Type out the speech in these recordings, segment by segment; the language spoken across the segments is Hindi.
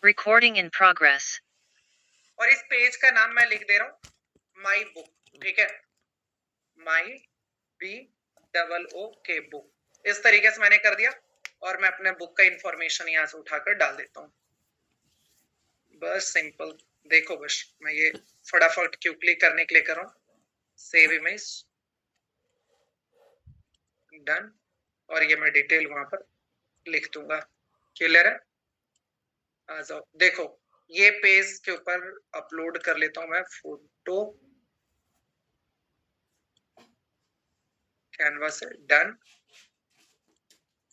Recording in progress. और इस पेज का नाम मैं लिख दे रहा हूं माई बुक, ठीक है, माई BOOK बुक, इस तरीके से मैंने कर दिया और मैं अपने बुक का इंफॉर्मेशन यहां से उठाकर डाल देता हूं। बस सिंपल, देखो बस मैं ये फटाफट क्यों क्लिक करने के लिए कर रहा हूं, सेव इमेज, डन, और ये मैं डिटेल वहां पर लिख दूंगा। क्लियर है? आ जाओ, देखो ये पेज के ऊपर अपलोड कर लेता हूं मैं फोटो, कैनवा से, डन,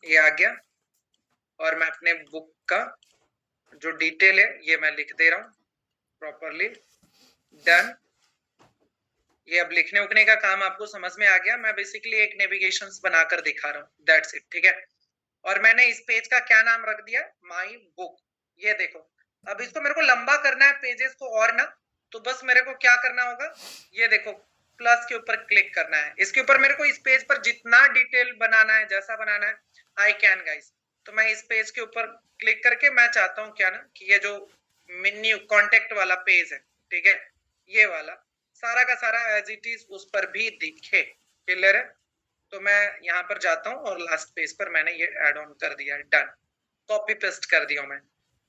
ये आ गया। और मैं अपने बुक का जो डिटेल है ये मैं लिख दे रहा हूं प्रॉपरली, डन। ये अब लिखने उखने का काम आपको समझ में आ गया। मैं बेसिकली एक नेविगेशन बनाकर दिखा रहा हूँ, दैट्स इट, ठीक है। और मैंने इस पेज का क्या नाम रख दिया, माई बुक। ये देखो, अब इसको मेरे को लंबा करना है पेजेस को और ना, तो बस मेरे को क्या करना होगा, ये देखो प्लस के ऊपर क्लिक करना है। इसके ऊपर मेरे को इस पेज पर जितना डिटेल बनाना है, जैसा बनाना है, आई कैन गाइस। तो मैं इस पेज के ऊपर क्लिक करके मैं चाहता हूँ क्या ना, कि ये जो मेन्यू कॉन्टेक्ट वाला पेज है, ठीक है, ये वाला सारा का सारा एज इट इज उस पर भी दिखे। क्लियर है? तो मैं यहाँ पर जाता हूँ और लास्ट पेज पर मैंने ये ऐड ऑन कर दिया है, डन, कॉपी पेस्ट कर दिया मैं,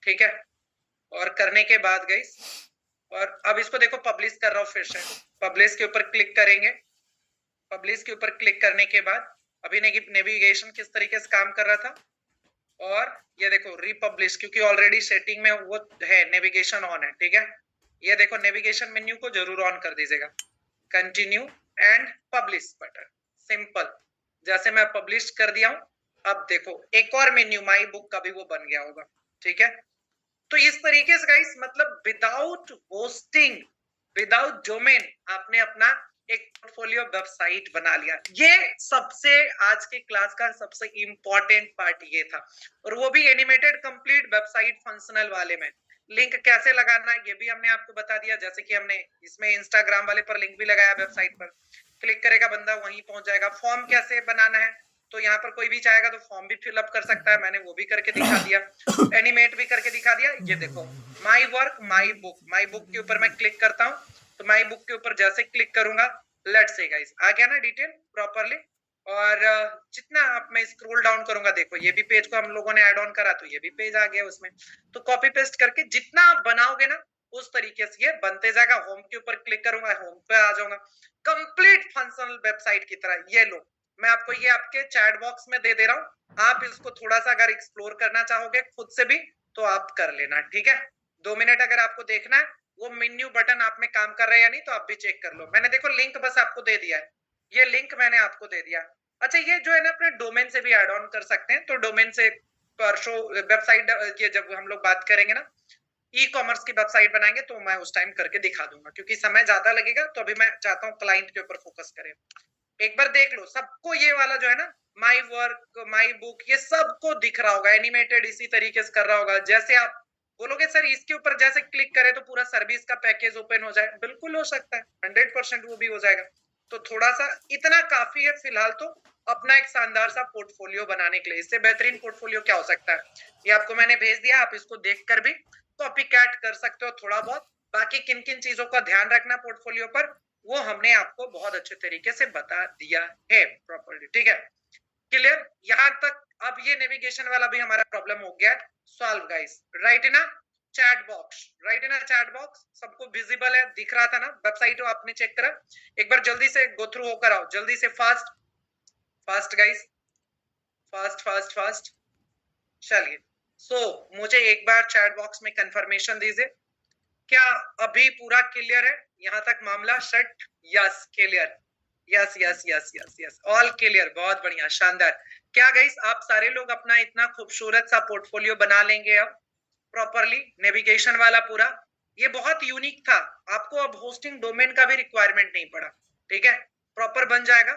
ठीक है। और करने के बाद गाइस, और अब इसको देखो पब्लिश कर रहा हूँ फिर से, पब्लिश के ऊपर क्लिक करेंगे। पब्लिश के ऊपर क्लिक करने के बाद अभी नेविगेशन किस तरीके से काम कर रहा था, और ये देखो रिपब्लिश, क्योंकि ऑलरेडी सेटिंग में वो है, नेविगेशन ऑन है, ठीक है। ये देखो नेविगेशन मेन्यू को जरूर ऑन कर दीजिएगा, continue and publish button, simple. जैसे मैं पब्लिश कर दिया हूं, अब देखो एक और मेन्यू माई बुक का भी वो बन गया होगा, ठीक है। तो इस तरीके से गाइस, मतलब विदाउट होस्टिंग, विदाउट डोमेन, आपने अपना एक पोर्टफोलियो वेबसाइट बना लिया। ये सबसे आज के क्लास का सबसे इंपॉर्टेंट पार्ट ये था, और वो भी एनिमेटेड कंप्लीट वेबसाइट फंक्शनल वाले में। लिंक कैसे लगाना है ये भी हमने आपको बता दिया, जैसे कि हमने इसमें इंस्टाग्राम वाले पर लिंक भी लगाया, वेबसाइट पर क्लिक करेगा बंदा वहीं पहुंच जाएगा। फॉर्म कैसे बनाना है, तो यहाँ पर कोई भी चाहेगा तो फॉर्म भी फिलअप कर सकता है, मैंने वो भी करके दिखा दिया, एनिमेट भी करके दिखा दिया। ये देखो my work my book, my book के ऊपर मैं क्लिक करता हूँ, तो माई बुक के ऊपर जैसे क्लिक करूंगा, लेट्स से गाइस आ गया ना डिटेल प्रॉपरली। और जितना आप मैं स्क्रॉल डाउन करूंगा, देखो ये भी पेज को हम लोगों ने ऐड ऑन करा, तो ये भी पेज आ गया उसमें। तो कॉपी पेस्ट करके जितना आप बनाओगे ना, उस तरीके से ये बनते जाएगा। होम के ऊपर क्लिक करूंगा, होम पे आ जाऊंगा, कंप्लीट फंक्शनल वेबसाइट की तरह। ये लो, मैं आपको ये आपके चैट बॉक्स में दे रहा हूँ, आप इसको थोड़ा सा अगर एक्सप्लोर करना चाहोगे खुद से भी तो आप कर लेना, ठीक है। 2 मिनट अगर आपको देखना है वो मेन्यू बटन आप में काम कर रहा है या नहीं, तो आप भी चेक कर लो। मैंने देखो लिंक बस आपको दे दिया है, ये लिंक मैंने आपको दे दिया। अच्छा, ये जो है ना अपने डोमेन से भी ऐड ऑन कर सकते हैं, तो डोमेन से परशो वेबसाइट, ये जब हम लोग बात करेंगे ना ई कॉमर्स की वेबसाइट बनाएंगे, तो मैं उस टाइम करके दिखा दूंगा, क्योंकि समय ज्यादा लगेगा। तो अभी मैं चाहता हूँ क्लाइंट के ऊपर फोकस करें। एक बार देख लो, सबको ये वाला जो है ना माई वर्क माई बुक, ये सबको दिख रहा होगा, एनिमेटेड इसी तरीके से कर रहा होगा। जैसे आप बोलोगे सर इसके ऊपर जैसे क्लिक करें तो पूरा सर्विस का पैकेज ओपन हो जाए, बिल्कुल हो सकता है, 100% वो भी हो जाएगा। तो थोड़ा सा इतना काफी है फिलहाल तो अपना एक शानदार सा पोर्टफोलियो बनाने के लिए। इससे बेहतरीन पोर्टफोलियो क्या हो सकता है, ये आपको मैंने भेज दिया, आप इसको देखकर भी कॉपी कैट कर सकते हो थोड़ा बहुत। बाकी किन किन चीजों का ध्यान रखना पोर्टफोलियो पर, वो हमने आपको बहुत अच्छे तरीके से बता दिया है प्रॉपर्ली, ठीक है। क्लियर यहां तक? अब ये नेविगेशन वाला भी हमारा प्रॉब्लम हो गया सॉल्व गाइस, राइट ना। चैट बॉक्स, राइट ना, चैट बॉक्स सबको विजिबल है, दिख रहा था ना वेबसाइट, आपने चेक करा? एक बार जल्दी से गो थ्रू होकर आओ, जल्दी से, fast fast guys, fast fast fast. चलिए, सो मुझे एक बार चैट बॉक्स में कंफर्मेशन दीजिए, क्या अभी पूरा क्लियर है यहाँ तक मामला set? Yes clear, yes yes yes yes yes, all clear, बहुत बढ़िया, शानदार। क्या गाइस आप सारे लोग अपना इतना खूबसूरत सा पोर्टफोलियो बना लेंगे अब प्रॉपरली, नेविगेशन वाला पूरा? ये बहुत यूनिक था, आपको अब होस्टिंग डोमेन का भी रिक्वायरमेंट नहीं पड़ा, ठीक है, प्रॉपर बन जाएगा।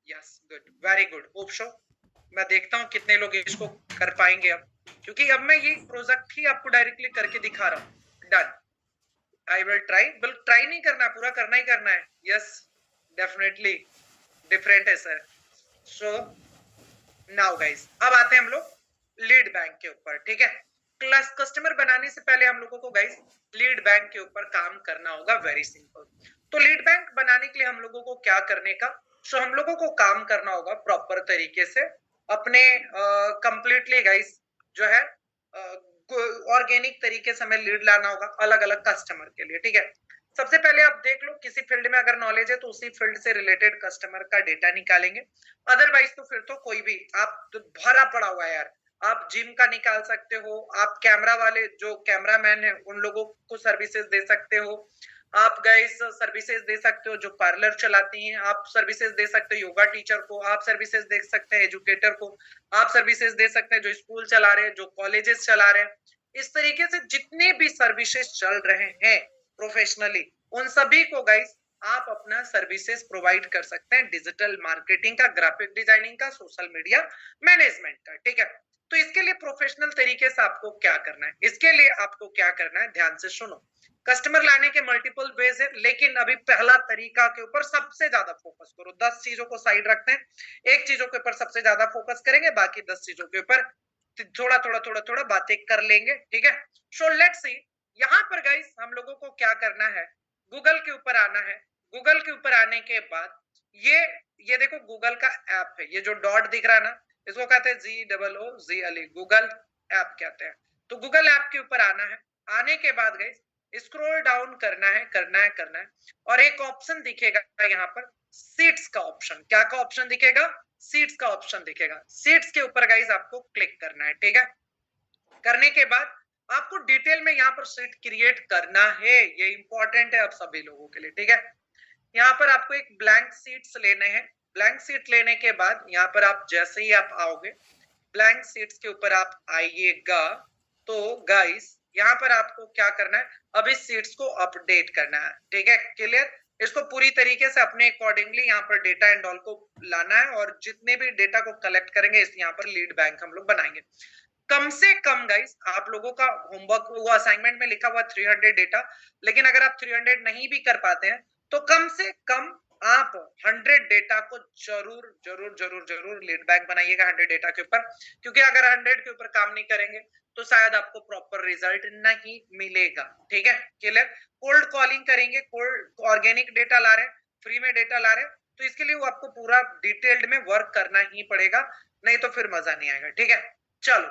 Yes good, very good, hope so. मैं देखता हूँ कितने लोग इसको कर पाएंगे अब, क्योंकि अब मैं ये प्रोजेक्ट ही आपको डायरेक्टली करके दिखा रहा हूँ। डन, आई विल ट्राई, बल्कि ट्राई नहीं करना, पूरा करना ही करना है। यस डेफिनेटली, डिफरेंट है सर। सो नाउ गाइस, अब आते हैं हम लोग लीड बैंक के ऊपर, ठीक है। कस्टमर बनाने से पहले हम लोगों को गाइस लीड बैंक के ऊपर काम करना होगा। Very simple. तो लीड बैंक बनाने के लिए हम लोगों को क्या करने का, सो हम लोगों को काम करना होगा प्रॉपर तरीके से अपने कंप्लीटली गाइस जो है ऑर्गेनिक तरीके से हमें लीड लाना होगा अलग अलग कस्टमर के लिए। ठीक है, सबसे पहले आप देख लो किसी फील्ड में अगर नॉलेज है तो उसी फील्ड से रिलेटेड कस्टमर का डेटा निकालेंगे। अदरवाइज तो फिर तो कोई भी आप तो भरा पड़ा हुआ है यार, आप जिम का निकाल सकते हो, आप कैमरा वाले जो कैमरामैन है उन लोगों को सर्विसेज दे सकते हो, आप गाइस सर्विसेज दे सकते हो जो पार्लर चलाती हैं, आप सर्विसेज दे सकते हो योगा टीचर को, आप सर्विसेज दे सकते हैं एजुकेटर को, आप सर्विसेज दे सकते हैं जो स्कूल चला रहे हैं, जो कॉलेजेस चला रहे हैं। इस तरीके से जितने भी सर्विसेज चल रहे हैं प्रोफेशनली, उन सभी को गाइस आप अपना सर्विसेज प्रोवाइड कर सकते हैं, डिजिटल मार्केटिंग का, ग्राफिक डिजाइनिंग का, सोशल मीडिया मैनेजमेंट का। ठीक है, तो इसके लिए प्रोफेशनल तरीके से आपको क्या करना है, इसके लिए आपको क्या करना है, ध्यान से सुनो। कस्टमर लाने के मल्टीपल वेज है, लेकिन अभी पहला तरीका के ऊपर सबसे ज्यादा फोकस करो। 10 चीजों को साइड रखते हैं, एक चीजों के ऊपर सबसे ज्यादा फोकस करेंगे, बाकी 10 चीजों के ऊपर थोड़ा थोड़ा थोड़ा थोड़ा बातें कर लेंगे। ठीक है, सो लेट्स सी। यहाँ पर गाइस हम लोगों को क्या करना है, गूगल के ऊपर आना है। गूगल के ऊपर आने के बाद ये देखो गूगल का ऐप है, ये जो डॉट दिख रहा है ना, इसको कहते हैं GOOGLE, गूगल ऐप कहते हैं। तो गूगल ऐप के ऊपर आना है। आने के बाद गाइस स्क्रॉल डाउन करना है करना है और एक ऑप्शन दिखेगा यहाँ पर, सीट्स का ऑप्शन। क्या का ऑप्शन दिखेगा, सीट्स का ऑप्शन दिखेगा। सीट्स के ऊपर गाइस आपको क्लिक करना है। ठीक है, करने के बाद आपको डिटेल में यहाँ पर सीट क्रिएट करना है, ये इंपॉर्टेंट है अब सभी लोगों के लिए। ठीक है, यहाँ पर आपको एक ब्लैंक सीट्स लेने हैं। ब्लैंक सीट लेने के बाद यहाँ पर आप जैसे ही आप आओगे ब्लैंक सीट्स के ऊपर आप आइएगा, तो गाइस यहाँ पर आपको क्या करना है, अब इस सीट्स को अपडेट करना है। ठीक है, क्लियर। इसको पूरी तरीके से अपने अकॉर्डिंगली यहाँ पर डेटा एंड ऑल को लाना है और जितने भी डेटा को कलेक्ट करेंगे इस यहाँ पर लीड बैंक हम लोग बनाएंगे। कम से कम गाइस आप लोगों का होमवर्क वो असाइनमेंट में लिखा हुआ 300 डेटा, लेकिन अगर आप 300 नहीं भी कर पाते हैं तो कम से कम आप 100 डेटा को जरूर जरूर जरूर जरूर लीड बैंक बनाइएगा 100 डेटा के ऊपर, क्योंकि अगर 100 के ऊपर काम नहीं करेंगे तो शायद आपको प्रॉपर रिजल्ट नहीं मिलेगा। ठीक है, क्लियर। कोल्ड कॉलिंग करेंगे, कोल्ड ऑर्गेनिक डेटा ला रहे हैं, फ्री में डेटा ला रहे हैं, तो इसके लिए वो आपको पूरा डिटेल्ड में वर्क करना ही पड़ेगा, नहीं तो फिर मजा नहीं आएगा। ठीक है, चलो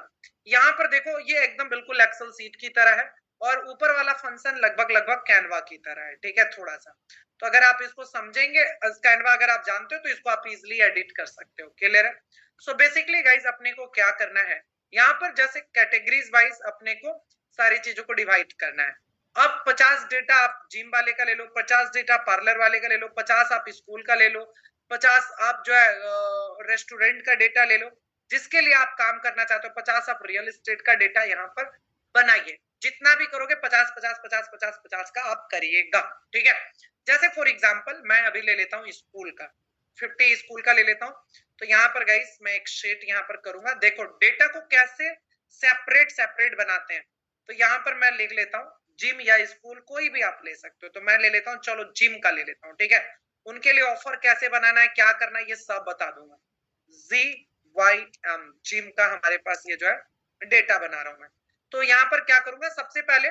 यहाँ पर देखो ये एकदम बिल्कुल एक्सेल सीट की तरह है और ऊपर वाला फंक्शन लगभग लगभग कैनवा की तरह है। ठीक है, थोड़ा सा तो अगर आप इसको समझेंगे कैनवा अगर आप जानते हो तो इसको आप इजिली एडिट कर सकते हो। क्लियर है। सो बेसिकली गाइज अपने को क्या करना है, यहाँ पर जैसे कैटेगरीज वाइज अपने को सारी चीजों को डिवाइड करना है। अब 50 डेटा आप जिम वाले का ले लो, 50 डेटा पार्लर वाले का ले लो, 50 आप स्कूल का ले लो, 50 आप जो है रेस्टोरेंट का डेटा ले लो, जिसके लिए आप काम करना चाहते हो। 50 आप रियल एस्टेट का डेटा यहाँ पर बनाइए। जितना भी करोगे 50 50 50 50 50 का आप करिएगा। ठीक है, जैसे फॉर एग्जांपल मैं अभी ले लेता हूँ स्कूल का, 50 स्कूल का ले लेता हूँ। तो यहाँ पर गाइस मैं एक शीट यहाँ पर करूंगा। देखो डेटा को कैसे सेपरेट सेपरेट बनाते हैं। तो यहाँ पर मैं लिख लेता हूँ जिम या स्कूल, कोई भी आप ले सकते हो। तो मैं ले लेता हूँ, चलो जिम का ले लेता हूँ। ठीक है, उनके लिए ऑफर कैसे बनाना है, क्या करना है, ये सब बता दूंगा। GYM जिम का हमारे पास ये जो है डेटा बना रहा हूं मैं। तो यहाँ पर क्या करूंगा, सबसे पहले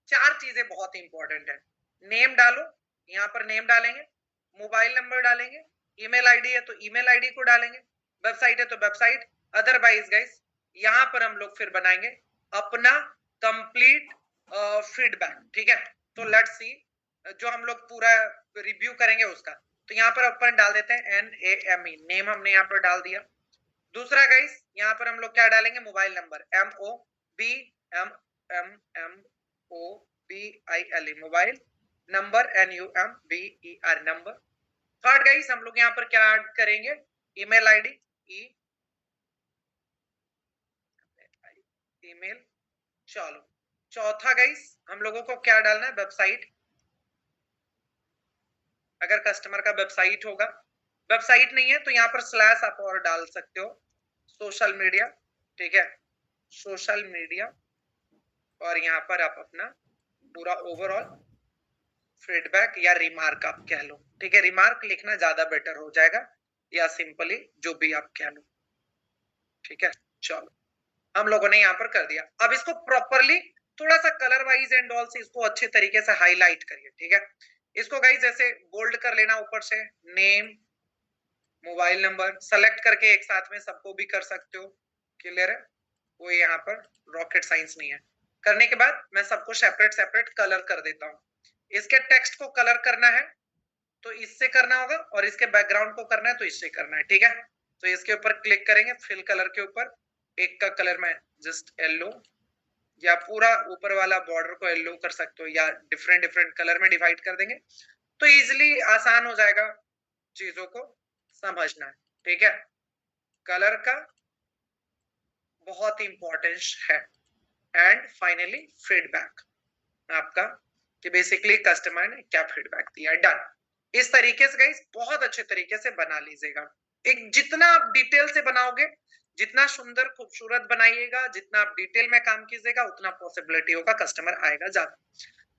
4 चीजें बहुत इंपॉर्टेंट है। नेम डालो, यहाँ पर नेम डालेंगे, मोबाइल नंबर डालेंगे, ईमेल आईडी है तो ईमेल आईडी को डालेंगे, वेबसाइट है तो वेबसाइट। अदरवाइज गाइस यहाँ पर हम लोग फिर बनाएंगे अपना कंप्लीट फीडबैक। ठीक है, तो लेट्स सी जो हम लोग पूरा रिव्यू करेंगे उसका। तो यहाँ पर अपन डाल देते हैं NAME, नेम हमने यहाँ पर डाल दिया। दूसरा गाइस यहाँ पर हम लोग क्या डालेंगे, mobile number MOBILE, mobile number NUMBER number. Third guys हम लोग यहाँ पर क्या ऐड करेंगे, ईमेल आईडी ईमेल। चलो चौथा गाइस हम लोगों को क्या डालना है, वेबसाइट। अगर कस्टमर का वेबसाइट होगा, वेबसाइट नहीं है तो यहाँ पर स्लैश आप और डाल सकते हो, सोशल मीडिया। ठीक है, सोशल मीडिया, और यहाँ पर आप अपना पूरा ओवरऑल फीडबैक या रिमार्क आप कह लो। ठीक है, रिमार्क लिखना ज्यादा बेटर हो जाएगा, या सिंपली जो भी आप कह लो। ठीक है, चलो हम लोगों ने यहाँ पर कर दिया। अब इसको प्रॉपरली थोड़ा सा कलर वाइज एंड ऑल से इसको अच्छे तरीके से हाईलाइट करिए, ठीक है। इसको गाइस जैसे बोल्ड कर लेना, ऊपर से नेम, मोबाइल नंबर सेलेक्ट करके एक साथ में सबको भी कर सकते हो, क्लियर है। वो यहाँ पर रॉकेट साइंस नहीं है। करने के बाद मैं सबको सेपरेट सेपरेट कलर कर देता हूँ। इसके टेक्स्ट को कलर करना है तो इससे करना होगा, और इसके बैकग्राउंड को करना है तो इससे करना है, ठीक है। तो इसके ऊपर क्लिक करेंगे, फिल कलर के ऊपर एक का कलर मैं जस्ट येलो, या पूरा ऊपर वाला बॉर्डर को येलो कर सकते हो, या डिफरेंट डिफरेंट कलर में डिवाइड कर देंगे तो इजिली आसान हो जाएगा चीजों को समझना है, ठीक है। कलर का बहुत इंपॉर्टेंस है। एंड फाइनली फीडबैक आपका, कि बेसिकली कस्टमर ने क्या फीडबैक दिया, डन। इस तरीके से गाइस बहुत अच्छे तरीके से बना लीजिएगा। एक जितना आप डिटेल से बनाओगे, जितना सुंदर खूबसूरत बनाइएगा, जितना आप डिटेल में काम कीजिएगा, उतना पॉसिबिलिटी होगा कस्टमर आएगा ज्यादा।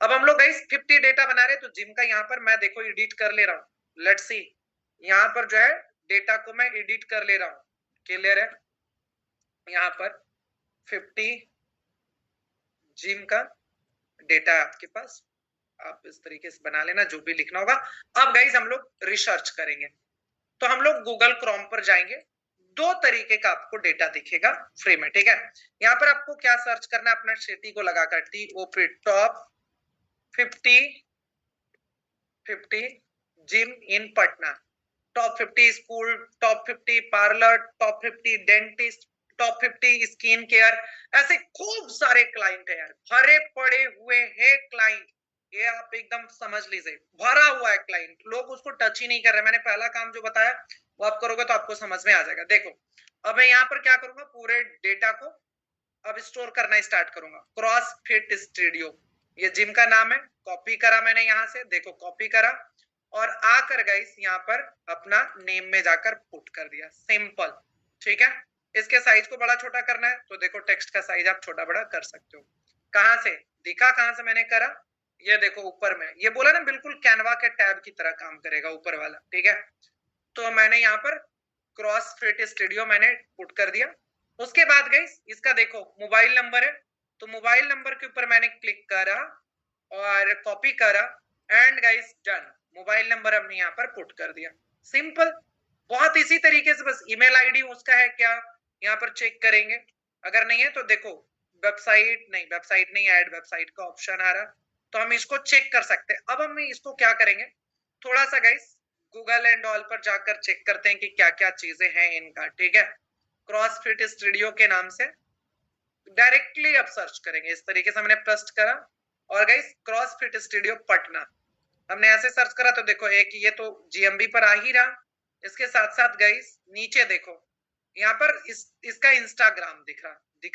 अब हम लोग गाइस 50 डेटा बना रहे हैं, तो जिम का यहाँ पर मैं देखो एडिट कर ले रहा हूँ। लेट्स सी, यहाँ पर जो है डेटा को मैं एडिट कर ले रहा हूँ, क्लियर है। यहाँ पर 50 जिम का डेटा है आपके पास, आप इस तरीके से बना लेना, जो भी लिखना होगा। अब गाइस हम लोग रिसर्च करेंगे, तो हम लोग गूगल क्रोम पर जाएंगे। दो तरीके का आपको डेटा दिखेगा फ्री में, ठीक है। यहाँ पर आपको क्या सर्च करना है, अपना सिटी को लगाकर TOP top 50 gym in Patna, top 50 school, top 50 parlour, top 50 dentist, top 50 skin care, ऐसे खूब सारे क्लाइंट है यार, भरे पड़े हुए हैं क्लाइंट। ये आप एकदम समझ लीजिए, भरा हुआ है क्लाइंट, लोग उसको टच ही नहीं कर रहे। मैंने पहला काम जो बताया वो आप करोगे तो आपको समझ में आ जाएगा। देखो अब मैं यहाँ पर क्या करूंगा, पूरे डेटा को अब स्टोर करना स्टार्ट करूंगा। क्रॉस फिट स्टूडियो, ये जिम का नाम है, कॉपी करा मैंने यहाँ से, देखो कॉपी करा, और आकर गाइस यहाँ पर अपना नेम में जाकर पुट कर दिया, सिंपल, ठीक है। इसके साइज को बड़ा छोटा करना है तो देखो टेक्स्ट का साइज आप छोटा बड़ा कर सकते हो। कहां से दिखा, कहां से मैंने करा, ये देखो ऊपर में, ये बोला ना बिल्कुल कैनवा के टैब की तरह काम करेगा ऊपर वाला, ठीक है। तो मैंने यहाँ पर क्रॉस फिट स्टूडियो मैंने पुट कर दिया। उसके बाद गाइस इसका देखो मोबाइल नंबर है, तो मोबाइल नंबर के ऊपर मैंने क्लिक करा और कॉपी करा, and guys done, mobile number हमने यहाँ पर पुट कर दिया, सिंपल। बहुत इसी तरीके से, बस ईमेल आईडी उसका है क्या, यहाँ पर चेक करेंगे, अगर नहीं है तो देखो वेबसाइट नहीं ऐड वेबसाइट का ऑप्शन आ रहा, तो हम इसको चेक कर सकते हैं। अब हम इसको क्या करेंगे, थोड़ा सा गाइस गूगल एंड ऑल पर जाकर चेक करते हैं कि क्या क्या चीजें हैं इनका, ठीक है। क्रॉस फिट स्टूडियो के नाम से डायरेक्टली अब सर्च करेंगे, इस तरीके से हमने पेस्ट करा, और guys cross fit studio Patna हमने ऐसे सर्च करा, तो देखो एक ये तो GMB पर आ ही रहा। इसके साथ साथ गाइस नीचे देखो, यहाँ पर इसका इंस्टाग्राम दिख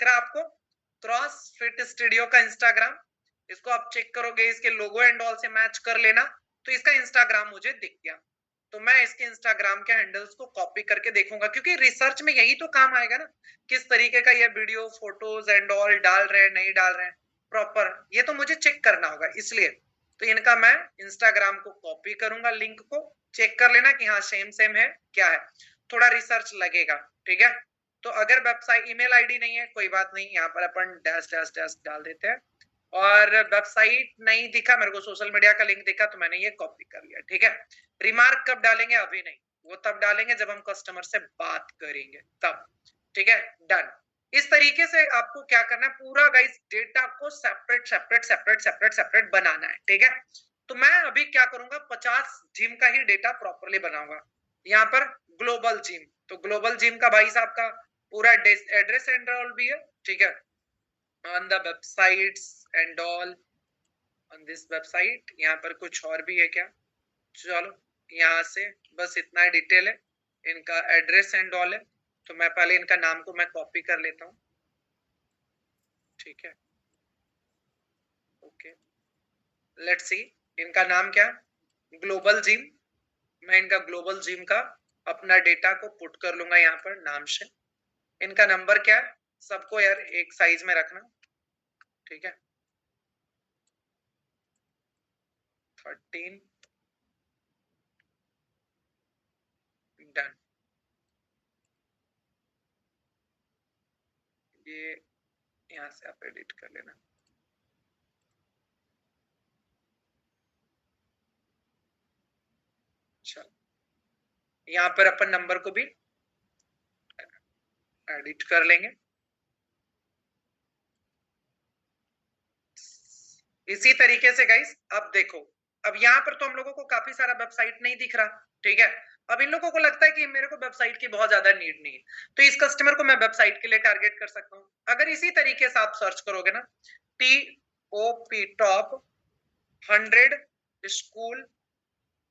रहा आपको, क्रॉस फिट स्टूडियो का इंस्टाग्राम। इसको आप चेक करोगे, इसके लोगो एंड ऑल से मैच कर लेना, तो इसका इंस्टाग्राम मुझे दिख गया। तो मैं इसके इंस्टाग्राम के हैंडल्स को कॉपी करके देखूंगा, क्योंकि रिसर्च में यही तो काम आएगा ना, किस तरीके का ये वीडियो फोटोज एंड ऑल डाल रहे हैं नहीं डाल रहे हैं प्रॉपर, ये तो मुझे चेक करना होगा, इसलिए तो इनका मैं इंस्टाग्राम को कॉपी करूंगा, लिंक को चेक कर लेना कि हाँ सेम सेम है क्या है, थोड़ा रिसर्च लगेगा, ठीक है। तो अगर वेबसाइट ईमेल आईडी नहीं है कोई बात नहीं, यहाँ पर अपन डैश डैश डैश डाल देते हैं, और वेबसाइट नहीं दिखा मेरे को, सोशल मीडिया का लिंक दिखा तो मैंने ये कॉपी कर लिया, ठीक है। रिमार्क कब डालेंगे, अभी नहीं, वो तब डालेंगे जब हम कस्टमर से बात करेंगे तब, ठीक है, डन। इस तरीके से आपको क्या करना है, पूरा गाइस डेटा को separate separate separate separate separate बनाना है, ठीक है। तो मैं अभी क्या करूंगा, 50 जिम का ही डेटा प्रॉपरली बनाऊंगा। यहाँ पर ग्लोबल जिम, तो ग्लोबल जिम का भाई साहब का पूरा एड्रेस एंड ऑल भी है, ठीक है, on the websites and all, on this website. यहाँ पर कुछ और भी है क्या, चलो यहाँ से बस इतना डिटेल है, इनका एड्रेस एंड ऑल है, तो मैं पहले इनका नाम को मैं कॉपी कर लेता हूँ, ठीक है, ओके। लेट्स सी, इनका नाम क्या है, ग्लोबल जिम। मैं इनका ग्लोबल जिम का अपना डेटा को पुट कर लूंगा यहाँ पर नाम से। इनका नंबर क्या है, सबको यार एक साइज में रखना, ठीक है, 13, डन, ये यहाँ से आप एडिट कर लेना। चलो यहाँ पर अपन नंबर को भी एडिट कर लेंगे। इसी तरीके से गाइस अब देखो, अब यहाँ पर तो हम लोगों को काफी सारा वेबसाइट नहीं दिख रहा, ठीक है। अब इन लोगों को लगता है कि मेरे को वेबसाइट की बहुत ज्यादा नीड नहीं है, तो इस कस्टमर को मैं वेबसाइट के लिए टारगेट कर सकता हूँ। अगर इसी तरीके से आप सर्च करोगे ना, TOP टॉप 100 स्कूल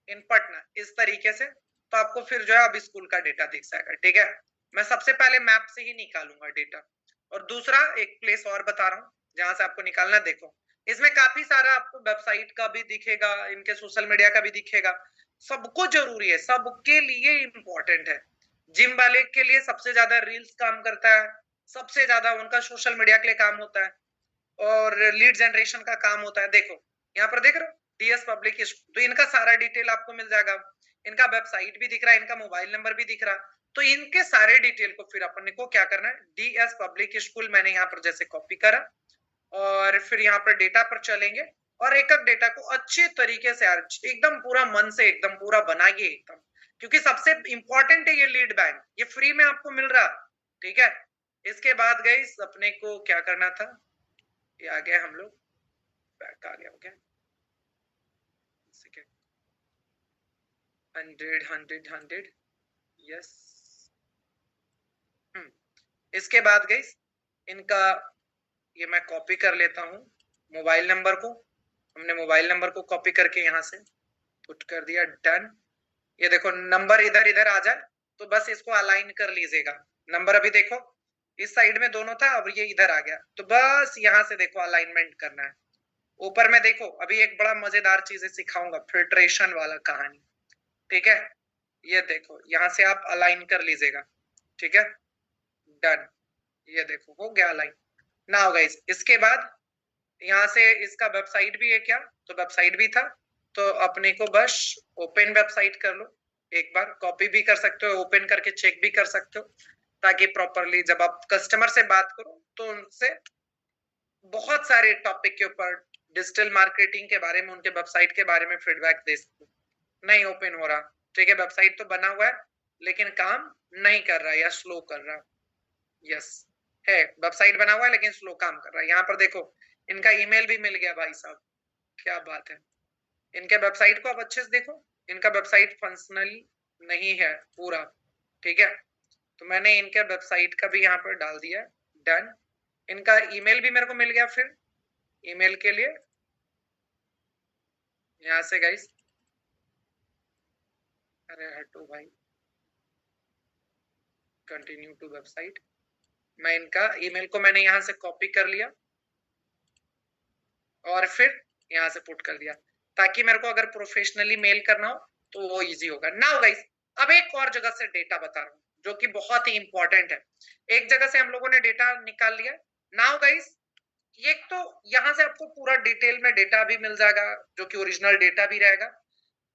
इन पटना, इस तरीके से, तो आपको फिर जो है अब स्कूल का डेटा दिख जाएगा, ठीक है। मैं सबसे पहले मैप से ही निकालूंगा डेटा, और दूसरा एक प्लेस और बता रहा हूँ जहां से आपको निकालना। देखो इसमें काफी सारा आपको वेबसाइट का भी दिखेगा, इनके सोशल मीडिया का भी दिखेगा। सबको जरूरी है, सबके लिए इंपॉर्टेंट है। जिम वाले के लिए सबसे ज्यादा रील्स काम करता है, सबसे ज्यादा उनका सोशल मीडिया के लिए काम होता है, और लीड जनरेशन का काम होता है। देखो यहाँ पर देख रहे हो DS पब्लिक स्कूल, तो इनका सारा डिटेल आपको मिल जाएगा। इनका वेबसाइट भी दिख रहा है, इनका मोबाइल नंबर भी दिख रहा है। तो इनके सारे डिटेल को फिर अपन को क्या करना है, DS पब्लिक स्कूल मैंने यहाँ पर जैसे कॉपी करा, और फिर यहाँ पर डेटा पर चलेंगे, और एक एक डेटा को अच्छे तरीके से यार एकदम पूरा मन से एकदम पूरा बनाइए एकदम, क्योंकि सबसे इंपॉर्टेंट है ये लीड बैंक, ये फ्री में आपको मिल रहा, ठीक है। इसके बाद गई अपने को क्या करना था, ये आ गया, हम लोग बैक आ गया, ओके। 100 यस। इसके बाद गई इनका ये मैं कॉपी कर लेता हूँ मोबाइल नंबर को, हमने मोबाइल नंबर को कॉपी करके यहाँ से पुट कर दिया, डन। ये देखो नंबर इधर इधर आ जाए तो बस इसको अलाइन कर लीजिएगा। नंबर अभी देखो इस साइड में दोनों था, अब ये इधर आ गया, तो बस यहाँ से देखो अलाइनमेंट करना है। ऊपर में देखो अभी एक बड़ा मजेदार चीज सिखाऊंगा, फिल्ट्रेशन वाला कहानी, ठीक है। ये देखो यहाँ से आप अलाइन कर लीजिएगा, ठीक है, डन। ये देखो हो गया अलाइन। नाउ गाइस इसके बाद यहाँ से इसका वेबसाइट भी है क्या, तो वेबसाइट भी था, तो अपने को बस ओपन वेबसाइट कर लो। एक बार कॉपी भी कर सकते हो, ओपन करके चेक भी कर सकते हो, ताकि प्रॉपरली जब आप कस्टमर से बात करो तो उनसे बहुत सारे टॉपिक के ऊपर डिजिटल मार्केटिंग के बारे में, उनके वेबसाइट के बारे में फीडबैक दे सकते हो। नहीं ओपन हो रहा, ठीक है, वेबसाइट तो बना हुआ है लेकिन काम नहीं कर रहा या स्लो कर रहा। यस है, वेबसाइट बना हुआ है लेकिन स्लो काम कर रहा है। यहाँ पर देखो इनका ईमेल भी मिल गया भाई साहब, क्या बात है। इनके वेबसाइट को आप अच्छे से देखो, इनका वेबसाइट फंक्शनल नहीं है पूरा, ठीक है। तो मैंने इनके वेबसाइट का भी यहाँ पर डाल दिया, डन। इनका ईमेल भी मेरे को मिल गया, फिर ईमेल के लिए यहाँ से गाइस, अरे हटो भाई, कंटिन्यू टू वेबसाइट। मैं इनका ईमेल को मैंने यहाँ से कॉपी कर लिया और फिर यहाँ से पुट कर दिया, ताकि मेरे को अगर प्रोफेशनली मेल करना हो तो वो इजी होगा। नाउ गाइस अब एक और जगह से डेटा बता रहा हूँ जो कि बहुत ही इंपॉर्टेंट है। एक जगह से हम लोगों ने डेटा निकाल लिया। नाउ गाइस ये तो यहाँ से आपको पूरा डिटेल में डेटा भी मिल जाएगा, जो कि ओरिजिनल डेटा भी रहेगा।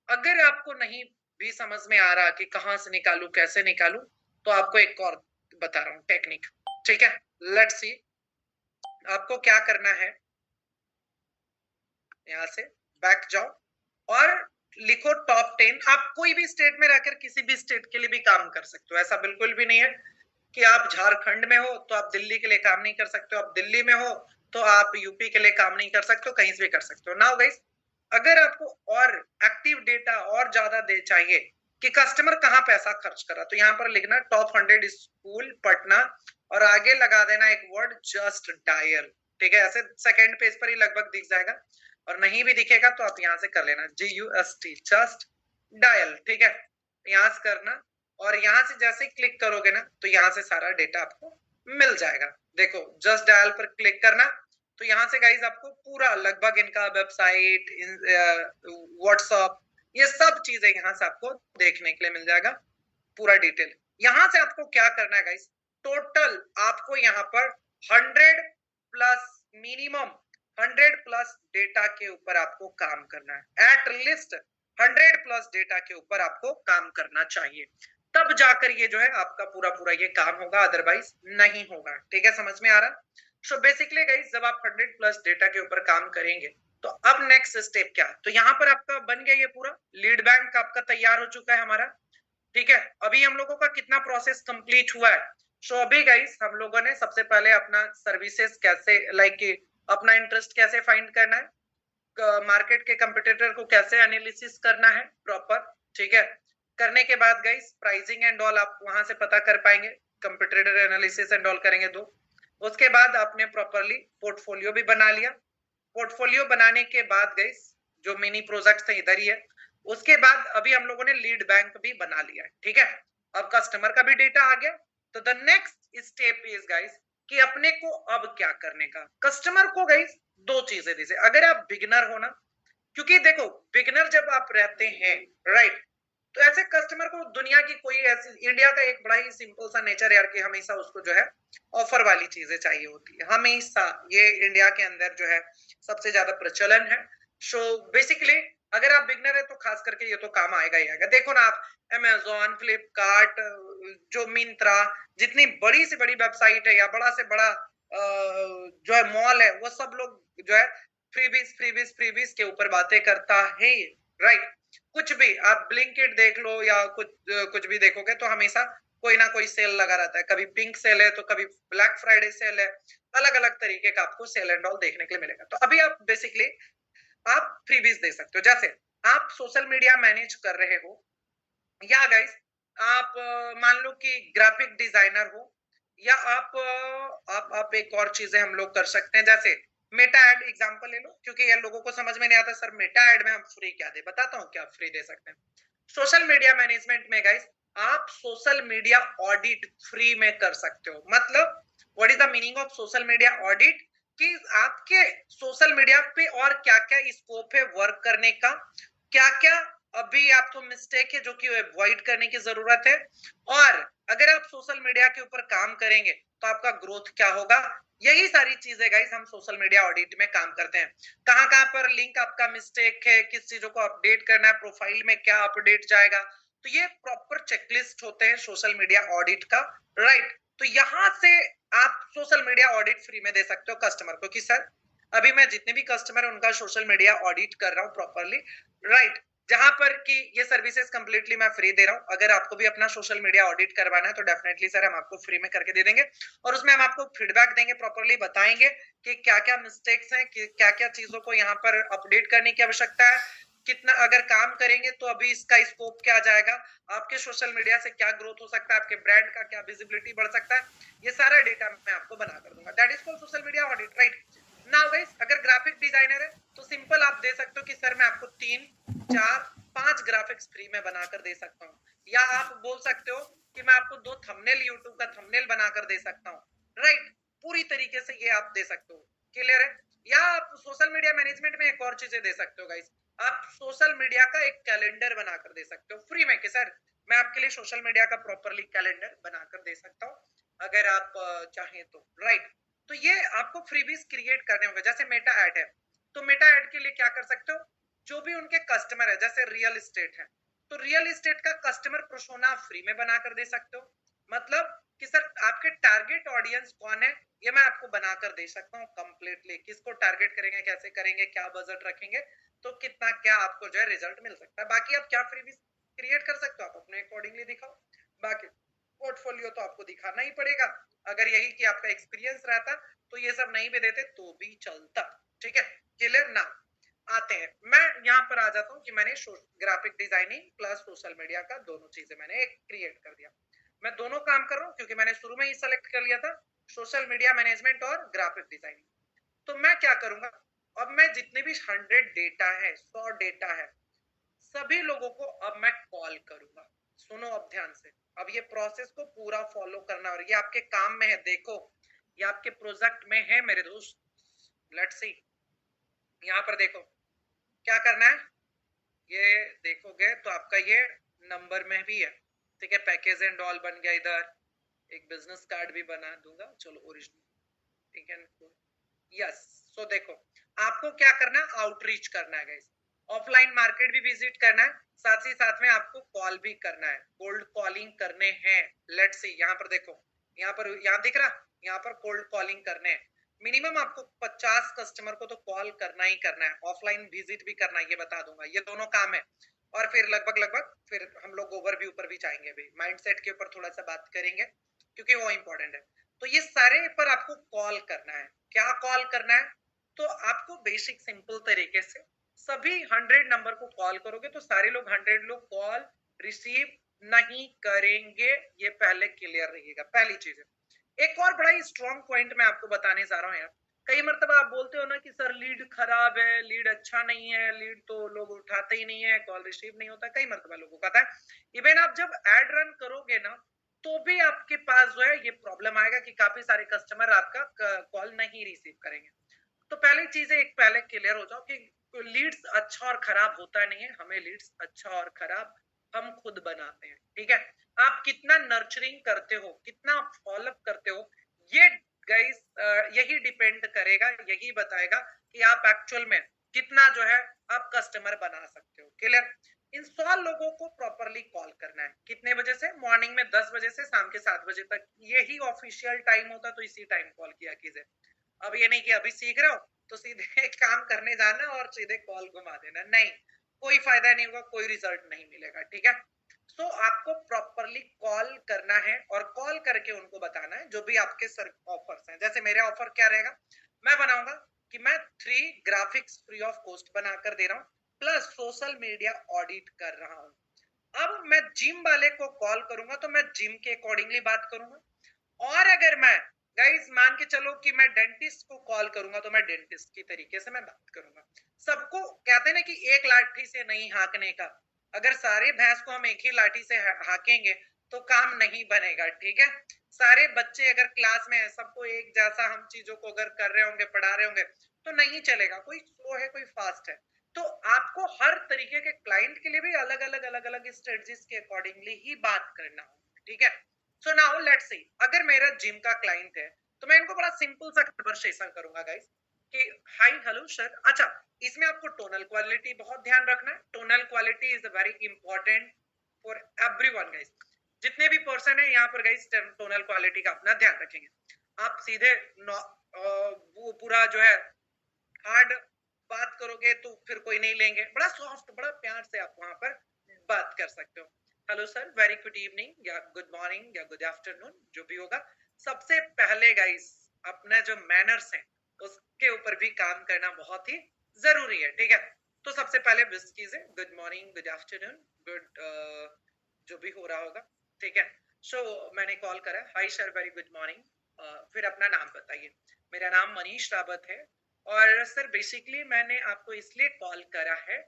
अगर आपको नहीं भी समझ में आ रहा कि कहाँ से निकालू कैसे निकालू, तो आपको एक और बता रहा हूँ टेक्निक, ठीक है। लेट्स सी आपको क्या करना है, यहाँ से बैक जाओ और लिखो टॉप 10। आप कोई भी स्टेट में रहकर किसी भी स्टेट के लिए भी काम कर सकते हो, ऐसा बिल्कुल भी नहीं है कि आप झारखंड में हो तो आप दिल्ली के लिए काम नहीं कर सकते हो, आप दिल्ली में हो तो आप यूपी के लिए काम नहीं कर सकते हो, कहीं से भी कर सकते हो। नाउ गाइस अगर आपको और एक्टिव डेटा और ज्यादा दे चाहिए कि कस्टमर कहाँ पैसा खर्च कर रहा, तो यहाँ पर लिखना टॉप 100 स्कूल पटना और आगे लगा देना एक वर्ड जस्ट डायल, ठीक है। ऐसे सेकेंड पेज पर ही लगभग दिख जाएगा, और नहीं भी दिखेगा तो आप यहाँ से कर लेना GUST जस्ट डायल, ठीक है। यहाँ से करना, और यहाँ से जैसे क्लिक करोगे ना तो यहाँ से सारा डेटा आपको मिल जाएगा। देखो जस्ट डायल पर क्लिक करना, तो यहाँ से गाइज आपको पूरा लगभग इनका वेबसाइट, व्हाट्सएप, ये सब चीजें यहाँ से आपको देखने के लिए मिल जाएगा, पूरा डिटेल। यहाँ से आपको क्या करना है गाइज, टोटल आपको यहाँ पर 100 प्लस मिनिमम 100 प्लस डेटा के ऊपर आपको काम करना है, एट लीस्ट 100 प्लस डेटा के ऊपर आपको काम करना चाहिए, तब जाकर ये जो है आपका पूरा पूरा ये काम होगा, अदरवाइज नहीं होगा। ठीक है, समझ में आ रहा? सो बेसिकली गाइस, जब आप 100+ डेटा के ऊपर काम करेंगे तो अब नेक्स्ट स्टेप क्या? तो यहाँ पर आपका बन गया ये पूरा लीड बैंक आपका तैयार हो चुका है हमारा। ठीक है, अभी हम लोगों का कितना प्रोसेस कंप्लीट हुआ है? सो अभी गाइस हम लोगों ने सबसे पहले अपना सर्विसेज कैसे अपना इंटरेस्ट कैसे फाइंड करना है, मार्केट के कंपटीटर को कैसे एनालिसिस करना है प्रॉपर। ठीक है, करने के बाद गाइस प्राइसिंग एंड ऑल आप वहां से पता कर पाएंगे, कंपटीटर एनालिसिस एंड ऑल करेंगे तो। उसके बाद आपने प्रॉपरली पोर्टफोलियो भी बना लिया। पोर्टफोलियो बनाने के बाद गाइस जो मिनी प्रोजेक्ट थे इधर ही है। उसके बाद अभी हम लोगों ने लीड बैंक भी बना लिया है। ठीक है, अब कस्टमर का भी डेटा आ गया। तो the next step is guys कि अपने को अब क्या करने का। कस्टमर को गाइस दो चीजें दी। अगर आप बिगिनर हो ना, क्योंकि देखो बिगिनर जब आप रहते हैं, राइट, तो ऐसे कस्टमर को दुनिया की कोई ऐसी, इंडिया का एक बड़ा ही सिंपल सा नेचर यार कि हमेशा उसको जो है ऑफर वाली चीजें चाहिए होती है हमेशा। ये इंडिया के अंदर जो है सबसे ज्यादा प्रचलन है। सो बेसिकली अगर आप बिगनर है तो खास करके ये तो काम आएगा ही आएगा। देखो ना आप, अमेजोन, फ्लिपकार्ट, जो मिंत्रा, जितनी बड़ी से बड़ी वेबसाइट है या बड़ा से बड़ा जो है मॉल है, वो सब लोग जो है फ्रीबीज फ्रीबीज फ्रीबीज के ऊपर बातें करता है, राइट। कुछ भी आप ब्लिंकिट देख लो या कुछ भी देखोगे तो हमेशा कोई ना कोई सेल लगा रहता है। कभी पिंक सेल है तो कभी ब्लैक फ्राइडे सेल है, अलग अलग तरीके का आपको सेल एंड ऑल देखने के लिए मिलेगा। तो अभी आप बेसिकली आप फ्रीबीज दे सकते हो। जैसे आप सोशल मीडिया मैनेज कर रहे हो या गाइस आप मान लो कि ग्राफिक डिजाइनर हो, या आप एक और चीजें हम लोग कर सकते हैं। जैसे मेटा एड एग्जांपल ले लो, क्योंकि ये लोगों को समझ में नहीं आता सर मेटा एड में हम फ्री क्या दे। बताता हूँ क्या फ्री दे सकते हैं। सोशल मीडिया मैनेजमेंट में गाइस आप सोशल मीडिया ऑडिट फ्री में कर सकते हो। मतलब what is the meaning of social media audit, कि आपके सोशल मीडिया पे और क्या क्या स्कोप है वर्क करने का, क्या क्या अभी आपको मिस्टेक है जो कि अवॉइड करने की जरूरत है, और अगर आप सोशल मीडिया के ऊपर काम करेंगे तो आपका ग्रोथ क्या होगा। यही सारी चीजें गाइस हम सोशल मीडिया ऑडिट में काम करते हैं। कहां कहां पर लिंक आपका मिस्टेक है, किस चीजों को अपडेट करना है, प्रोफाइल में क्या अपडेट जाएगा, तो ये प्रॉपर चेकलिस्ट होते हैं सोशल मीडिया ऑडिट का, राइट। तो यहां से आप सोशल मीडिया ऑडिट फ्री में दे सकते हो कस्टमर को कि सर अभी मैं जितने भी कस्टमर है उनका सोशल मीडिया ऑडिट कर रहा हूँ प्रॉपरली, राइट। जहां पर कि ये सर्विसेज कंप्लीटली मैं फ्री दे रहा हूं। अगर आपको भी अपना सोशल मीडिया ऑडिट करवाना है तो डेफिनेटली सर हम आपको फ्री में करके दे देंगे, और उसमें हम आपको फीडबैक देंगे, प्रॉपरली बताएंगे कि क्या क्या मिस्टेक्स हैं, क्या क्या चीजों को यहाँ पर अपडेट करने की आवश्यकता है, कितना अगर काम करेंगे तो अभी इसका स्कोप क्या जाएगा, आपके सोशल मीडिया से क्या ग्रोथ हो सकता है, आपके ब्रांड का क्या विजिबिलिटी बढ़ सकता है, ये सारा डेटा मैं आपको बना कर दूंगा। That is called social media audit, right. Now guys अगर ग्राफिक डिजाइनर है तो सिंपल आप दे सकते हो कि सर मैं आपको 3, 4, 5 ग्राफिक्स फ्री में बनाकर दे सकता हूँ, या आप बोल सकते हो कि मैं आपको 2 थंबनेल, यूट्यूब का थंबनेल बनाकर दे सकता हूँ, राइट। पूरी तरीके से ये आप दे सकते हो, क्लियर है। या आप सोशल मीडिया मैनेजमेंट में एक और चीजें दे सकते हो गाइस, आप सोशल मीडिया का एक कैलेंडर बनाकर दे सकते हो फ्री में कि सर मैं आपके लिए सोशल मीडिया का प्रॉपरली कैलेंडर बनाकर दे सकता हूँ, अगर आप चाहें तो, राइट। तो ये आपको फ्रीबीज क्रिएट करने होंगे। जैसे मेटा ऐड है तो मेटा ऐड के लिए क्या कर सकते हो, जो भी उनके कस्टमर है, जैसे रियल एस्टेट है तो रियल एस्टेट का कस्टमर पर्सोना फ्री में बनाकर दे सकते हो। मतलब कि सर आपके टारगेट ऑडियंस कौन है ये मैं आपको बनाकर दे सकता हूँ कंप्लीटली, किसको टारगेट करेंगे, कैसे करेंगे, क्या बजट रखेंगे, तो कितना क्या आपको जो है रिजल्ट मिल सकता है। बाकी आप क्या फ्रीबीज क्रिएट कर सकते हो आप अपने अकॉर्डिंगली दिखाओ। बाकी पोर्टफोलियो तो आपको दिखाना ही पड़ेगा। अगर यही कि आपका एक्सपीरियंस रहता तो ये सब नहीं भी देते तो भी चलता। ठीक है, क्लियर ना। आते हैं, मैं यहाँ पर आ जाता हूँ कि मैंने graphic designing plus social media का दोनों चीजें मैंने क्रिएट कर दिया। मैं दोनों काम कर रहा हूँ क्योंकि मैंने शुरू में ही सेलेक्ट कर लिया था सोशल मीडिया मैनेजमेंट और ग्राफिक डिजाइनिंग। तो मैं क्या करूंगा, अब मैं जितने भी 100 डेटा है, 100 डेटा है, सभी लोगों को अब मैं कॉल करूंगा। सुनो अब ध्यान से, अब ये प्रोसेस को पूरा फॉलो करना, और ये आपके काम में है। देखो ये आपके प्रोजेक्ट में है मेरे दोस्त। लेट्स सी, यहाँ पर देखो क्या करना है, ये देखोगे तो आपका ये नंबर में भी है। ठीक है, पैकेज एंड ऑल बन गया, इधर एक बिजनेस कार्ड भी बना दूंगा, चलो ओरिजिनल। ठीक है, यस। सो देखो आपको क्या करना है, आउटरीच करना है गाइस। ऑफलाइन मार्केट भी विजिट करना है, साथ ही साथ में आपको कॉल भी करना है, कोल्ड कॉलिंग करने हैं। लेट्स सी, यहाँ पर देखो, यहाँ दिख रहा, यहाँ पर कोल्ड कॉलिंग करने हैं। मिनिमम आपको 50 कस्टमर को तो कॉल करना ही करना है, ऑफलाइन विजिट भी करना है, ये बता दूंगा, ये दोनों काम है। और फिर लगभग फिर हम लोग ओवरव्यू पर भी जाएंगे, भी माइंडसेट के ऊपर थोड़ा सा बात करेंगे क्योंकि वो इंपॉर्टेंट है। तो ये सारे पर आपको कॉल करना है। क्या कॉल करना है? तो आपको बेसिक सिंपल तरीके से सभी 100 नंबर को कॉल करोगे तो सारे लोग 100 लोग कॉल रिसीव नहीं करेंगे, ये पहले क्लियर रहिएगा, पहली चीज है। एक और बड़ा ही स्ट्रॉन्ग पॉइंट मैं आपको बताने जा रहा हूँ यार। कई मरतबा आप बोलते हो ना कि सर लीड खराब है, लीड अच्छा नहीं है, लीड तो लोग उठाते ही नहीं है, कॉल रिसीव नहीं होता, कई मरतबा लोगों का था। इवन आप जब एड रन करोगे ना तो भी आपके पास जो है ये प्रॉब्लम आएगा कि काफी सारे कस्टमर आपका कॉल नहीं रिसीव करेंगे। तो पहली चीज एक पहले क्लियर हो जाओ कि लीड्स अच्छा और खराब होता नहीं है, हमें लीड्स अच्छा और खराब हम खुद बनाते हैं, ठीक है। आप कितना नर्चरिंग करते हो, कितना फॉलोअप करते हो, ये गाइस यही डिपेंड करेगा, यही बताएगा कि आप एक्चुअल में कितना जो है आप कस्टमर बना सकते हो। क्लियर? इन 100 लोगों को प्रॉपरली कॉल करना है। कितने बजे से? मॉर्निंग में 10 बजे से शाम के 7 बजे तक, यही ऑफिशियल टाइम होता, तो इसी टाइम कॉल किया कीजिए। अब ये नहीं कि अभी सीख रहे हो तो सीधे काम करने जाना और सीधे कॉल घुमा देना, नहीं, कोई फायदा नहीं होगा, कोई रिजल्ट नहीं मिलेगा, ठीक है। सो आपको प्रॉपरली कॉल करना है और कॉल करके उनको बताना है जो भी आपके सर ऑफर्स हैं। जैसे मेरे ऑफर क्या रहेगा, मैं बनाऊंगा कि मैं 3 ग्राफिक्स फ्री ऑफ कॉस्ट बनाकर दे रहा हूँ, प्लस सोशल मीडिया ऑडिट कर रहा हूँ। अब मैं जिम वाले को कॉल करूंगा तो मैं जिम के अकॉर्डिंगली बात करूंगा, और अगर मैं गाइस मान के चलो कि मैं डेंटिस्ट को कॉल करूंगा तो मैं डेंटिस्ट की तरीके से मैं बात करूंगा। सबको कहते हैं ना कि एक लाठी से नहीं हाँकने का, अगर सारे भैंस को हम एक ही लाठी से हाँकेंगे तो काम नहीं बनेगा, ठीक है। सारे बच्चे अगर क्लास में है, सबको एक जैसा हम चीजों को अगर कर रहे होंगे, पढ़ा रहे होंगे, तो नहीं चलेगा, कोई स्लो है कोई फास्ट है। तो आपको हर तरीके के क्लाइंट के लिए भी अलग अलग स्ट्रेटजीज के अकॉर्डिंगली ही बात करना होगा, ठीक है। सो नाउ लेट्स सी, अगर मेरा जिम का क्लाइंट है तो मैं इनको बड़ा सिंपल सा कन्वर्सेशन करूंगा गाइस कि हाय हेलो सर। अच्छा, इसमें आपको टोनल क्वालिटी बहुत ध्यान रखना है, tonal quality is very important for everyone guys. जितने भी पर्सन है यहाँ पर गाइस टोनल क्वालिटी का अपना ध्यान रखेंगे। आप सीधे वो पूरा जो है हार्ड बात करोगे तो फिर कोई नहीं लेंगे, बड़ा सॉफ्ट बड़ा प्यार से आप वहां पर बात कर सकते हो। Hello sir, very good evening या गुड मॉर्निंग या गुड आफ्टरनून, जो भी होगा। सबसे पहले गाइस अपने जो मैनर्स हैं उसके ऊपर भी काम करना बहुत ही जरूरी है, ठीक है। तो सबसे पहले विश कीजिए, good morning, good afternoon, good जो भी हो रहा होगा, ठीक है। सो मैंने कॉल करा, hi sir very good morning, फिर अपना नाम बताइए। मेरा नाम मनीष रावत है और सर बेसिकली मैंने आपको इसलिए कॉल करा है,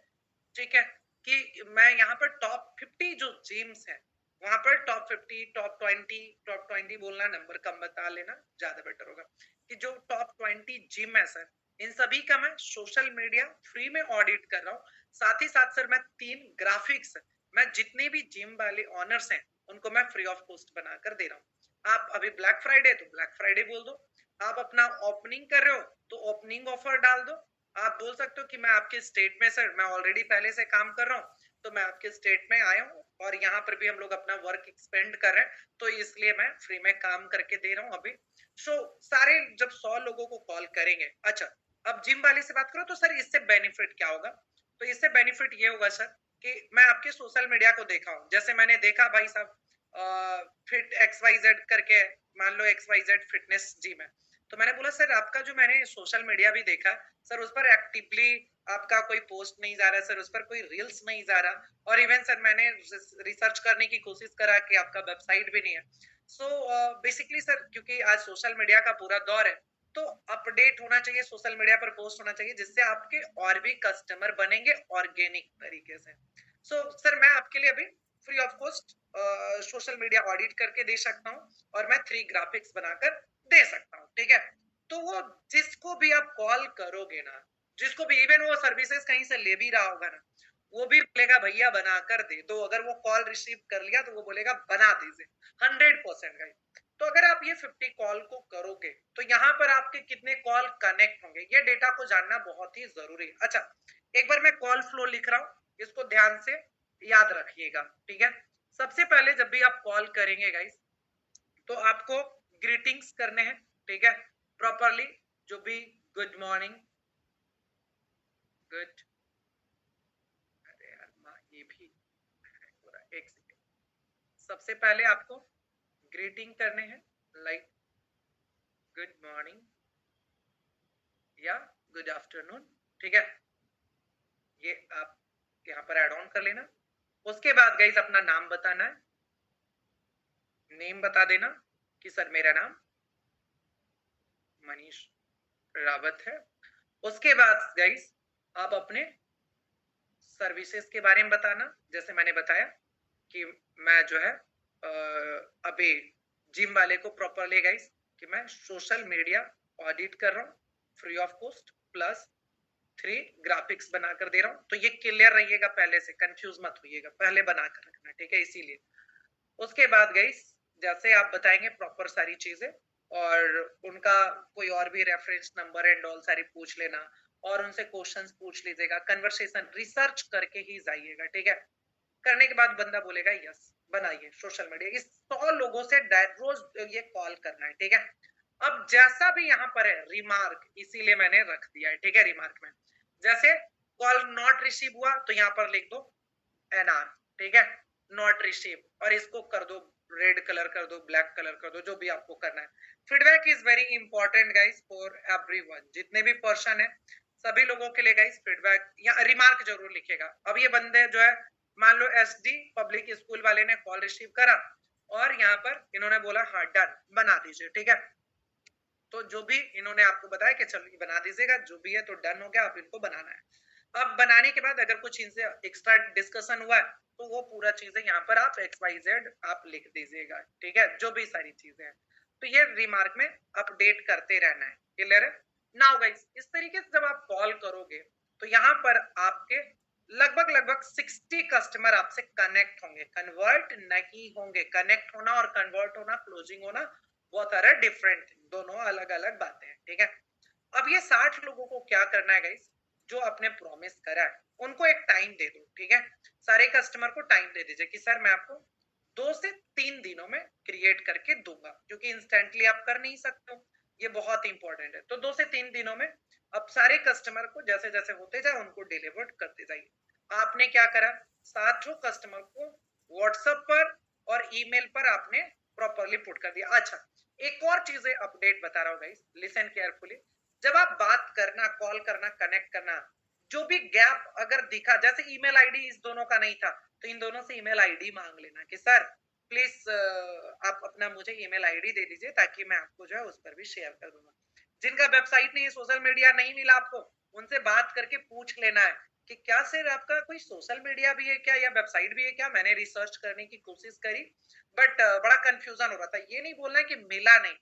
ठीक है, कि मैं यहाँ पर टॉप 50 जो जिम्स हैं वहां पर टॉप 50, टॉप 20 बोलना, नंबर कम बता लेना ज्यादा बेटर होगा, कि जो टॉप 20 जिम है सर, इन सभी का मैं सोशल मीडिया फ्री में ऑडिट कर रहा हूँ। साथ ही साथ सर मैं 3 ग्राफिक्स, मैं जितने भी जिम वाले ऑनर्स हैं उनको मैं फ्री ऑफ कॉस्ट बनाकर दे रहा हूँ। आप अभी ब्लैक फ्राइडे तो ब्लैक फ्राइडे बोल दो, आप अपना ओपनिंग कर रहे हो तो ओपनिंग ऑफर डाल दो। आप बोल सकते हो कि मैं आपके स्टेट में सर, मैं ऑलरेडी पहले से काम कर रहा हूँ तो मैं आपके स्टेट में आया हूँ और यहाँ पर भी हम लोग अपना वर्क एक्सपेंड कर रहे हैं, तो इसलिए मैं फ्री में काम करके दे रहा हूँ अभी। सो सारे जब 100 लोगों को कॉल करेंगे, अच्छा अब जिम वाले से बात करो तो सर इससे बेनिफिट क्या होगा? तो इससे बेनिफिट ये होगा सर कि मैं आपके सोशल मीडिया को देखा हूँ, जैसे मैंने देखा भाई साहब फिट XYZ करके, मान लो XYZ फिटनेस जिम है, तो मैंने बोला सर आपका जो मैंने सोशल मीडिया भी देखा सर, उस पर एक्टिवली आपका कोई पोस्ट नहीं जा रहा सर, उस पर कोई रील्स नहीं जा रहा, और इवन सर मैंने रिसर्च करने की कोशिश करा कि आपका वेबसाइट भी नहीं है। सो बेसिकली सर क्योंकि आज सोशल मीडिया का पूरा दौर है तो अपडेट होना चाहिए, सोशल मीडिया पर पोस्ट होना चाहिए, जिससे आपके और भी कस्टमर बनेंगे ऑर्गेनिक तरीके से। सो सर मैं आपके लिए अभी free of cost social media audit करके दे सकता हूँ और मैं 3 ग्राफिक्स बनाकर दे सकता हूँ, ठीक है। तो वो जिसको भी आप कॉल करोगे ना, जिसको भी, इवन वो सर्विसेज कहीं से ले भी रहा होगा ना, वो भी बोलेगा भैया बनाकर दे दो, अगर वो कॉल रिसीव कर लिया तो वो बोलेगा बना दीजिए, 100% गाइस। तो अगर आप ये 50 कॉल को करोगे तो यहाँ पर आपके कितने कॉल कनेक्ट होंगे, ये डेटा को जानना बहुत ही जरूरी है। अच्छा, एक बार मैं कॉल फ्लो लिख रहा हूं, इसको ध्यान से याद रखिएगा, ठीक है। सबसे पहले जब भी आप कॉल करेंगे गाइस, तो आपको ग्रीटिंग्स करने हैं, ठीक है, प्रॉपरली। जो भी गुड मॉर्निंग, गुड, अरे यार ये भी पूरा एक सेकेंड। सबसे पहले आपको ग्रीटिंग करने हैं, लाइक गुड मॉर्निंग या गुड आफ्टरनून, ठीक है। ये आप यहाँ पर ऐड ऑन कर लेना। उसके बाद गाइस अपना नाम बताना है, नेम बता देना कि सर मेरा नाम मनीष रावत है। उसके बाद गाइस आप अपने सर्विसेज के बारे में बताना, जैसे मैंने बताया कि मैं जो है अभी जिम वाले को प्रॉपरली गाइस कि मैं सोशल मीडिया ऑडिट कर रहा हूँ free of cost, plus 3 graphics बनाकर दे रहा हूँ। तो ये क्लियर रहिएगा, पहले से कंफ्यूज मत होइएगा, पहले बनाकर रखना, ठीक है, इसीलिए। उसके बाद गाइस जैसे आप बताएंगे प्रॉपर सारी चीजें, और उनका कोई और भी रेफरेंस नंबर एंड ऑल सारी पूछ लेना, और उनसे क्वेश्चंस पूछ लीजिएगा, कन्वर्सेशन रिसर्च करके ही जाइएगा, ठीक है। करने के बाद बंदा बोलेगा यस बनाइए सोशल मीडिया, इस 100 लोगों से रोज ये कॉल करना है, ठीक है। अब जैसा भी यहाँ पर है रिमार्क, इसीलिए मैंने रख दिया है, ठीक है। रिमार्क में जैसे कॉल नॉट रिसीव हुआ तो यहाँ पर लिख दो एनआर, ठीक है, नॉट रिसीव, और इसको कर दो रेड कलर कर दो, ब्लैक कलर कर दो, जो भी आपको करना है। Feedback is very important guys for everyone, जितने भी पर्सन है सभी लोगों के लिए गाइस फीडबैक या रिमार्क जरूर लिखेगा। अब ये बंदे जो है, मान लो एसडी पब्लिक स्कूल वाले ने कॉल रिसीव करा और यहाँ पर इन्होंने बोला हाँ डन बना दीजिए, ठीक है। तो जो भी इन्होंने आपको बताया कि चलो बना दीजिएगा, जो भी है तो डन हो गया, आप इनको बनाना है। अब बनाने के बाद अगर कुछ इनसे एक्स्ट्रा डिस्कशन हुआ है तो वो पूरा चीजें यहाँ पर आप XYZ आप लिख दीजिएगा, ठीक है, जो भी सारी चीजें हैं। तो ये रिमार्क में अपडेट करते रहना है, क्लियर है। नाउ गाइस इस तरीके से जब आप कॉल करोगे तो यहाँ पर आपके लगभग 60 कस्टमर आपसे कनेक्ट होंगे, कन्वर्ट नहीं होंगे। कनेक्ट होना और कन्वर्ट होना, क्लोजिंग होना बहुत सारे डिफरेंट, दोनों अलग अलग बातें हैं, ठीक है। अब ये 60 लोगों को क्या करना है गाइस, जो आपने प्रॉमिस करा है उनको एक टाइम दे दो, ठीक है। सारे कस्टमर को टाइम दे दीजिए कि सर मैं आपको 2 से 3 दिनों में क्रिएट करके दूंगा, क्योंकि इंस्टेंटली आप कर नहीं सकते हो, ये बहुत इंपॉर्टेंट है। तो 2 से 3 दिनों में अब सारे कस्टमर को जैसे जैसे होते जाए उनको डिलीवर्ड करते जाइए। आपने क्या करा, 7 कस्टमर को व्हाट्सएप पर और ईमेल पर आपने प्रॉपरली पुट कर दिया। अच्छा एक और चीजें अपडेट बता रहा हूँ गाइस, लिसन केयरफुली। जब आप बात करना, कॉल करना, कनेक्ट करना, जो भी गैप अगर दिखा, जैसे ईमेल आईडी इस दोनों का नहीं था तो इन दोनों से ईमेल आईडी मांग लेना कि सर प्लीज आप अपना मुझे ईमेल आईडी दे दीजिए ताकि मैं आपको जो है उस पर भी शेयर कर दूंगा। जिनका वेबसाइट नहीं, सोशल मीडिया नहीं मिला आपको, उनसे बात करके पूछ लेना है कि क्या सर आपका कोई सोशल मीडिया भी है क्या या वेबसाइट भी है क्या। मैंने रिसर्च करने की कोशिश करी बट बड़ा कंफ्यूजन हो रहा था। ये नहीं बोलना है कि मिला नहीं,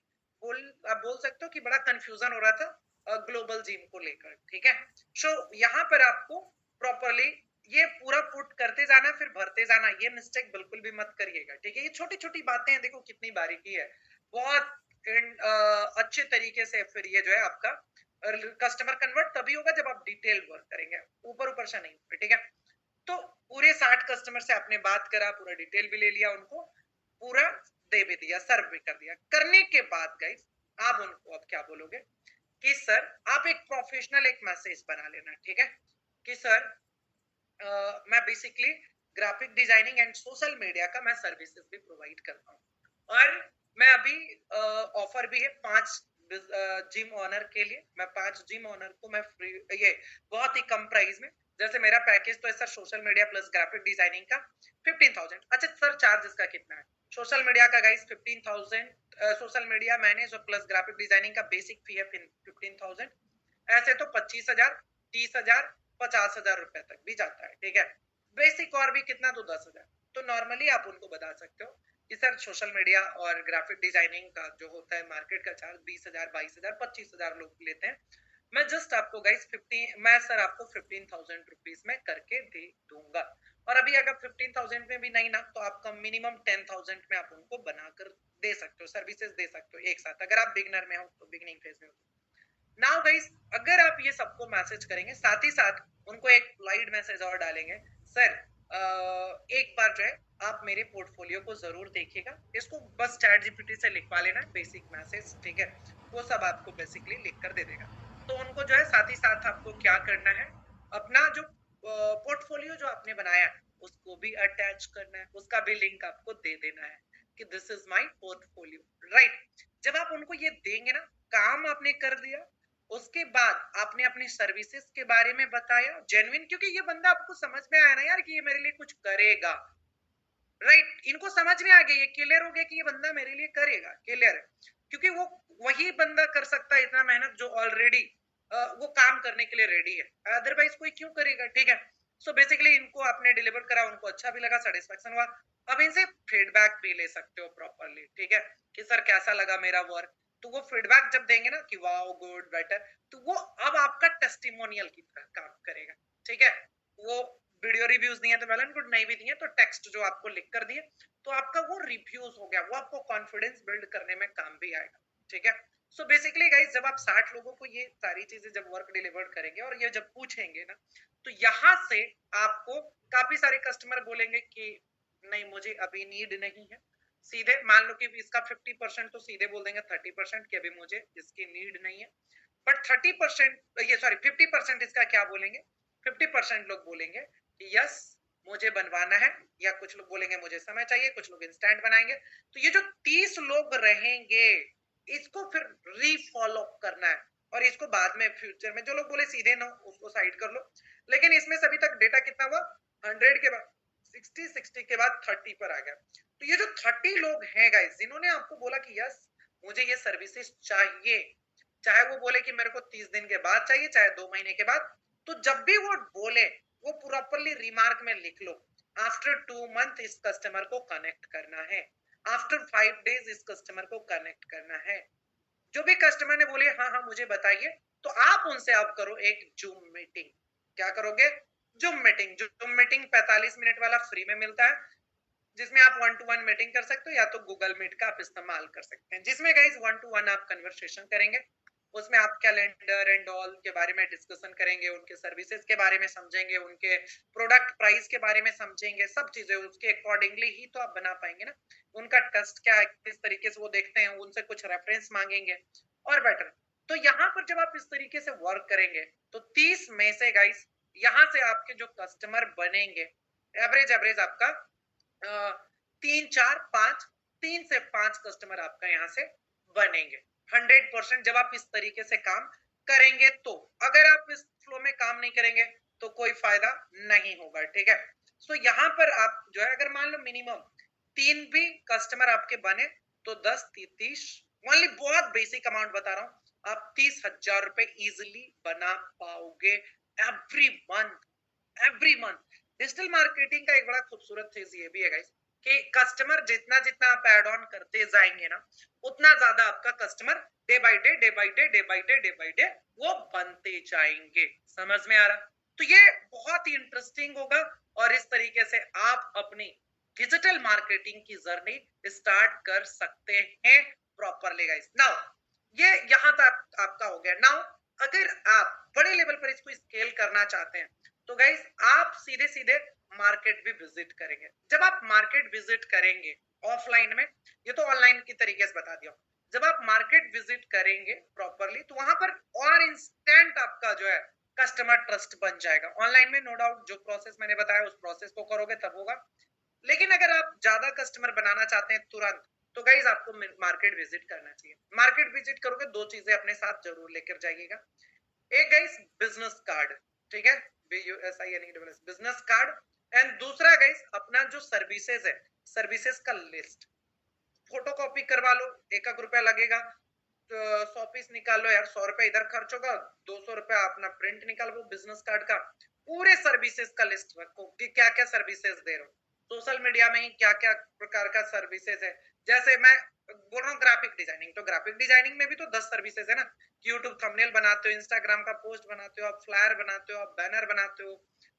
आप बोल सकते हो कि बड़ा कंफ्यूजन हो रहा था ग्लोबल जिम को लेकर, ठीक है। सो यहाँ पर आपको प्रॉपरली ये पूरा पुट करते जाना, फिर भरते जाना, ये मिस्टेक बिल्कुल भी मत करिएगा, ठीक है। ये छोटी छोटी बातें हैं, देखो कितनी बारीकी है, बहुत अच्छे तरीके से फिर ये जो है आपका कस्टमर कन्वर्ट तभी होगा जब आप डिटेल वर्क करेंगे, ऊपर ऊपर से नहीं, ठीक है। तो पूरे 60 कस्टमर से आपने बात करा, पूरा डिटेल भी ले लिया, उनको पूरा दे भी दिया, सर्व भी कर दिया। करने के बाद गाइस आप उनको अब क्या बोलोगे कि सर आप एक प्रोफेशनल एक मैसेज बना लेना, ठीक है, कि सर मैं basically graphic designing and social media का मैं सर्विसेज भी प्रोवाइड करता हूँ, और मैं अभी ऑफर भी है 5 जिम ऑनर के लिए, मैं 5 जिम ऑनर को मैं फ्री, ये बहुत ही कम प्राइस में, जैसे मेरा पैकेज तो है sir social media plus graphic designing का 15,000। अच्छा सर चार्ज इसका कितना है, सोशल मीडिया का गाइस 15,000, सोशल मीडिया मैनेज और प्लस ग्राफिक डिजाइनिंग का बेसिक फी है 15,000। ऐसे तो 25,000, 30,000, 50,000 रुपए तक भी जाता है, ठीक है। बेसिक और भी कितना तो 10,000। तो नॉर्मली आप उनको बता सकते हो कि सर सोशल मीडिया और ग्राफिक डिजाइनिंग का जो होता है मार्केट का चार्ज 20,000, 22,000, 25,000 लोग लेते हैं। मैं जस्ट आपको गाइस 15, मैं सर आपको 15,000 रुपीज में करके दे दूंगा। और अभी अगर 15,000 में भी नहीं ना तो आपका मिनिमम 10,000 में आप उनको बनाकर दे सकते हो, सर्विसेज दे सकते हो एक साथ, अगर आप बिगनर में हो तो, बिगनिंग फेज में हो। नाउ गाइस अगर आप ये सबको मैसेज करेंगे, साथ ही साथ उनको एक पोलाइट मैसेज और डालेंगे, सर एक बार जो है आप मेरे पोर्टफोलियो को जरूर देखिएगा, इसको बस चैट जीपीटी से लिखवा लेना, बेसिक मैसेज, ठीक है, वो सब आपको बेसिकली लिख कर दे देगा। तो उनको जो है साथ ही साथ आपको क्या करना है, अपना जो पोर्टफोलियो जो आपने बनाया उसको भी अटैच करना है, उसका भी लिंक आपको दे देना है कि this is my portfolio, right. जब आप उनको ये देंगे ना, काम आपने कर दिया। उसके बाद आपने अपनी सर्विसेज के बारे में बताया जेन्युइन, क्योंकि ये बंदा आपको समझ में आया ना यार कि ये मेरे लिए कुछ करेगा, राइट। इनको समझ में आ गया, ये क्लियर हो गया कि ये बंदा मेरे लिए करेगा, क्लियर है, क्योंकि वो वही बंदा कर सकता है इतना मेहनत जो ऑलरेडी वो काम करने के लिए रेडी है, अदरवाइज कोई क्यों करेगा, ठीक है। सो बेसिकली इनको आपने डिलीवर करा, उनको अच्छा भी लगा, सेटिस्फेक्शन हुआ। अब इनसे फीडबैक भी ले सकते हो प्रॉपरली, ठीक है, कि सर कैसा लगा मेरा वर्क। तो वो फीडबैक जब देंगे ना कि वाओ गुड बेटर, तो वो अब आपका टेस्टिमोनियल की तरह काम करेगा, ठीक है। वो वीडियो रिव्यूज दिए तो वेल एंड गुड, नहीं भी दिए तो टेक्स्ट जो आपको लिख कर दिए तो आपका वो रिव्यूज हो गया, वो आपको कॉन्फिडेंस बिल्ड करने में काम भी आएगा, ठीक है। सो बेसिकली गाइस, जब आप 60 लोगों को ये सारी चीजें जब वर्क डिलीवर करेंगे और ये जब पूछेंगे ना, तो यहाँ से आपको काफी सारे कस्टमर बोलेंगे कि नहीं मुझे अभी नीड नहीं है, सीधे मान लो कि इसका 50% तो सीधे बोल देंगे 30% कि अभी मुझे इसकी नीड नहीं है। बट 30% ये सॉरी 50% इसका क्या बोलेंगे, 50% लोग बोलेंगे कि यस मुझे बनवाना है, या कुछ लोग बोलेंगे मुझे समय चाहिए, कुछ लोग इंस्टेंट बनाएंगे। तो ये जो 30 लोग रहेंगे इसको फिर रीफॉलो करना है, और इसको बाद में फ्यूचर में जो लोग बोले सीधे नो उसको साइड कर लो। लेकिन इसमें से अभी तक डेटा कितना हुआ, 100 के बाद 60 के बाद 30 पर आ गया। तो ये जो 30 लोग हैं गाइस जिन्होंने आपको बोला कि यस मुझे ये सर्विसेज चाहिए, चाहे वो बोले कि मेरे को 30 दिन के बाद चाहिए, चाहे 2 महीने के बाद, तो जब भी वो बोले वो प्रॉपरली रिमार्क में लिख लो, आफ्टर 2 मंथ इस कस्टमर को कनेक्ट करना है, आफ्टर 5 डेज इस कस्टमर को कनेक्ट करना है। जो भी कस्टमर ने बोले हाँ हाँ मुझे बताइए, तो आप उनसे आप करो एक जूम मीटिंग। क्या करोगे, zoom meeting. Zoom meeting 45 minute वाला फ्री में मिलता है, जिसमें आप 1-to-1 मीटिंग कर सकते हो, या तो गूगल मीट का आप इस्तेमाल कर सकते हैं, जिसमें गाइस 1-to-1 आप कन्वर्सेशन करेंगे। उसमें आप कैलेंडर एंड ऑल के बारे में डिस्कशन करेंगे, उनके सर्विसेज के बारे में समझेंगे, उनके प्रोडक्ट प्राइस के बारे में समझेंगे, सब चीजें उसके अकॉर्डिंगली ही तो आप बना पाएंगे ना। उनका ट्रस्ट क्या है, किस तरीके से वो देखते हैं, उनसे कुछ रेफरेंस मांगेंगे और बेटर। तो यहाँ पर जब आप इस तरीके से वर्क करेंगे तो 30 में से गाइस यहाँ से आपके जो कस्टमर बनेंगे, एवरेज एवरेज आपका 3-4-5, 3 से 5 कस्टमर आपका यहाँ से बनेंगे 100% जब आप इस तरीके से काम करेंगे। तो अगर आप इस फ्लो में काम नहीं करेंगे तो कोई फायदा नहीं होगा, ठीक है। सो यहाँ पर आप जो है अगर मान लो मिनिमम 3 भी कस्टमर आपके बने तो 10-30, ओनली बहुत बेसिक अमाउंट बता रहा हूँ, आप 30,000 रुपए इजिली बना पाओगे every month, every month. Digital marketing का एक बड़ा खूबसूरत चीज ये भी है गाइस कि कस्टमर जितना जितना आप एड ऑन करते जाएंगे ना, उतना ज्यादा आपका customer day by day day by day day by day day by day वो बनते जाएंगे। समझ में आ रहा? तो ये बहुत ही इंटरेस्टिंग होगा, और इस तरीके से आप अपनी डिजिटल मार्केटिंग की जर्नी स्टार्ट कर सकते हैं प्रॉपरली गाइस। नाउ ये यहाँ तक आपका हो गया। नाउ अगर आप बड़े लेवल पर इसको स्केल करना चाहते हैं तो गाइस आप सीधे सीधे मार्केट भी विजिट करेंगे। जब आप मार्केट विजिट करेंगे ऑफलाइन में, ये तो ऑनलाइन की तरीके से बता दिया, जब आप मार्केट विजिट करेंगे प्रॉपरली तो वहां पर और इंस्टेंट आपका जो है कस्टमर ट्रस्ट बन जाएगा। ऑनलाइन में नो डाउट जो प्रोसेस मैंने बताया उस प्रोसेस को करोगे तब होगा, लेकिन अगर आप ज्यादा कस्टमर बनाना चाहते हैं तुरंत, तो गाइज आपको मार्केट विजिट करना चाहिए। मार्केट विजिट करोगे दो चीजें अपने साथ जरूर लेकर जाइएगा, एक गाइस बिजनेस कार्ड, ठीक है, BUSINESS बिजनेस कार्ड, एंड दूसरा गाइस अपना जो सर्विसेज है, सर्विसेज का लिस्ट फोटो कॉपी करवा लो, 1-1 रुपया लगेगा, तो 100 पीस निकाल लो यार, 100 रुपया इधर खर्च होगा, 200 रुपया अपना प्रिंट निकालो बिजनेस कार्ड का। पूरे सर्विसेज का लिस्ट रखो कि क्या क्या सर्विसेज दे रहे हो, सोशल मीडिया में ही क्या क्या प्रकार का सर्विसेज है। जैसे मैं बोल रहा हूँ ग्राफिक डिजाइनिंग, तो ग्राफिक डिजाइनिंग में भी तो 10 सर्विसेज है ना, यूट्यूब थंबनेल बनाते हो, इंस्टाग्राम का पोस्ट बनाते हो, आप फ्लायर बनाते हो, आप बैनर बनाते हो,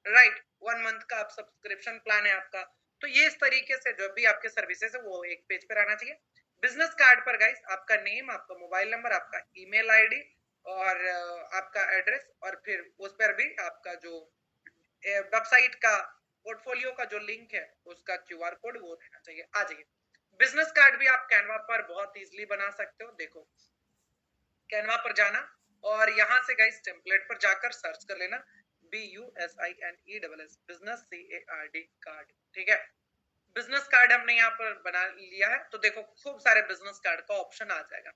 राइट, 1 मंथ का आप सब्सक्रिप्शन प्लान है आपका। तो ये इस तरीके से जो भी आपके सर्विसेज है वो एक पेज पर आना चाहिए। बिजनेस कार्ड पर गाइस आपका नेम, आपका मोबाइल नंबर, आपका ईमेल आईडी और आपका एड्रेस, और फिर उस पर भी आपका जो वेबसाइट का पोर्टफोलियो का जो लिंक है उसका क्यूआर कोड वो रहना चाहिए। आ जाइए, बिजनेस कार्ड भी आप कैनवा पर बहुत इजीली बना सकते हो। देखो, कैनवा पर जाना और यहाँ से गाइस टेम्पलेट पर जाकर सर्च कर लेना BUSINESS बिजनेस CARD कार्ड, ठीक है। बिजनेस कार्ड हमने यहाँ पर बना लिया है, तो देखो खूब सारे बिजनेस कार्ड का ऑप्शन आ जाएगा।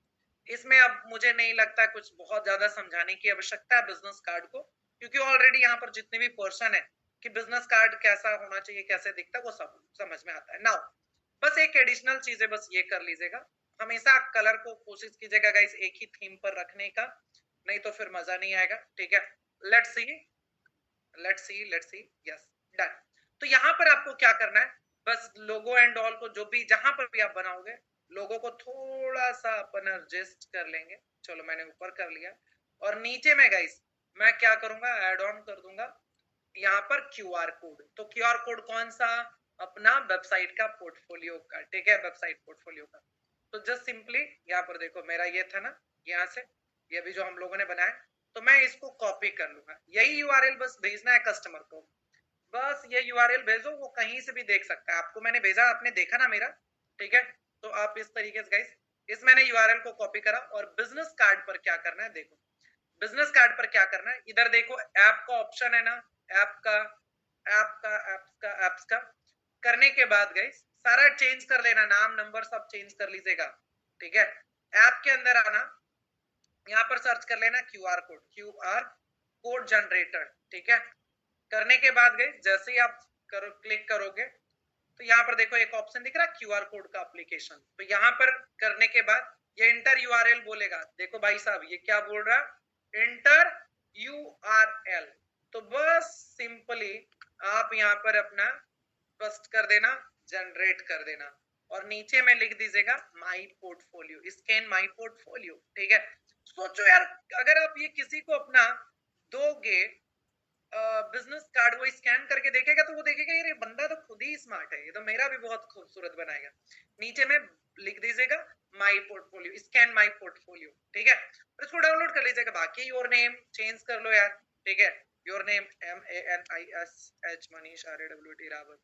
इसमें अब मुझे नहीं लगता कुछ बहुत ज्यादा समझाने की आवश्यकता है बिजनेस कार्ड को, क्योंकि ऑलरेडी यहाँ पर जितने भी पर्सन है कि बिजनेस कार्ड कैसा होना चाहिए, कैसे दिखता है, वो सब समझ में आता है। नाउ बस एक एडिशनल चीज है, बस ये कर लीजिएगा, हमेशा कलर को कोशिश कीजिएगा गाइस एक ही थीम पर रखने का, नहीं तो फिर मजा नहीं आएगा, ठीक है। Let's see, let's see, yes, done. तो यहाँ पर आपको क्या करना है, बस लोगो एंड ऑल को जो भी जहां पर भी आप बनाओगे, लोगो को थोड़ा सा अपन एडजस्ट कर लेंगे। चलो मैंने ऊपर कर लिया, और नीचे में गाइस मैं क्या करूंगा, ऐड ऑन कर दूंगा यहाँ पर क्यूआर कोड। तो क्यूआर कोड कौन सा, अपना वेबसाइट का पोर्टफोलियो का, ठीक है, वेबसाइट पोर्टफोलियो का। तो जस्ट सिंपली यहाँ पर देखो, मेरा ये था ना, यहाँ से ये भी जो हम लोगों ने बनाया, तो मैं इसको कॉपी कर लूंगा, यही यूआरएल बस भेजना है कस्टमर को, बस ये यूआरएल भेजो, वो कहीं से भी देख सकता है। आपको मैंने भेजा, आपने देखा ना मेरा, ठीक है। तो आप इस तरीके से गाइस, इस मैंने यूआरएल को कॉपी करा, और बिजनेस कार्ड पर क्या करना है, देखो बिजनेस कार्ड पर क्या करना है, इधर देखो ऐप का ऑप्शन है ना, ऐप का एप्स का करने के बाद गाइस सारा चेंज कर लेना, नाम नंबर सब चेंज कर लीजिएगा, ठीक है। ऐप के अंदर आना, यहाँ पर सर्च कर लेना क्यूआर कोड जनरेटर, ठीक है। करने के बाद गए जैसे ही आप क्लिक करोगे, तो यहाँ पर देखो एक ऑप्शन दिख रहा है क्यूआर कोड का एप्लीकेशन, तो यहाँ पर करने के बाद ये इंटर यूआरएल बोलेगा। देखो भाई साहब ये क्या बोल रहा है, इंटर यूआरएल। तो बस सिंपली आप यहाँ पर अपना पेस्ट कर देना, जनरेट कर देना, और नीचे में लिख दीजिएगा my portfolio, scan my portfolio, ठीक है। सोचो यार, अगर आप ये किसी को अपना दोगे बिजनेस कार्ड, वो स्कैन करके देखेगा तो वो देखेगा यार ये बंदा तो खुद ही स्मार्ट है, ये तो मेरा भी बहुत खूबसूरत बनाएगा। नीचे में लिख दीजिएगा my portfolio, scan my portfolio, ठीक है, और इसको डाउनलोड कर लीजिएगा। बाकी योर नेम चेंज कर लो यार, ठीक है, your name MANISH Manish RAWT Rawat,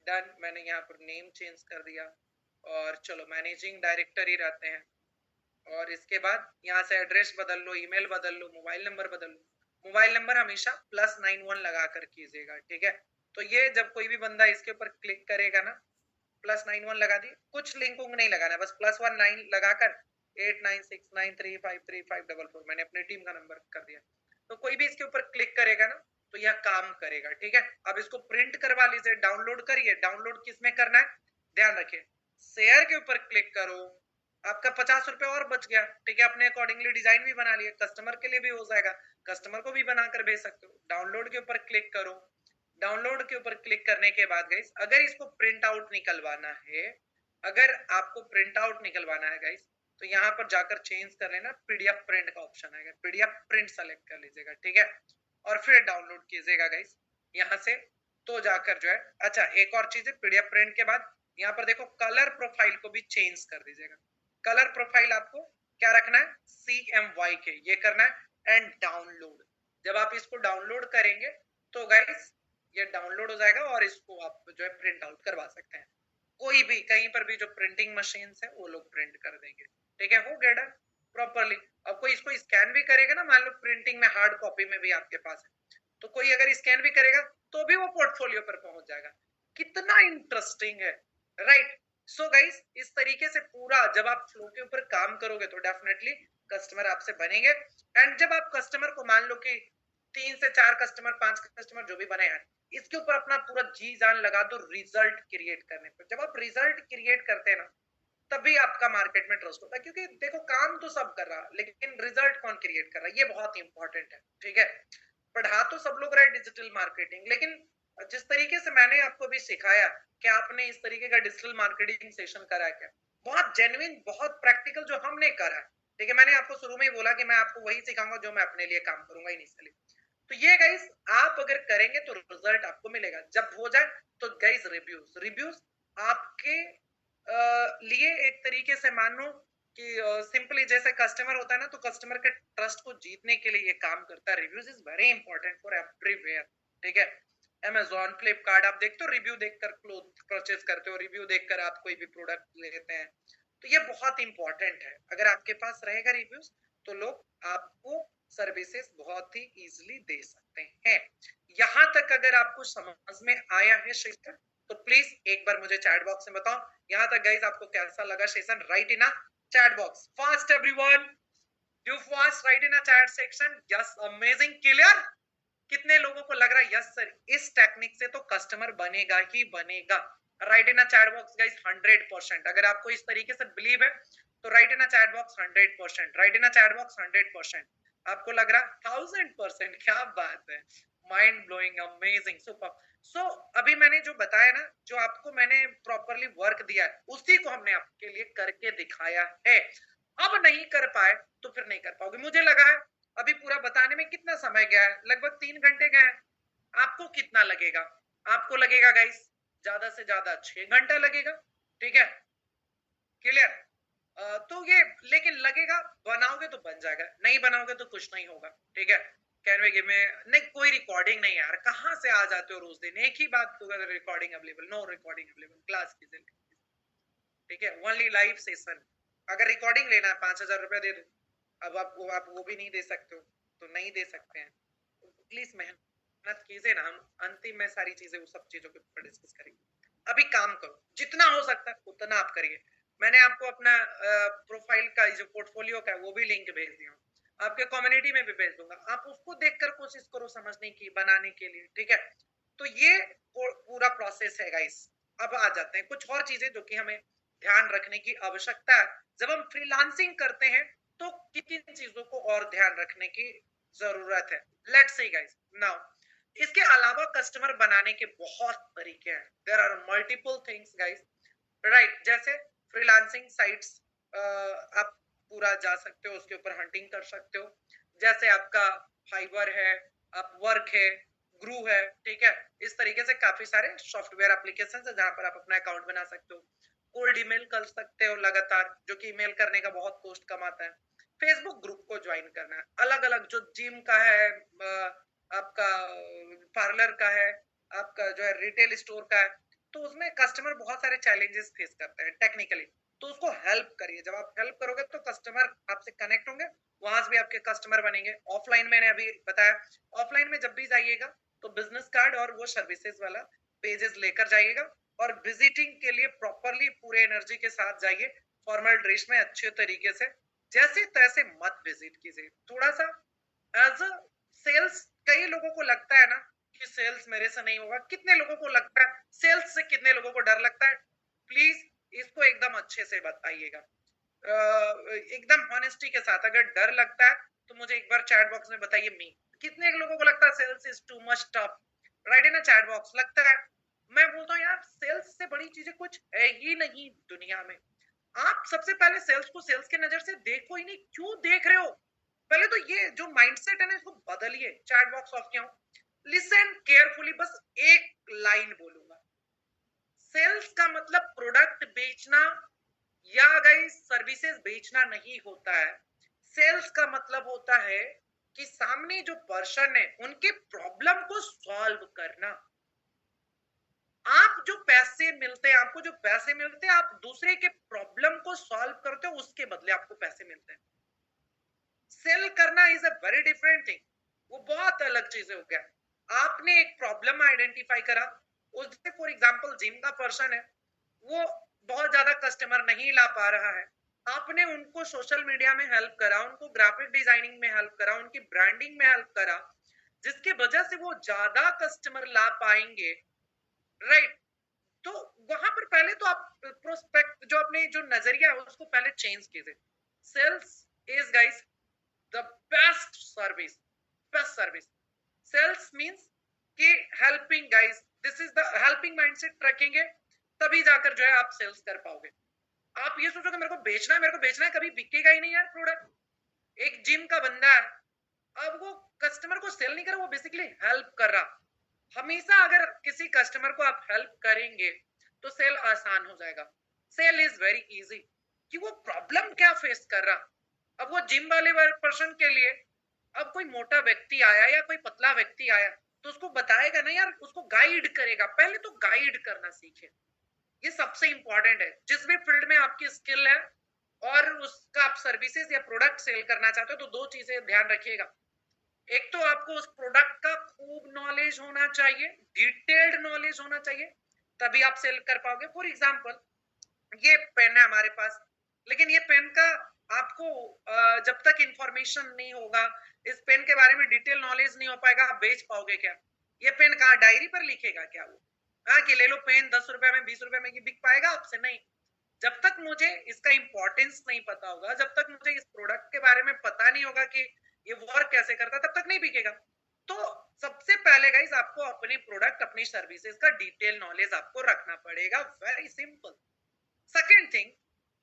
done. मैंने यहाँ पर नेम चेंज कर दिया, और चलो मैनेजिंग डायरेक्टर ही रहते हैं, और इसके बाद यहाँ से एड्रेस बदल लो, ईमेल बदल लो, मोबाइल नंबर बदल लो। मोबाइल नंबर हमेशा +91 लगा कर कीजिएगा, ठीक है। तो ये जब कोई भी बंदा इसके ऊपर क्लिक करेगा ना, +91 लगा दिए, कुछ लिंक नहीं लगाना, बस +19 लगाकर 8969353544 मैंने अपनी टीम का नंबर कर दिया। तो कोई भी इसके ऊपर क्लिक करेगा ना, तो यह काम करेगा, ठीक है। अब इसको प्रिंट करवा लीजिए, डाउनलोड करिए। डाउनलोड किस में करना है, ध्यान रखिए, शेयर के ऊपर क्लिक करो, आपका 50 रुपए और बच गया, ठीक है। अपने अकॉर्डिंगली डिजाइन भी बना लिए, कस्टमर के लिए भी हो जाएगा, कस्टमर को भी बनाकर भेज सकते हो। डाउनलोड के ऊपर क्लिक करो, डाउनलोड के ऊपर क्लिक करने के बाद गाइस अगर इसको प्रिंट आउट निकलवाना है, अगर आपको प्रिंट आउट निकलवाना है गाइस, तो यहाँ पर जाकर चेंज कर लेना, पीडीएफ प्रिंट का ऑप्शन आएगा, पीडीएफ प्रिंट सेलेक्ट कर लीजिएगा, ठीक है, और फिर डाउनलोड कीजिएगा गाइस यहाँ से। तो जाकर जो है, अच्छा एक और चीज है, पीडीएफ प्रिंट के बाद यहाँ पर देखो कलर प्रोफाइल को भी चेंज कर दीजिएगा। कलर प्रोफाइल आपको क्या रखना है, CMYK ये करना है, एंड डाउनलोड। जब आप इसको डाउनलोड करेंगे तो गाइस ये डाउनलोड हो जाएगा, और इसको आप जो है प्रिंट आउट करवा सकते हैं। कोई भी कहीं पर भी जो प्रिंटिंग मशीन है वो लोग प्रिंट कर देंगे, ठीक है, हो गया डन प्रॉपरली। अब कोई इसको स्कैन भी करेगा ना, मान लो प्रिंटिंग में हार्ड कॉपी में भी आपके पास है, तो कोई अगर स्कैन भी करेगा तो भी वो पोर्टफोलियो पर पहुंच जाएगा। कितना इंटरेस्टिंग है, राइट। सो गाइस इस तरीके से पूरा जब आप फ्लो के ऊपर काम करोगे तो डेफिनेटली कस्टमर आपसे बनेंगे। एंड जब आप कस्टमर को मान लो कि 3 से 4 कस्टमर, 5 कस्टमर जो भी बने हैं, इसके ऊपर अपना पूरा जी जान लगा दो रिजल्ट क्रिएट करने पर। जब आप रिजल्ट क्रिएट करते हैं ना, तभी आपका मार्केट में ट्रस्ट होता है, क्योंकि देखो काम तो सब कर रहा लेकिन रिजल्ट कौन क्रिएट कर रहा है, ये बहुत इंपॉर्टेंट है, ठीक है। पढ़ा तो सब लोग रहे डिजिटल मार्केटिंग, लेकिन जिस तरीके से मैंने आपको भी सिखाया कि आपने इस तरीके का डिजिटल मार्केटिंग सेशन करा है क्या, बहुत जेन्युइन, बहुत प्रैक्टिकल जो हमने करा है, ठीक है। मैंने आपको शुरू में ही बोला कि मैं आपको वही सिखाऊंगा जो मैं अपने लिए काम करूंगा इनिशियली। तो ये गाइस आप अगर करेंगे तो रिजल्ट आपको मिलेगा। जब हो जाए तो गाइस रिव्यूज रिव्यूज आपके लिए एक तरीके से मानो कि सिंपली जैसे कस्टमर होता है ना, तो कस्टमर के ट्रस्ट को जीतने के लिए ये काम करता है। Reviews is very important for everywhere, ठीक है। Amazon, फ्लिपकार्ट, आप देखते हो रिव्यू देखकर क्लोथ परचेज करते हो, रिव्यू देखकर आप कोई भी प्रोडक्ट लेते हैं। तो ये बहुत इंपॉर्टेंट है, अगर आपके पास रहेगा रिव्यूज तो लोग आपको सर्विसेज बहुत ही इजीली दे सकते हैं। यहाँ तक अगर आपको समझ में आया है सेशन, तो प्लीज एक बार मुझे चैट बॉक्स में बताओ। यहाँ तक गाइज आपको कैसा लगा session? Right in chat box fast everyone, you fast right in chat section. Yes, amazing, clear. कितने लोगों को लग रहा है यस सर इस टेक्निक से तो कस्टमर बनेगा ही बनेगा? Right in chat box guys 100%। अगर आपको इस तरीके से बिलीव है तो right in chat box 100%, right in chat box 100%। आपको लग रहा 1000%? क्या बात है, माइंड ब्लोइंग, अमेजिंग, सुपर। सो अभी मैंने जो बताया ना, जो आपको मैंने प्रॉपरली वर्क दिया है, उसी को हमने आपके लिए करके दिखाया है। अब नहीं कर पाए तो फिर नहीं कर पाओगे। मुझे लगा है अभी पूरा बताने में कितना समय गया है, लगभग 3 घंटे गए हैं। आपको कितना लगेगा? आपको लगेगा गाइस ज्यादा से ज्यादा 6 घंटा लगेगा, ठीक है, क्लियर। तो ये लेकिन लगेगा, बनाओगे तो बन जाएगा, नहीं बनाओगे तो कुछ नहीं होगा, ठीक है। कैन वी गिव मी, नहीं कोई रिकॉर्डिंग नहीं यार, कहाँ से आ जाते हो रोज दिन एक ही बात को, recording available, no recording available, class की, ठीक है, ओनली लाइव सेशन। अगर रिकॉर्डिंग लेना है 5,000 रुपया दे दो। अब आप वो भी नहीं दे सकते हो तो नहीं दे सकते हैं। प्लीज मेहनत कीजिए ना, हम अंतिम में सारी चीजें वो सब चीजों के ऊपर डिस्कस करेंगे। अभी काम करो, जितना हो सकता है उतना आप करिए। मैंने आपको अपना प्रोफाइल का जो पोर्टफोलियो का है वो भी लिंक भेज दिया, आपके कम्युनिटी में भी भेज दूंगा, आप उसको देखकर कोशिश करो समझने की, बनाने के लिए, ठीक है। तो ये पूरा प्रोसेस है गाइस। अब आ जाते हैं कुछ और चीजें जो कि हमें ध्यान रखने की आवश्यकता है जब हम फ्रीलांसिंग करते हैं, तो किन किन चीजों को और ध्यान रखने की जरूरत है। लेट्स सी गाइस नाउ, इसके अलावा कस्टमर बनाने के बहुत तरीके हैं, there are multiple things guys, right. जैसे फ्रीलांसिंग साइट्स आप पूरा जा सकते हो, उसके ऊपर हंटिंग कर सकते हो। जैसे आपका फाइवर है, अपवर्क है, ग्रू है, ठीक है। इस तरीके से काफी सारे सॉफ्टवेयर एप्लीकेशन है जहां पर आप अपना अकाउंट बना सकते हो। कोल्ड ईमेल कर सकते हो लगातार, जो कि ईमेल करने का बहुत कॉस्ट कमाता है। फेसबुक ग्रुप को ज्वाइन करना है, अलग अलग जो जिम का है, आपका पार्लर का है, आपका जो है रिटेल स्टोर का है, तो उसमें कस्टमर बहुत सारे चैलेंजेस फेस करते हैं टेक्निकली। तो उसको हेल्प करिए, जब आप हेल्प करोगे तो कस्टमर आपसे कनेक्ट होंगे, वहां से भी आपके कस्टमर बनेंगे। ऑफलाइन मैंने अभी बताया, ऑफलाइन में जब भी जाइएगा तो बिजनेस कार्ड और वो सर्विसेज वाला पेजेस लेकर जाइएगा, और विजिटिंग के लिए प्रॉपरली पूरे एनर्जी के साथ जाइए, फॉर्मल ड्रेस में अच्छे तरीके से, जैसे तैसे मत विजिट कीजिए। थोड़ा सा एज अ सेल्स, कई लोगों को लगता है ना कि सेल्स मेरे से नहीं होगा, कितने लोगों को लगता है सेल्स से, कितने लोगों को डर लगता है? प्लीज इसको एकदम अच्छे से बताइएगा, एकदम ऑनेस्टी के साथ। अगर डर लगता है तो मुझे एक बार चैट बॉक्स में बताइए, मी कितने लोगों को लगता है sales is too much tough? Right in chat box, लगता है? मैं बोलता हूँ यार, सेल्स से बड़ी चीजें कुछ है ही नहीं दुनिया में। आप सबसे पहले सेल्स को सेल्स के नजर से देखो ही नहीं, क्यों देख रहे हो? पहले तो ये जो माइंडसेट है ना, इसको बदलिए। चैट बॉक्स ऑफ क्यों? लिसन केयरफुली, बस एक लाइन बोलूंगा। सेल्स का मतलब प्रोडक्ट बेचना या गई सर्विसेज बेचना नहीं होता है। सेल्स का मतलब होता है कि सामने जो पर्सन है उनके प्रॉब्लम को सॉल्व करना। आप जो पैसे मिलते हैं, आपको जो पैसे मिलते हैं, आप दूसरे के प्रॉब्लम को सॉल्व करते हो, उसके बदले आपको पैसे मिलते हैं। सेल करना is a very different thing, वो बहुत अलग चीजें हो गया। आपने एक प्रॉब्लम आइडेंटिफाई करा, उससे फॉर एग्जांपल जिम का पर्सन है, वो बहुत ज्यादा कस्टमर नहीं ला पा रहा है, आपने उनको सोशल मीडिया में हेल्प करा, उनको ग्राफिक डिजाइनिंग में हेल्प करा, उनकी ब्रांडिंग में हेल्प करा, जिसकी वजह से वो ज्यादा कस्टमर ला पाएंगे, राइट। तो वहां पर पहले तो आप प्रोस्पेक्ट, जो अपने जो नजरिया है उसको पहले चेंज कीजिए। Sales is guys the best service, best service. Sales means कि helping guys, this is the helping mindset रखेंगे तभी जाकर जो है आप सेल्स कर पाओगे। आप ये सोचोगे मेरे को बेचना है, मेरे को बेचना है, कभी बिकेगा ही नहीं यार प्रोडक्ट। एक जिम का बंदा है, अब वो कस्टमर को सेल नहीं कर रहा, वो बेसिकली हेल्प कर रहा। हमेशा अगर किसी कस्टमर को आप हेल्प करेंगे तो सेल आसान हो जाएगा। सेल इज वेरी इजी कि वो प्रॉब्लम क्या फेस कर रहा। अब वो जिम वाले पर्सन के लिए, अब कोई मोटा व्यक्ति आया या कोई पतला व्यक्ति आया, तो उसको बताएगा ना यार, उसको गाइड करेगा। पहले तो गाइड करना सीखे, ये सबसे इंपॉर्टेंट है। जिस भी फील्ड में आपकी स्किल है और उसका आप सर्विसेज या प्रोडक्ट सेल करना चाहते हो, तो दो चीजें ध्यान रखिएगा। एक तो आपको उस प्रोडक्ट का खूब नॉलेज होना चाहिए, डिटेल्ड नॉलेज होना चाहिए, तभी आप सेल कर पाओगे। फॉर एग्जांपल, ये पेन है हमारे पास, लेकिन ये पेन का आपको जब तक इंफॉर्मेशन नहीं होगा, इस पेन के बारे में डिटेल नॉलेज नहीं हो पाएगा, आप बेच पाओगे क्या? ये पेन कहाँ डायरी पर लिखेगा क्या वो? हाँ कि ले लो पेन, 10 रुपए में 20 रुपए में, ये बिक पाएगा आपसे? नहीं। जब तक मुझे इसका इंपॉर्टेंस नहीं पता होगा, जब तक मुझे इस प्रोडक्ट के बारे में पता नहीं होगा कि ये वर्क कैसे करता है, तब तक नहीं बिकेगा। तो सबसे पहले गाइस, आपको अपनी प्रोडक्ट, अपनी सर्विसेज का डिटेल नॉलेज आपको रखना पड़ेगा। Very simple. सेकेंड थिंग,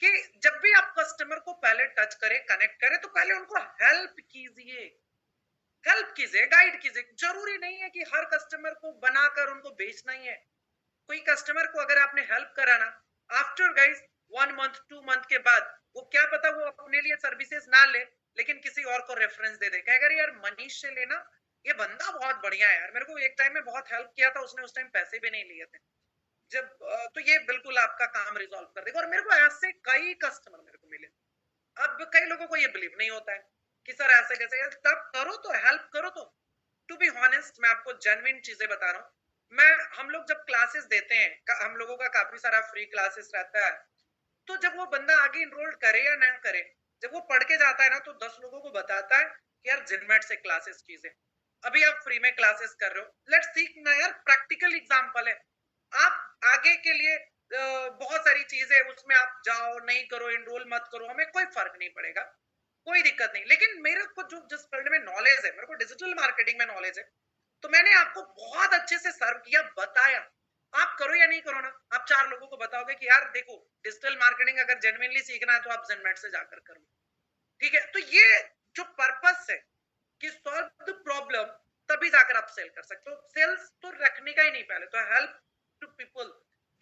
कि जब भी आप कस्टमर को पहले टच करें, कनेक्ट करें, तो पहले उनको हेल्प कीजिए, हेल्प कीजिए, गाइड कीजिए। जरूरी नहीं है कि हर कस्टमर को बनाकर उनको बेचना ही है। कोई कस्टमर को अगर आपने हेल्प करा ना, आफ्टर गाइस 1 मंथ 2 मंथ के बाद, वो क्या पता वो अपने लिए सर्विसेज ना ले, लेकिन किसी और को रेफरेंस दे दे, कहेगा यार मनीष से लेना, ये बंदा बहुत बढ़िया है यार, मेरे को एक टाइम में बहुत हेल्प किया था उसने, उस टाइम पैसे भी नहीं लिए थे। जब तो ये बिल्कुल आपका काम रिजॉल्व कर देगा। और मेरे को ऐसे कई कस्टमर मेरे को मिले। अब कई लोगों को ये बिलीव नहीं होता है कि सर ऐसे कैसे, तब करो तो, हेल्प करो तो। टू बी ऑनेस्ट, मैं आपको जेन्युइन चीजें बता रहा हूँ। हम लोग जब क्लासेस देते हैं, हम लोगों का काफी सारा फ्री क्लासेस रहता है, तो जब वो बंदा आगे इनरोल करे या ना करे, जब वो पढ़ के जाता है ना, तो 10 लोगों को बताता है कि यार जिनमेट से क्लासेस कीजिए, अभी आप फ्री में क्लासेस कर रहे हो, लेट्स सीख ना यार, प्रैक्टिकल एग्जांपल है। आप आगे के लिए बहुत सारी चीजें उसमें आप जाओ, नहीं करो, इनरोल मत करो, हमें कोई फर्क नहीं पड़ेगा, कोई दिक्कत नहीं। लेकिन मेरे को जो जिस फील्ड में नॉलेज है, मेरे को डिजिटल मार्केटिंग में नॉलेज है, तो मैंने आपको बहुत अच्छे से सर्व किया, बताया। आप करो या नहीं करो ना, आप 4 लोगों को बताओगे कि यार देखो, डिजिटल मार्केटिंग अगर जेन्युइनली सीखना है तो आप जेनमेट से जाकर करो। ठीक है, तो ये जो पर्पस है कि सॉल्व द प्रॉब्लम, तभी जाकर आप सेल कर सकते हो। सेल्स तो रखने का ही नहीं, पहले तो हेल्प टू पीपल,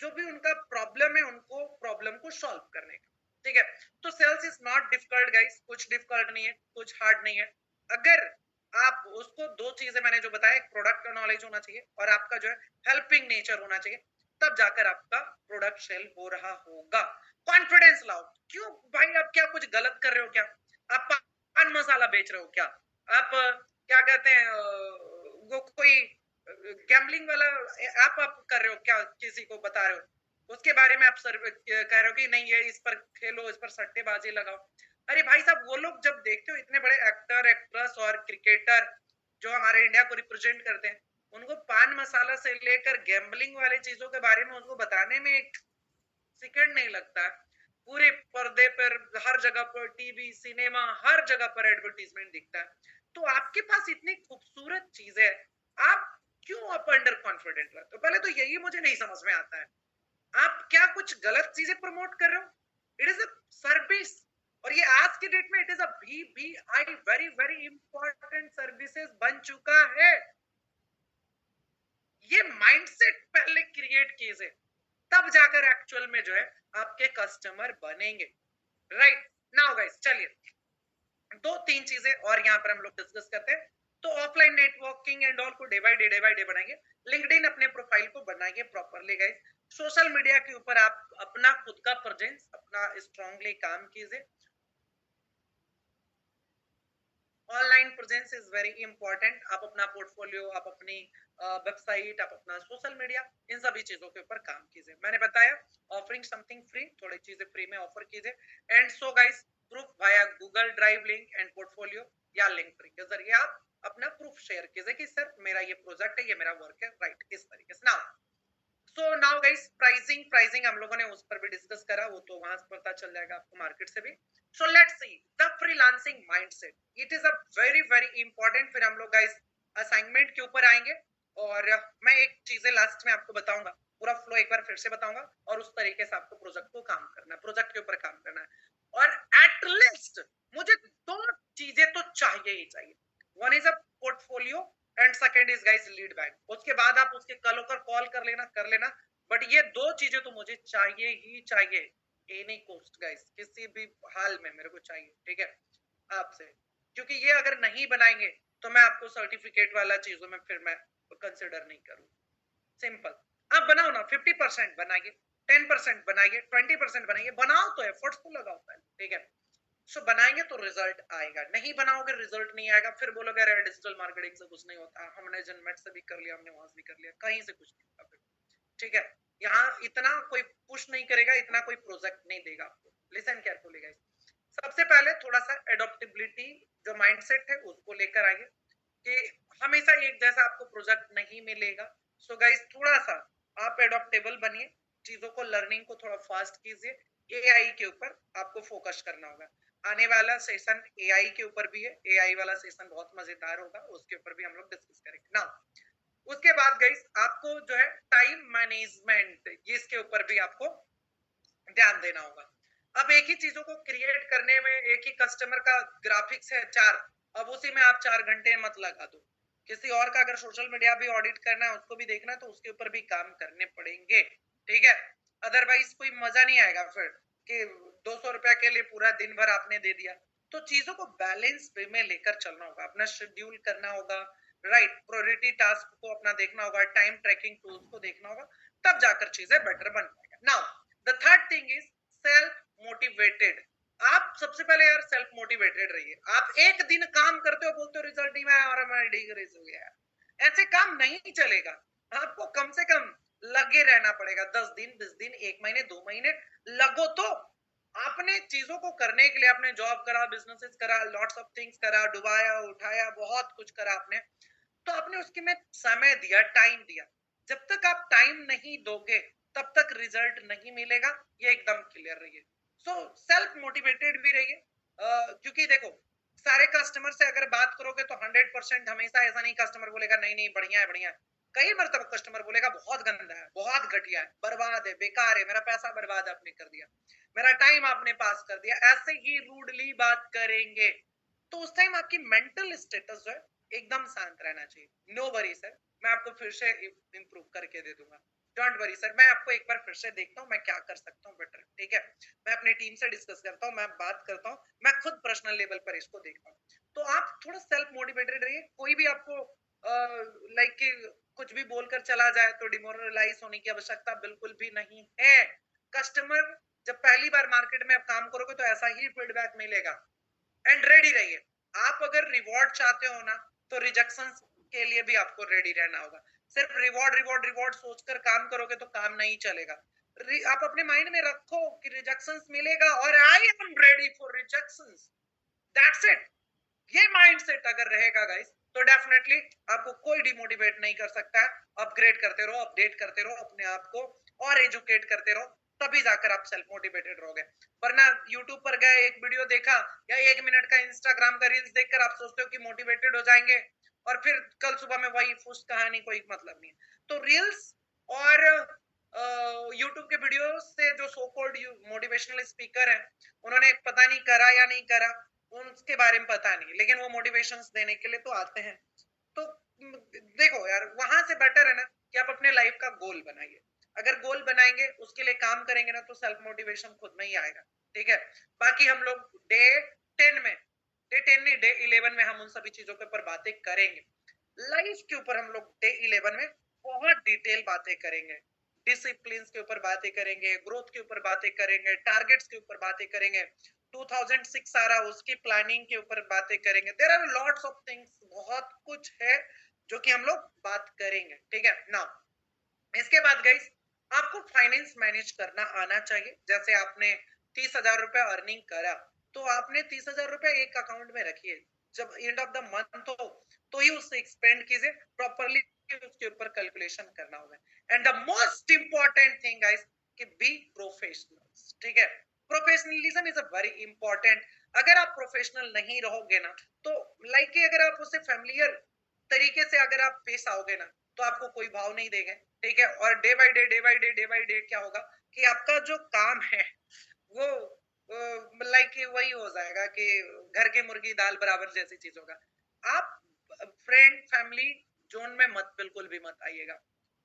जो भी उनका प्रॉब्लम है, उनको प्रॉब्लम को सॉल्व करने का। ठीक है, तो sales is not difficult guys, कुछ डिफिकल्ट नहीं है, कुछ हार्ड नहीं है। अगर आप उसको, दो चीजें मैंने जो बताया, एक प्रोडक्ट का नॉलेज होना चाहिए और आपका जो है हेल्पिंग नेचर होना चाहिए, तब जाकर आपका प्रोडक्ट सेल हो रहा होगा। कॉन्फिडेंस लाओ। क्यों भाई, आप क्या कुछ गलत कर रहे हो क्या? आप पान मसाला बेच रहे हो क्या? आप क्या कहते हैं, वो कोई गैम्बलिंग वाला आप कर रहे हो क्या? किसी को बता रहे हो, उसके बारे में आप कह रहे हो कि नहीं ये इस पर खेलो, इस पर सट्टेबाजी लगाओ। अरे भाई साहब, वो लोग जब देखते हो, इतने बड़े एक्टर, एक्ट्रेस और क्रिकेटर जो हमारे इंडिया को रिप्रेजेंट करते हैं, उनको पान मसाला से लेकर गैम्बलिंग वाली चीजों के बारे में उनको बताने में एक सेकंड नहीं लगता है। पूरे पर्दे पर, हर जगह पर, टीवी, सिनेमा, हर जगह पर एडवर्टीजमेंट दिखता है। तो आपके पास इतनी खूबसूरत चीजें है, आप क्यों आप अंडर कॉन्फिडेंट रहते हो? पहले तो यही मुझे नहीं समझ में आता है। आप क्या कुछ गलत चीजें प्रमोट कर रहे हो? इट इज अ सर्विस, और ये आज की डेट में it is a VVI, very very important services बन चुका है। ये माइंडसेट पहले क्रिएट कीजिए, तब जाकर एक्चुअल में जो है आपके कस्टमर बनेंगे। राइट नाउ गाइस, चलिए 2-3 चीजें और यहाँ पर हम लोग डिस्कस करते हैं। तो ऑफलाइन नेटवर्किंग एंड ऑल को डे बाय डे बढ़ाएंगे। लिंक्डइन अपने प्रोफाइल को बनाएंगे प्रॉपरली गाइस। सोशल मीडिया के ऊपर आप अपना खुद का प्रेजेंस अपना स्ट्रांगली काम कीजिए। Online presence is very important. आप अपना पोर्टफोलियो, आप अपनी वेबसाइट, आप अपना सोशल मीडिया, इन सभी चीजों के ऊपर काम कीजिए। मैंने बताया ऑफरिंग समथिंग फ्री, थोड़ी चीजें फ्री में ऑफर कीजिए। And so guys, proof via Google drive link and portfolio या लिंक्डइन के जरिए आप अपना प्रूफ शेयर कीजिए कि सर मेरा ये प्रोजेक्ट है, ये मेरा वर्क है। राइट, इस तरीके से। Now so now guys, pricing हम लोगों ने उस पर भी डिस्कस करा, वो तो वहां से पता चल जाएगा आपको मार्केट से भी। So let's see the freelancing mindset, it is a very very important. फिर हम लोग गाइस असाइनमेंट के ऊपर आएंगे, और मैं एक चीजें लास्ट में आपको बताऊंगा, पूरा फ्लो एक बार फिर से बताऊंगा, और उस तरीके से आपको प्रोजेक्ट को काम करना है, प्रोजेक्ट के ऊपर काम करना है। और एटलीस्ट मुझे दो चीजें तो चाहिए ही चाहिए। One is a portfolio and second is guys lead bank. उसके बाद आप उसके कल होकर कॉल कर लेना, बट ये दो चीजें तो मुझे चाहिए ही चाहिए, एनी कॉस्ट गाइस, किसी भी हाल में मेरे को चाहिए। ठीक है, आपसे, क्योंकि ये अगर नहीं बनाएंगे तो मैं आपको सर्टिफिकेट वाला चीजों में फिर मैं कंसिडर नहीं करूँ। सिंपल। आप बनाओ ना, 50% बनाइए, 10% बनाइए, 20% बनाइए, बनाओ तो, एफर्ट्स तो लगाओ पहले, ठीक है। सो बनाएंगे तो रिजल्ट आएगा, नहीं बनाओगे रिजल्ट नहीं आएगा, फिर बोलोगे अरे डिजिटल मार्केटिंग से कुछ नहीं होता, हमने जनमेट से भी कर लिया, हमने वहां से भी कर लिया, कहीं से कुछ नहीं होगा फिर, ठीक है। यहाँ इतना कोई पुश नहीं करेगा, इतना कोई प्रोजेक्ट नहीं देगा आपको। लिसन केयरफुली गाइस, सबसे पहले थोड़ा सा एडोप्टेबिलिटी जो माइंडसेट है उसको लेकर आइए कि हमेशा एक जैसा आपको प्रोजेक्ट नहीं मिलेगा। सो गाइस थोड़ा सा आप एडोप्टेबल बनिए, चीजों को लर्निंग को थोड़ा फास्ट कीजिए, एआई के ऊपर आपको फोकस करना होगा। आने वाला सेशन एआई के ऊपर भी है, एआई वाला सेशन बहुत मजेदार होगा, उसके ऊपर भी हम लोग डिस्कस करेंगे ना। उसके बाद गाइस आपको जो है टाइम मैनेजमेंट, इसके ऊपर भी आपको ध्यान देना होगा। अब एक ही चीजों को क्रिएट करने में, एक ही कस्टमर का ग्राफिक्स है 4, अब उसी में आप 4 घंटे मत लगा दो। किसी और का अगर सोशल मीडिया भी ऑडिट करना है, उसको भी देखना है, तो उसके ऊपर भी काम करने पड़ेंगे, ठीक है। अदरवाइज कोई मजा नहीं आएगा फिर कि 200 रुपया के लिए पूरा दिन भर आपने दे दिया। तो चीजों को बैलेंस वे में लेकर चलना होगा, अपना शेड्यूल करना होगा, राइट, प्रायोरिटी टास्क को अपना देखना होगा, टाइम ट्रैकिंग टूल्स को देखना होगा, तब जाकर चीजें बेटर बन पाएगा। Now the third thing is self motivated. आप सबसे पहले यार सेल्फ मोटिवेटेड रहिए। आप एक दिन काम करते हो, बोलते हो रिजल्ट नहीं आया और हमारा डिग्री हो गया, ऐसे काम नहीं चलेगा। आपको कम से कम लगे रहना पड़ेगा, 10 दिन, 20 दिन, 1 महीने, 2 महीने लगो। तो आपने चीजों को करने के लिए आपने जॉब करा, बिजनेसेस करा, लॉट्स ऑफ थिंग्स करा, डुबाया उठाया, बहुत कुछ करा आपने, तो आपने उसके में समय दिया, टाइम दिया। जब तक आप टाइम नहीं दोगे तब तक रिजल्ट नहीं मिलेगा, ये एकदम क्लियर रहिए। सो सेल्फ मोटिवेटेड भी रहिए, क्योंकि देखो सारे कस्टमर से अगर बात करोगे तो 100% हमेशा ऐसा नहीं कस्टमर बोलेगा नहीं नहीं बढ़िया है बढ़िया है। कई मरतबा कस्टमर बोलेगा बहुत गंदा है, बहुत घटिया है, बर्बाद है, बेकार है, मेरा पैसा बर्बाद आपने कर दिया, मेरा टाइम आपने पास कर दिया, ऐसे ही रूडली बात करेंगे। तो उस टाइम आपकी मेंटल स्टेटस जो है एकदम शांत रहना चाहिए। नो वरी सर, मैं आपको फिर से इंप्रूव करके दे दूंगा, डोंट वरी सर, मैं आपको एक बार फिर से देखता हूँ मैं क्या कर सकता हूँ बेटर, ठीक है। मैं अपनी टीम से डिस्कस करता हूँ, मैं बात करता हूँ, मैं खुद पर्सनल लेवल पर इसको देखता हूँ। तो आप थोड़ा सेल्फ मोटिवेटेड रहिए, कोई भी आपको लाइक कुछ भी बोलकर चला जाए तो डिमोरलाइज होने की आवश्यकता बिल्कुल भी नहीं है। कस्टमर जब पहली बार मार्केट में आप काम करोगे तो ऐसा ही फीडबैक मिलेगा। एंड रेडी रहिए, आप अगर रिवॉर्ड चाहते हो ना, तो रिजेक्शन के लिए भी आपको रेडी रहना होगा। सिर्फ रिवॉर्ड रिवॉर्ड रिवॉर्ड सोचकर काम करोगे तो काम नहीं चलेगा। आप अपने माइंड में रखो कि रिजेक्शन मिलेगा और I am ready for rejection, that's it. ये माइंडसेट अगर रहेगा गाइस तो डेफिनेटली आपको कोई डिमोटिवेट नहीं कर सकता है। अपग्रेड करते रहो, अपडेट करते रहो अपने आप को, और एजुकेट करते रहो, तभी जाकर आप सेल्फ मोटिवेटेड रहोगे। वरना यूट्यूब पर गए, एक वीडियो देखा या 1 मिनट का इंस्टाग्राम का रील्स देखकर आप सोचते हो कि मोटिवेटेड हो जाएंगे, और फिर कल सुबह में वही फुस कहानी, कोई मतलब नहीं है। तो रील्स और यूट्यूब के वीडियो से जो सो कॉल्ड मोटिवेशनल स्पीकर है, उन्होंने पता नहीं करा या नहीं करा, उनके बारे में पता नहीं, लेकिन वो मोटिवेशंस देने के लिए तो आते हैं। तो देखो यार, वहां से बेटर है ना कि आप अपने लाइफ का गोल बनाइए। अगर गोल बनाएंगे, उसके लिए काम करेंगे ना, तो सेल्फ मोटिवेशन खुद में ही आएगा, ठीक है। बाकी हम लोग डे 10 में, डे 10 नहीं, डे 11 में हम उन सभी चीजों के ऊपर बातें करेंगे। लाइफ के ऊपर हम लोग डे 11 में बहुत डिटेल बातें करेंगे, डिसिप्लिन के ऊपर बातें करेंगे, ग्रोथ के ऊपर बातें करेंगे, टारगेट्स के ऊपर बातें करेंगे, 2006 आ रहा उसकी प्लानिंग के ऊपर बातें करेंगे। There are lots of things, बहुत कुछ है जो कि हम लोग बात करेंगे, ठीक है ना। इसके बाद गाइस आपको फाइनेंस मैनेज करना आना चाहिए। जैसे आपने 30,000 रुपया अर्निंग करा, तो आपने 30,000 रुपया एक अकाउंट में रखिए, जब एंड ऑफ द मंथ हो तो ही उससे एक्सपेंड कीजिए प्रॉपरली, उसके ऊपर कैलकुलेशन करना होगा। And the most important thing guys कि बी प्रोफेशनल, ठीक है। Professionalism is a very important. अगर आप प्रोफेशनल नहीं रहोगे ना, तो लाइक अगर आप उससे फैमिलियर तरीके से अगर आप पेश आओगे ना, तो आपको कोई भाव नहीं देगा, ठीक है। और day by day day by day day by day क्या होगा कि आपका जो काम है वो लाइक वही हो जाएगा कि घर की मुर्गी दाल बराबर जैसी चीज होगा। आप फ्रेंड फैमिली जोन में मत, बिल्कुल भी मत आइएगा,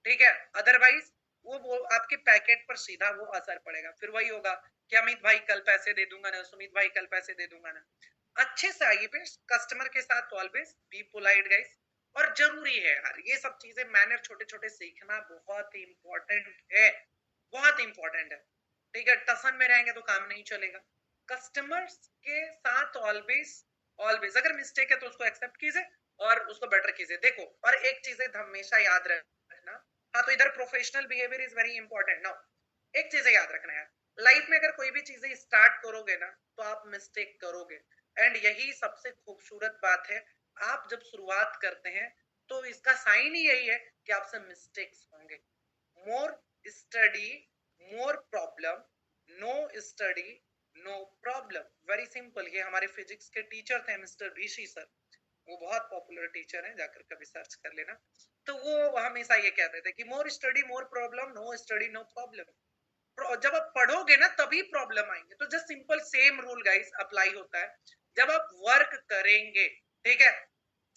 ठीक है। अदरवाइज वो आपके पैकेट पर सीधा वो असर पड़ेगा। फिर वही होगा कि अमित भाई कल पैसे दे दूंगा ना, सुमित भाई कल पैसे दे दूंगा ना। अच्छे से आइए पे, कस्टमर के साथ ऑलवेज बी पोलाइट गाइस, और जरूरी है यार, ये सब चीजें मैनर छोटे छोटे सीखना बहुत ही इंपॉर्टेंट है, बहुत इंपॉर्टेंट है। ठीक है, टसन में रहेंगे तो काम नहीं चलेगा। कस्टमर्स के साथ ऑलवेज ऑलवेज अगर मिस्टेक है तो उसको एक्सेप्ट कीजिए और उसको बेटर कीजिए। देखो, और एक चीज हमेशा याद रखना, हाँ तो इधर professional behaviour is very important. Now एक चीज याद रखना है, लाइफ में अगर कोई भी चीजें स्टार्ट करोगे ना तो आप मिस्टेक करोगे, एंड यही सबसे खूबसूरत बात है। आप जब शुरुआत करते हैं तो इसका साइन ही यही है कि आपसे मिस्टेक्स होंगे। More study more problem, no study no problem. Very simple. ये हमारे फिजिक्स के टीचर थे मिस्टर ऋषि सर, वो बहुत पॉपुलर टीचर हैं, जाकर कभी सर्च कर लेना। तो वो हमेशा ये कहते थे कि more study more problem, no study no problem. जब आप पढ़ोगे ना तभी प्रॉब्लम आएंगे। तो just simple same rule guys apply होता है जब आप वर्क करेंगे। ठीक है,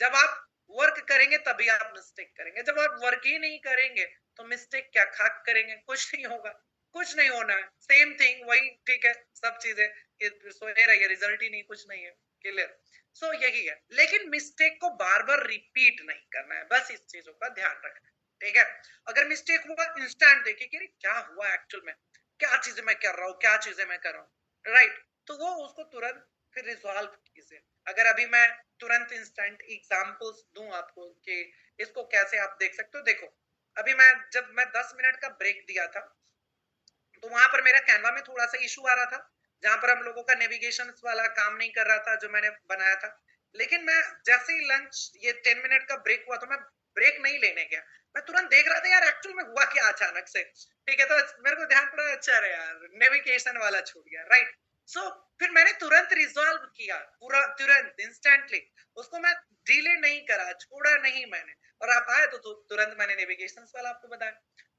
जब आप वर्क करेंगे तभी आप मिस्टेक करेंगे, जब आप वर्क ही नहीं करेंगे तो मिस्टेक क्या खाक करेंगे, कुछ नहीं होगा, कुछ नहीं होना है। सेम थिंग वही, ठीक है, सब चीजें सोए रहिए, रिजल्ट ही नहीं, कुछ नहीं है। क्लियर? सो यही है, लेकिन मिस्टेक को बार बार रिपीट नहीं करना है, बस इस चीजों का ध्यान रखना है। ठीक है, अगर मिस्टेक हुआ इंस्टेंट देखिए कि क्या हुआ एक्चुअल में, क्या चीजें मैं कर रहा हूँ, क्या चीजें मैं कर रहा हूँ, राइट। तो वो उसको तुरंत फिर रिजॉल्व कीजिए। अगर अभी मैं तुरंत इंस्टेंट एग्जांपल्स दूं आपको कि इसको कैसे आप देख सकते हो, देखो अभी मैं जब मैं 10 मिनट का ब्रेक दिया था तो वहां पर मेरा कैनवा में थोड़ा सा इशू आ रहा था, जहां पर हम लोगों का नेविगेशन वाला काम नहीं कर रहा था जो मैंने बनाया था। लेकिन मैं जैसे ही लंच, ये 10 मिनट का ब्रेक हुआ तो मैं ब्रेक नहीं लेने गया, मैं तुरंत देख रहा था यार एक्चुअल में हुआ क्या अचानक से। ठीक है, तो मेरे को ध्यान पड़ा, अच्छा रे यार नेविगेशन वाला छूट गया, राइट। सो फिर मैंने तुरंत रिजॉल्व किया, पूरा तुरंत इंस्टेंटली, उसको मैं डिले नहीं करा, छोड़ा नहीं मैंने, और आप आए तो तुरंत मैंने नेविगेशन वाला आपको बताया।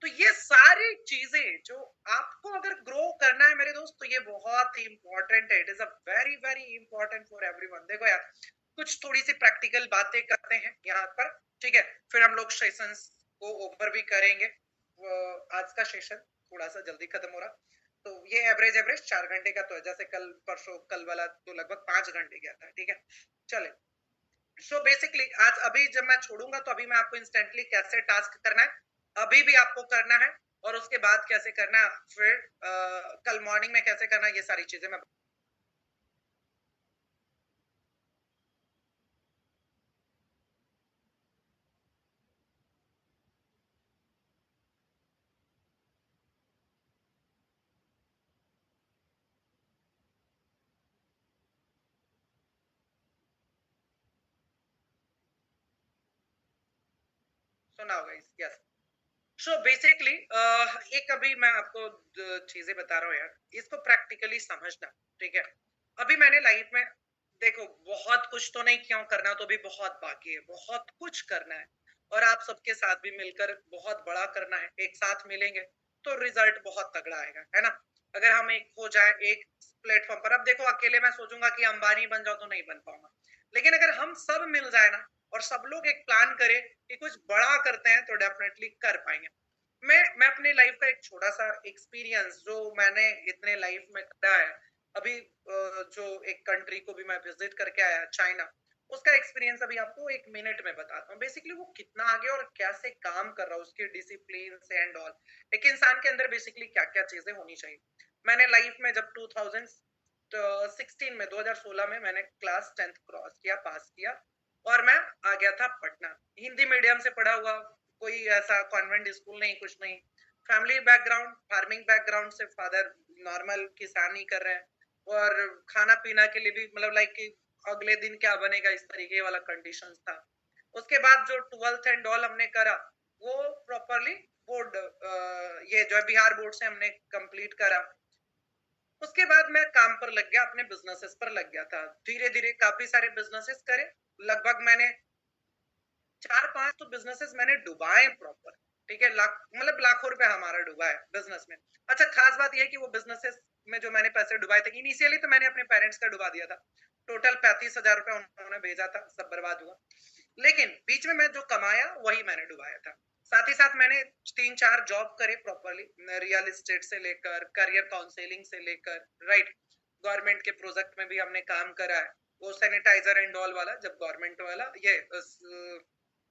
तो ये सारी चीजें जो आपको अगर ग्रो करना है मेरे दोस्त, तो ये बहुत ही इंपॉर्टेंट है। It is a very very important for everyone. देखो यार, कुछ थोड़ी सी प्रैक्टिकल बातें करते हैं यहाँ पर, ठीक है, फिर हम लोग सेशंस को ओवर भी करेंगे। आज का सेशन थोड़ा सा जल्दी खत्म हो रहा, तो ये एवरेज एवरेज 4 घंटे का तो है, जैसे कल परसों कल वाला तो लगभग 5 घंटे गया था। ठीक है, चले। सो बेसिकली आज अभी जब मैं छोड़ूंगा तो अभी मैं आपको इंस्टेंटली कैसे टास्क करना है अभी भी आपको करना है, और उसके बाद कैसे करना है फिर कल मॉर्निंग में कैसे करना है, ये सारी चीजें मैं सुना होगा। यस। सो बेसिकली एक अभी मैं आपको चीजें बता रहा हूँ यार, इसको प्रैक्टिकली समझना। ठीक है, अभी मैंने लाइफ में देखो बहुत कुछ तो नहीं किया हूँ, करना तो भी बहुत बाकी है, बहुत कुछ करना है, और आप सबके साथ भी मिलकर बहुत बड़ा करना है। एक साथ मिलेंगे तो रिजल्ट बहुत तगड़ा आएगा, है ना। अगर हम एक हो जाए एक प्लेटफॉर्म पर, अब देखो अकेले मैं सोचूंगा कि अंबानी बन जाओ तो नहीं बन पाऊंगा, लेकिन अगर हम सब मिल जाए ना और सब लोग एक प्लान करें कि कुछ बड़ा करते हैं तो डेफिनेटली कर पाएंगे। मैं अपने लाइफ का एक छोटा सा एक्सपीरियंस जो मैंने इतने लाइफ में करा है, अभी जो एक कंट्री को भी मैं विजिट करके आया, चाइना, उसका एक्सपीरियंस अभी आपको 1 मिनट में बताता हूँ। बेसिकली वो कितना आगे और कैसे काम कर रहा है, उसके डिसिप्लिन से एंड ऑल, एक इंसान के अंदर बेसिकली क्या क्या चीजें होनी चाहिए। मैंने लाइफ में जब 2016 में 2016 में मैंने क्लास 10th क्रॉस किया, पास किया, और मैं आ गया था पटना। हिंदी मीडियम से पढ़ा हुआ, कोई ऐसा कॉन्वेंट स्कूल नहीं, कुछ नहीं। फैमिली बैकग्राउंड फार्मिंग बैकग्राउंड से, फादर नॉर्मल किसानी कर रहे हैं, और खाना पीना के लिए भी मतलब लाइक कि अगले दिन क्या बनेगा इस तरीके वाला कंडीशन था। उसके बाद जो 12th एंड ऑल हमने करा वो प्रॉपरली बोर्ड, ये जो है बिहार बोर्ड से हमने कंप्लीट करा। उसके बाद मैं काम पर लग गया, अपने बिजनेसेस पर लग गया था, धीरे धीरे काफी सारे बिजनेसेस करे। लगभग मैंने 4-5 तो बिजनेसेस मैंने डुबाए प्रॉपर। ठीक है, लाख मतलब लाखों रुपए हमारा डूबा है बिजनेस में। अच्छा, खास बात यह है कि वो बिजनेसेस में जो मैंने पैसे डुबाए थे, इनिशियली तो मैंने अपने पेरेंट्स का डुबा दिया था, टोटल 35,000 रुपए उन्होंने भेजा था, सब बर्बाद हुआ। लेकिन बीच में मैं जो कमाया वही मैंने डुबाया था। साथ ही साथ मैंने 3-4 जॉब करे प्रॉपरली, रियल एस्टेट से लेकर करियर काउंसलिंग से लेकर, राइट, गवर्नमेंट के प्रोजेक्ट में भी हमने काम करा है, वो सैनिटाइजर एंड ऑल वाला, जब गवर्नमेंट वाला ये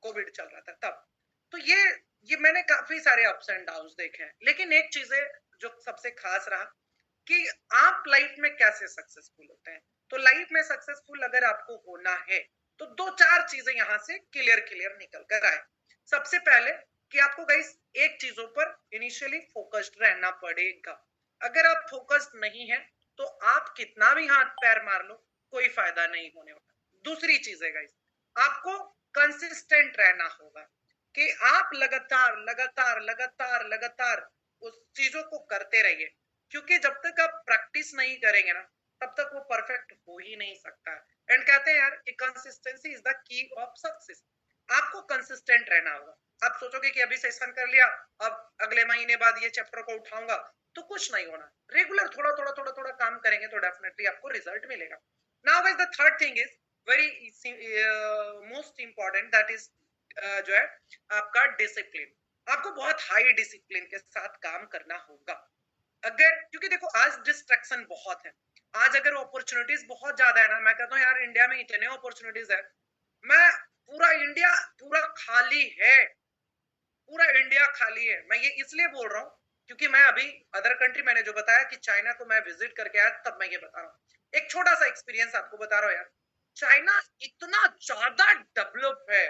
कोविड चल रहा था तब। तो ये मैंने काफी सारे अप्स एंड डाउन्स देखे हैं, लेकिन एक चीज है जो सबसे खास रहा कि आप लाइफ में कैसे सक्सेसफुल होते हैं। तो लाइफ में सक्सेसफुल अगर आपको होना है तो दो चार चीजें यहां से क्लियर निकल कर आए। सबसे पहले कि आपको गाइस एक चीजों पर इनिशियली फोकस्ड रहना पड़ेगा। अगर आप फोकस्ड नहीं है तो आप कितना भी हाथ पैर मार लो, कोई फायदा नहीं होने वाला। दूसरी चीज है गाइस, आपको कंसिस्टेंट रहना होगा कि आप लगातार लगातार लगातार लगातार उस चीजों को करते रहिए, क्योंकि जब तक आप प्रैक्टिस नहीं करेंगे ना तब तक वो परफेक्ट हो ही नहीं सकता। एंड कहते हैं यार कि consistency is the key of success. आपको कंसिस्टेंट रहना होगा। आप सोचोगे कि अभी सेशन कर लिया, अब अगले महीने बाद ये चैप्टर को उठाऊंगा, तो कुछ नहीं होना। रेगुलर थोड़ा थोड़ा थोड़ा थोड़ा काम करेंगे तो डेफिनेटली आपको रिजल्ट मिलेगा। Now guys the third thing is very most important, that is जो है आपका डिसिप्लिन। आपको बहुत हाई डिसिप्लिन के साथ काम करना होगा। अगर क्योंकि देखो आज डिस्ट्रैक्शन बहुत है, आज अगर अपॉर्चुनिटीज बहुत ज्यादा है ना, मैं कहता हूँ यार इंडिया में इतने अपॉर्चुनिटीज है, मैं पूरा इंडिया पूरा खाली है, पूरा इंडिया खाली है। मैं ये इसलिए बोल रहा हूँ क्योंकि मैं अभी अदर कंट्री, मैंने जो बताया कि चाइना को मैं विजिट करके आया, तब मैं ये बता रहा हूँ। एक छोटा सा एक्सपीरियंस आपको बता रहा हूँ यार, चाइना इतना ज्यादा डेवलप है।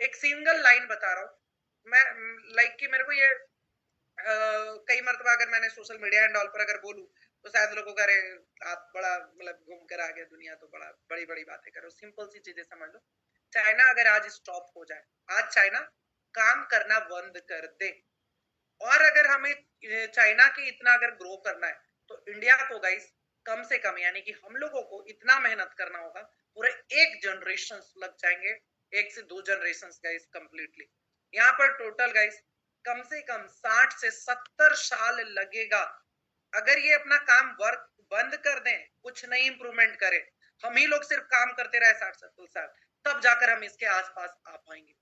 एक सिंगल लाइन बता रहा हूँ मैं, लाइक कि मेरे को ये कई मरतबा अगर मैंने सोशल मीडिया एंड ऑल पर अगर बोलूं तो शायद लोगों को अरे आप बड़ा मतलब घूम कर आ गए दुनिया, तो बड़ा बड़ी बड़ी बातें करो। सिंपल सी चीजें समझ लो, चाइना अगर आज स्टॉप हो जाए, आज चाइना काम करना बंद कर दे, और अगर हमें चाइना के इतना अगर ग्रो करना है तो इंडिया को गाइस कम से कम यानी कि हम लोगों को इतना मेहनत करना होगा, पूरे एक जनरेशन लग जाएंगे, 1 से 2 जनरेशन गाइस कंप्लीटली। यहाँ पर टोटल गाइस कम से कम 60 से 70 साल लगेगा। अगर ये अपना काम वर्क बंद कर दें, कुछ नहीं इंप्रूवमेंट करें, हम ही लोग सिर्फ काम करते रहे 60-70 साल, तब जाकर हम इसके आसपास आ पाएंगे।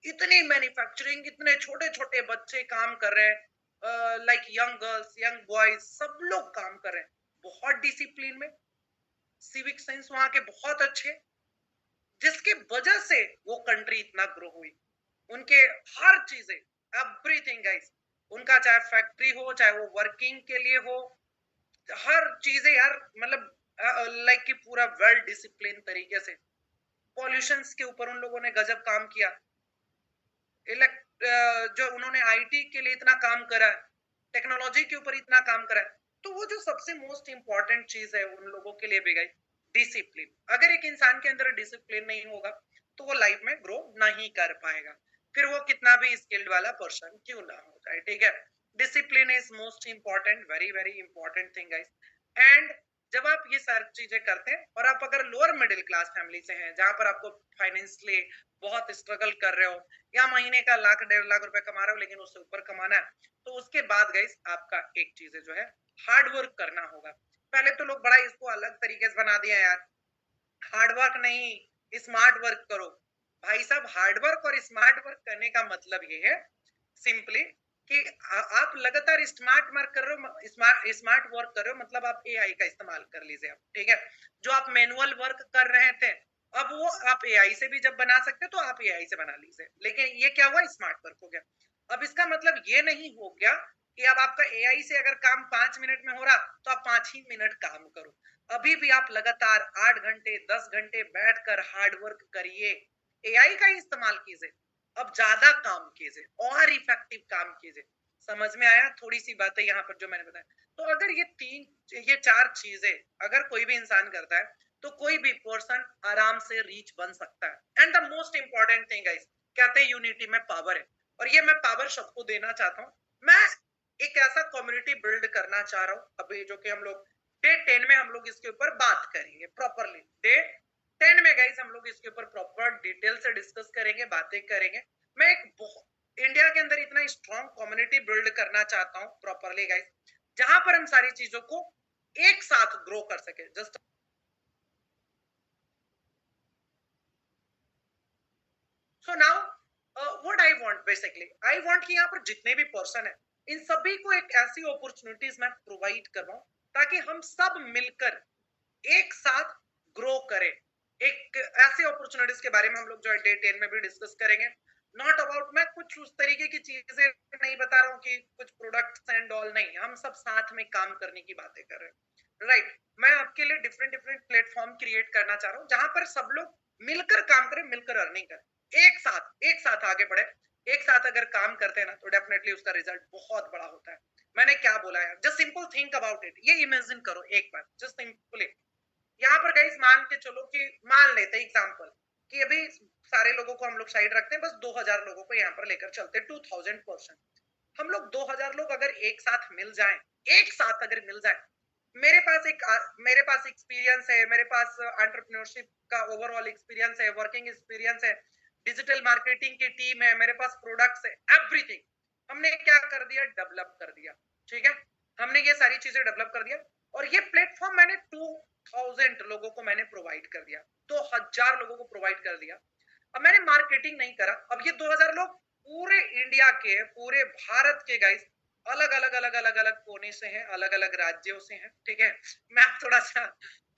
इतनी मैन्युफैक्चरिंग, इतने छोटे छोटे बच्चे काम कर रहे हैं, like young girls young boys सब लोग काम कर रहे हैं, बहुत डिसिप्लिन में, सिविक सेंस वहां के बहुत अच्छे, जिसकी वजह से वो कंट्री इतना ग्रो हुई। उनके हर चीजें, एवरीथिंग गाइस, उनका चाहे फैक्ट्री हो चाहे वो वर्किंग के लिए हो, हर चीजें यार मतलब लाइक कि पूरा वेल डिसिप्लिन तरीके से। पॉल्यूशन के ऊपर उन लोगों ने गजब काम किया। जो उन्होंने आईटी के लिए इतना काम करा है, टेक्नोलॉजी के ऊपर इतना काम करा है, तो वो जो सबसे मोस्ट इंपॉर्टेंट चीज है उन लोगों के लिए भी गई डिसिप्लिन। अगर एक इंसान के अंदर डिसिप्लिन नहीं होगा तो वो लाइफ में ग्रो नहीं कर पाएगा, फिर वो कितना भी स्किल्ड वाला पर्सन क्यों ना हो जाए। ठीक है, discipline is most important, very very important thing guys. And जब आप ये सारी चीजें करते हैं और आप अगर लोअर मिडिल क्लास फैमिली से हैं, जहां पर आपको फाइनेंशियली बहुत स्ट्रगल कर रहे हो, या महीने का 1,00,000-1,50,000 रुपए कमा रहे हो लेकिन उससे ऊपर कमाना है, तो उसके बाद गाइस आपका एक चीज है जो है हार्ड वर्क करना होगा। पहले तो लोग बड़ा इसको अलग तरीके से बना दिया यार, हार्ड वर्क नहीं स्मार्ट वर्क करो। भाई साहब, हार्ड वर्क और स्मार्ट वर्क करने का मतलब ये है सिंपली कि आप लगातार स्मार्ट वर्क कर रहे हो, स्मार्ट वर्क कर रहे हो, मतलब आप एआई का इस्तेमाल कर लीजिए आप। ठीक है, जो आप मैनुअल वर्क कर रहे थे अब वो आप एआई से भी जब बना सकते हो तो आप एआई से बना लीजिए, लेकिन ये क्या हुआ, स्मार्ट वर्क हो गया। अब इसका मतलब ये नहीं हो गया कि अब आपका एआई से अगर काम 5 मिनट में हो रहा तो आप 5 ही मिनट काम करो। अभी भी आप लगातार 8 घंटे 10 घंटे बैठकर हार्ड वर्क करिए, एआई का इस्तेमाल कीजिए, अब ज्यादा काम कीजिए और इफेक्टिव काम कीजिए। समझ में आया थोड़ी सी बातें यहाँ पर जो मैंने बताया। तो अगर ये 4 चीजें अगर कोई भी इंसान करता है तो कोई भी पर्सन आराम से रीच बन सकता है। And the most important thing guys, कहते हैं यूनिटी में पावर है, और ये मैं पावर सबको देना चाहता हूँ। मैं एक ऐसा कम्युनिटी बिल्ड करना चाह रहा हूँ अभी, जो कि हम लोग डे 10 में हम लोग इसके ऊपर बात करेंगे प्रॉपरली। डे 10 में गाइस हम लोग इसके ऊपर प्रॉपर डिटेल से डिस्कस करेंगे, बातें करेंगे। मैं एक इंडिया के अंदर इतना स्ट्रॉन्ग कम्युनिटी बिल्ड करना चाहता हूँ प्रॉपरली गाइस, जहां पर हम सारी चीजों को एक साथ ग्रो कर सके। Just so now what I want, basically I want कि यहाँ पर जितने भी पर्सन है इन सभी को एक ऐसी अपॉर्चुनिटीज मैं प्रोवाइड करवाऊं ताकि हम सब मिलकर एक साथ ग्रो करें, एक ऐसे अपॉर्चुनिटी अपॉर्चुनिटीज के बारे में हम लोग जो है डे 10 में भी डिस्कस करेंगे। नॉट अबाउट, मैं कुछ उस तरीके की चीजें नहीं बता रहा हूँ कि कुछ प्रोडक्ट्स एंड ऑल, नहीं, हम सब साथ में काम करने की बातें कर रहे हैं, राइट। मैं आपके लिए डिफरेंट डिफरेंट प्लेटफॉर्म क्रिएट करना चाह रहा हूँ जहां पर सब लोग मिलकर काम करें, मिलकर अर्निंग करें, एक साथ आगे बढ़े। एक साथ अगर काम करते हैं ना तो डेफिनेटली उसका रिजल्ट बहुत बड़ा होता है। मैंने क्या बोला यार, just simple think about it, ये इमेजिन करो एक बार, जस्ट सिंपली। यहाँ पर गाइस मान के चलो कि, मान लेते हैं एग्जांपल कि अभी सारे लोगों को हम लोग साइड रखते हैं, बस 2000 लोगों को यहाँ पर लेकर चलते हैं, 2000%। हम लोग 2000 लोग अगर एक साथ मिल जाएं, एक साथ अगर मिल जाएं, मेरे पास एक्सपीरियंस है, मेरे पास एंटरप्रेन्योरशिप का ओवरऑल एक्सपीरियंस है, वर्किंग एक्सपीरियंस है, डिजिटल मार्केटिंग की टीम है, मेरे पास प्रोडक्ट्स है, एवरीथिंग हमने क्या कर दिया, डेवलप कर दिया, ठीक है। हमने ये सारी चीजें डेवलप कर दिया और ये प्लेटफॉर्म मैंने 2000 लोगों को मैंने प्रोवाइड कर दिया, 2000 लोगों को प्रोवाइड कर दिया। अब मैंने मार्केटिंग नहीं करा, अब ये 2000 लोग पूरे इंडिया के, पूरे भारत के गाइस, अलग कोने से हैं, अलग अलग राज्यों से हैं, ठीक है। मैं थोड़ा सा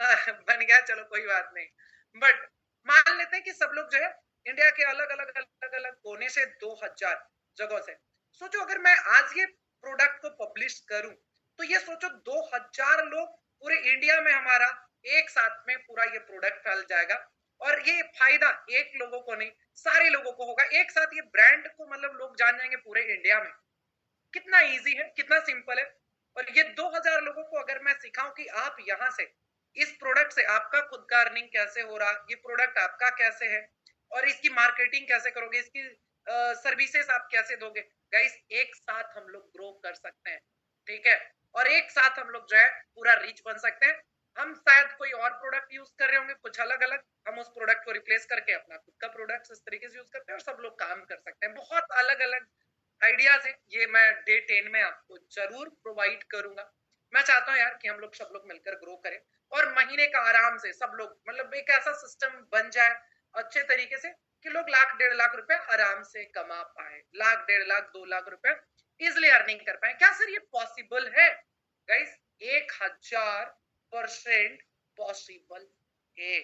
बन गया, चलो कोई बात नहीं, बट मान लेते हैं कि सब लोग जो है इंडिया के अलग अलग कोने से 2000 जगहों से। सोचो अगर मैं आज ये प्रोडक्ट को पब्लिश करूं तो ये सोचो 2000 लोग पूरे इंडिया में हमारा एक साथ में पूरा ये प्रोडक्ट फैल जाएगा और ये फायदा एक लोगों को नहीं, सारे लोगों को होगा एक साथ। ये ब्रांड को मतलब लोग जान जाएंगे पूरे इंडिया में। कितना इजी है, कितना सिंपल है। और ये 2000 लोगों को अगर मैं सिखाऊं कि आप यहां से इस प्रोडक्ट से आपका खुद का अर्निंग कैसे हो रहा, ये प्रोडक्ट आपका कैसे है और इसकी मार्केटिंग कैसे करोगे, इसकी सर्विसेज आप कैसे दोगे, गाइस एक साथ हम लोग ग्रो कर सकते हैं, ठीक है। और एक साथ हम लोग जो है पूरा रिच बन सकते हैं। हम शायद कोई और प्रोडक्ट यूज कर रहे होंगे कुछ अलग अलग, हम उस प्रोडक्ट को रिप्लेस करके अपना खुद का प्रोडक्ट इस तरीके से यूज करते हैं और सब लोग काम कर सकते हैं। बहुत अलग अलग आइडियाज है, ये मैं डे 10 में आपको जरूर प्रोवाइड करूंगा। मैं चाहता हूं यार कि हम लोग सब लोग मिलकर ग्रो करें और महीने का आराम से सब लोग मतलब एक ऐसा सिस्टम बन जाए अच्छे तरीके से कि लोग लाख 1.5 लाख रुपए आराम से कमा पाए, लाख 1.5 लाख 2 लाख रुपए इजिली अर्निंग कर पाए। क्या सर ये पॉसिबल है? गाइस 1000% पॉसिबल है।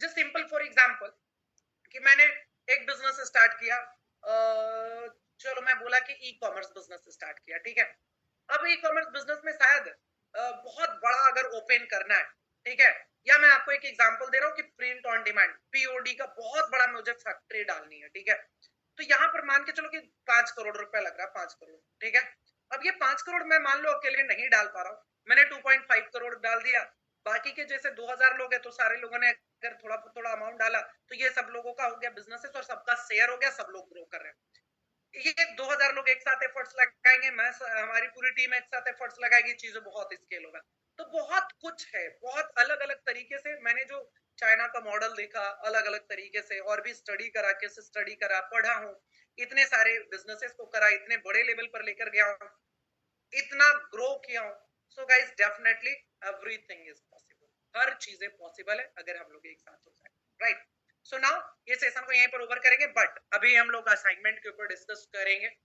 जस्ट सिंपल फॉर एग्जांपल कि मैंने एक बिजनेस स्टार्ट किया, चलो मैं बोला कि ई कॉमर्स बिजनेस स्टार्ट किया, ठीक है। अब ई कॉमर्स बिजनेस में शायद बहुत बड़ा अगर ओपन करना है, ठीक है, या मैं आपको एक एग्जांपल दे रहा हूँ कि प्रिंट ऑन डिमांड पीओडी का बहुत बड़ा मुझे फैक्ट्री डालनी है, ठीक है। तो यहाँ पर मान के चलो कि 5 करोड़ रुपया लग रहा है, 5 करोड़, ठीक है। अब ये 5 करोड़ मैं मान लो अकेले नहीं डाल पा रहा हूँ, मैंने 2.5 करोड़ डाल दिया। बाकी के जैसे 2000 लोग हैं तो सारे लोगों ने अगर थोड़ा थोड़ा अमाउंट डाला तो ये सब लोगों का हो गया बिजनेस और सबका शेयर हो गया, सब लोग ग्रो कर रहे हैं। ये 2000 लोग एक साथ एफर्ट्स लगाएंगे, मैं हमारी पूरी टीम एक साथ एफर्ट्स लगाएगी, चीजें बहुत स्केल होगा। तो बहुत कुछ है, बहुत अलग अलग तरीके से मैंने जो चाइना का मॉडल देखा, अलग अलग तरीके से और भी स्टडी करा, केस स्टडी करा, पढ़ा हूँ, इतने सारे बिजनेसेस को करा, इतने बड़े लेवल पर लेकर गया हूँ, इतना ग्रो किया हूँ। So guys definitely everything is possible, हर चीजें पॉसिबल है अगर हम लोग एक साथ हो जाए, राइट। सो नाउ ये सेशन को यहीं पर ओवर करेंगे, बट अभी हम लोग असाइनमेंट के ऊपर डिस्कस करेंगे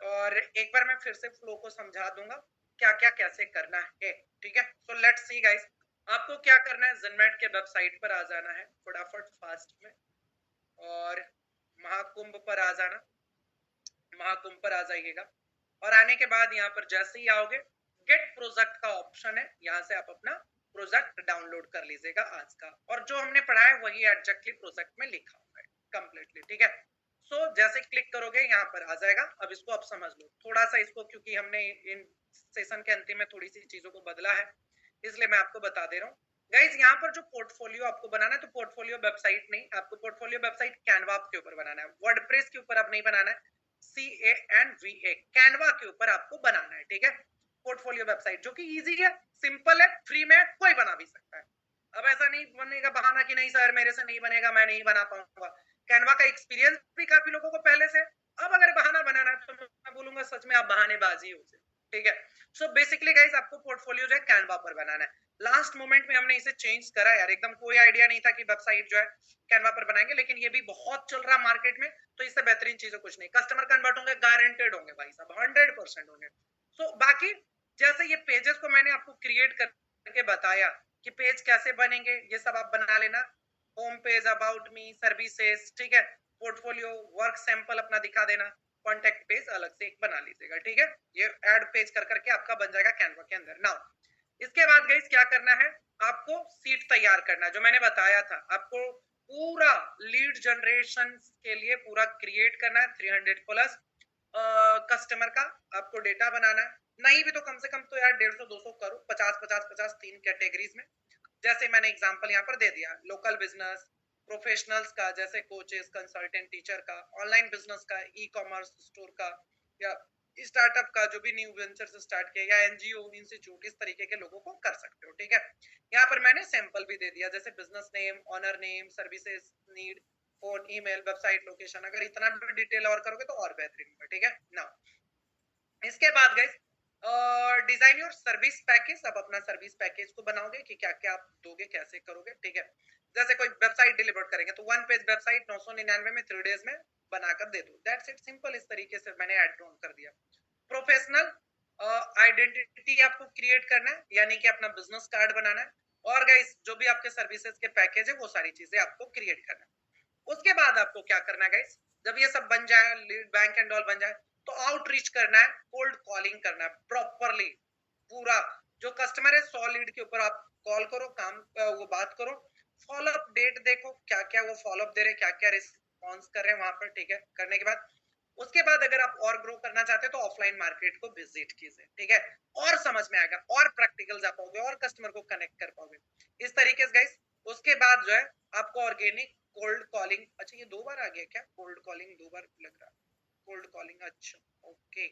और एक बार मैं फिर से फ्लो को समझा दूंगा क्या क्या कैसे करना है, ठीक है। सो लेट्स सी गाइस, आपको क्या करना है, ज़ेनमैट के वेबसाइट पर आ जाना है फटाफट फास्ट में और महाकुंभ पर आ जाना, महाकुंभ पर आ जाइएगा और आने के बाद यहाँ पर जैसे ही आओगे गेट प्रोजेक्ट का ऑप्शन है, यहाँ से आप अपना प्रोजेक्ट डाउनलोड कर लीजिएगा आज का, और जो हमने पढ़ा है वही एग्जैक्टली प्रोजेक्ट में लिखा हुआ है कंप्लीटली, ठीक है। सो जैसे क्लिक करोगे यहाँ पर आ जाएगा। अब इसको आप समझ लो थोड़ा सा इसको, क्योंकि हमने इन सेशन के अंतिम में थोड़ी सी चीजों को बदला है इसलिए मैं आपको बता दे रहा हूँ। गाइज यहाँ पर जो पोर्टफोलियो आपको बनाना है, तो पोर्टफोलियो वेबसाइट नहीं, आपको पोर्टफोलियो वेबसाइट कैनवा के ऊपर बनाना है, वर्डप्रेस के ऊपर अब नहीं बनाना है, CANVA कैनवा के ऊपर आपको बनाना है, ठीक है। पोर्टफोलियो वेबसाइट जो कि इजी है, सिंपल है, फ्री में कोई बना भी सकता है। अब ऐसा नहीं बनेगा बहाना कि नहीं सर मेरे से नहीं बनेगा, मैं नहीं बना पाऊंगा। कैनवा का एक्सपीरियंस भी काफी लोगों को पहले से। अब अगर बहाना बनाना है तो मैं बोलूंगा सच में आप बहानेबाजी हो, ठीक है। सो बेसिकली गाइस आपको पोर्टफोलियो जो है कैनवा पर बनाना है। लास्ट मोमेंट में हमने इसे चेंज करा यार, एकदम कोई आइडिया नहीं था कि वेबसाइट जो है कैनवा पर बनाएंगे, लेकिन ये भी बहुत चल रहा मार्केट में, तो इससे बेहतरीन चीजें कुछ नहीं। कस्टमर कन्वर्ट होंगे, गारंटेड होंगे भाई साहब, 100% होंगे। सो बाकी जैसे ये पेजेस को मैंने आपको क्रिएट करके बताया कि पेज कैसे बनेंगे, ये सब आप बना लेना। Home page, about me, services, ठीक है, पोर्टफोलियो, वर्क सैंपल अपना दिखा देना, कॉन्टेक्ट पेज अलग से एक बना लीजिएगा, ठीक है। ये ऐड पेज कर करके आपका बन जाएगा कैनवा के अंदर। नाउ इसके बाद गाइस क्या करना है, आपको सीट तैयार करना है, जो मैंने बताया था आपको पूरा लीड जनरेशन के लिए पूरा क्रिएट करना है 300 प्लस कस्टमर का आपको डेटा बनाना है, नहीं भी तो कम से कम तो यार 150-200 करो, 50-50-50 3 कैटेगरीज में, जैसे मैंने एग्जांपल यहाँ पर दे दिया, लोकल बिजनेस, प्रोफेशनल्स का जैसे कोचेस, कंसल्टेंट, टीचर का, ऑनलाइन बिजनेस का, ई कॉमर्स स्टोर का, या स्टार्टअप का जो भी न्यू वेंचर से स्टार्ट किया, या एनजीओ इंस्टीट्यूट, इस तरीके के लोगों को कर सकते हो, ठीक है। यहाँ पर मैंने सैंपल भी दे दिया, जैसे business name, owner name, services need, phone, email, website, location, अगर इतना भी डिटेल और करोगे तो और बेहतरीन होगा, ठीक है ना। इसके बाद guys design your service package, अब अपना सर्विस पैकेज को बनाओगे कि क्या क्या आप दोगे, कैसे करोगे, ठीक है। जैसे कोई वेबसाइट डिलीवर करेंगे तो 1 पेज वेबसाइट 999 में 3 डेज में बनाकर दे दो, दैट्स इट, सिंपल। इस तरीके से मैंने ऐड ऑन कर दिया। प्रोफेशनल आइडेंटिटी आपको क्रिएट करना है, यानी कि अपना बिजनेस कार्ड बनाना है, और गाइस जो भी आपके सर्विसेज के पैकेज है वो सारी चीजें आपको क्रिएट करना है। उसके बाद आपको क्या करना है गाइस, जब ये सब बन जाए, लीड बैंक एंड ऑल बन जाए, तो आउटरीच करना है, कोल्ड कॉलिंग करना है प्रॉपरली। पूरा जो कस्टमर है 100 लीड के ऊपर आप कॉल करो, काम वो बात करो, फॉलो अप डेट देखो क्या क्या वो फॉलो अप दे रहे, क्या क्या रिस्पॉन्स कर रहे हैं वहां पर, ठीक है। करने के बाद उसके बाद अगर आप और ग्रो करना चाहते हैं तो ऑफलाइन मार्केट को विजिट कीजिए, ठीक है, और समझ में आएगा, और प्रैक्टिकल जा पाओगे, और कस्टमर को कनेक्ट कर पाओगे इस तरीके से गाइस। उसके बाद जो है आपको ऑर्गेनिक कोल्ड कॉलिंग, अच्छा ये 2 बार आ गया क्या, कोल्ड कॉलिंग 2 बार लग रहा है, कोल्ड कॉलिंग, अच्छा ओके,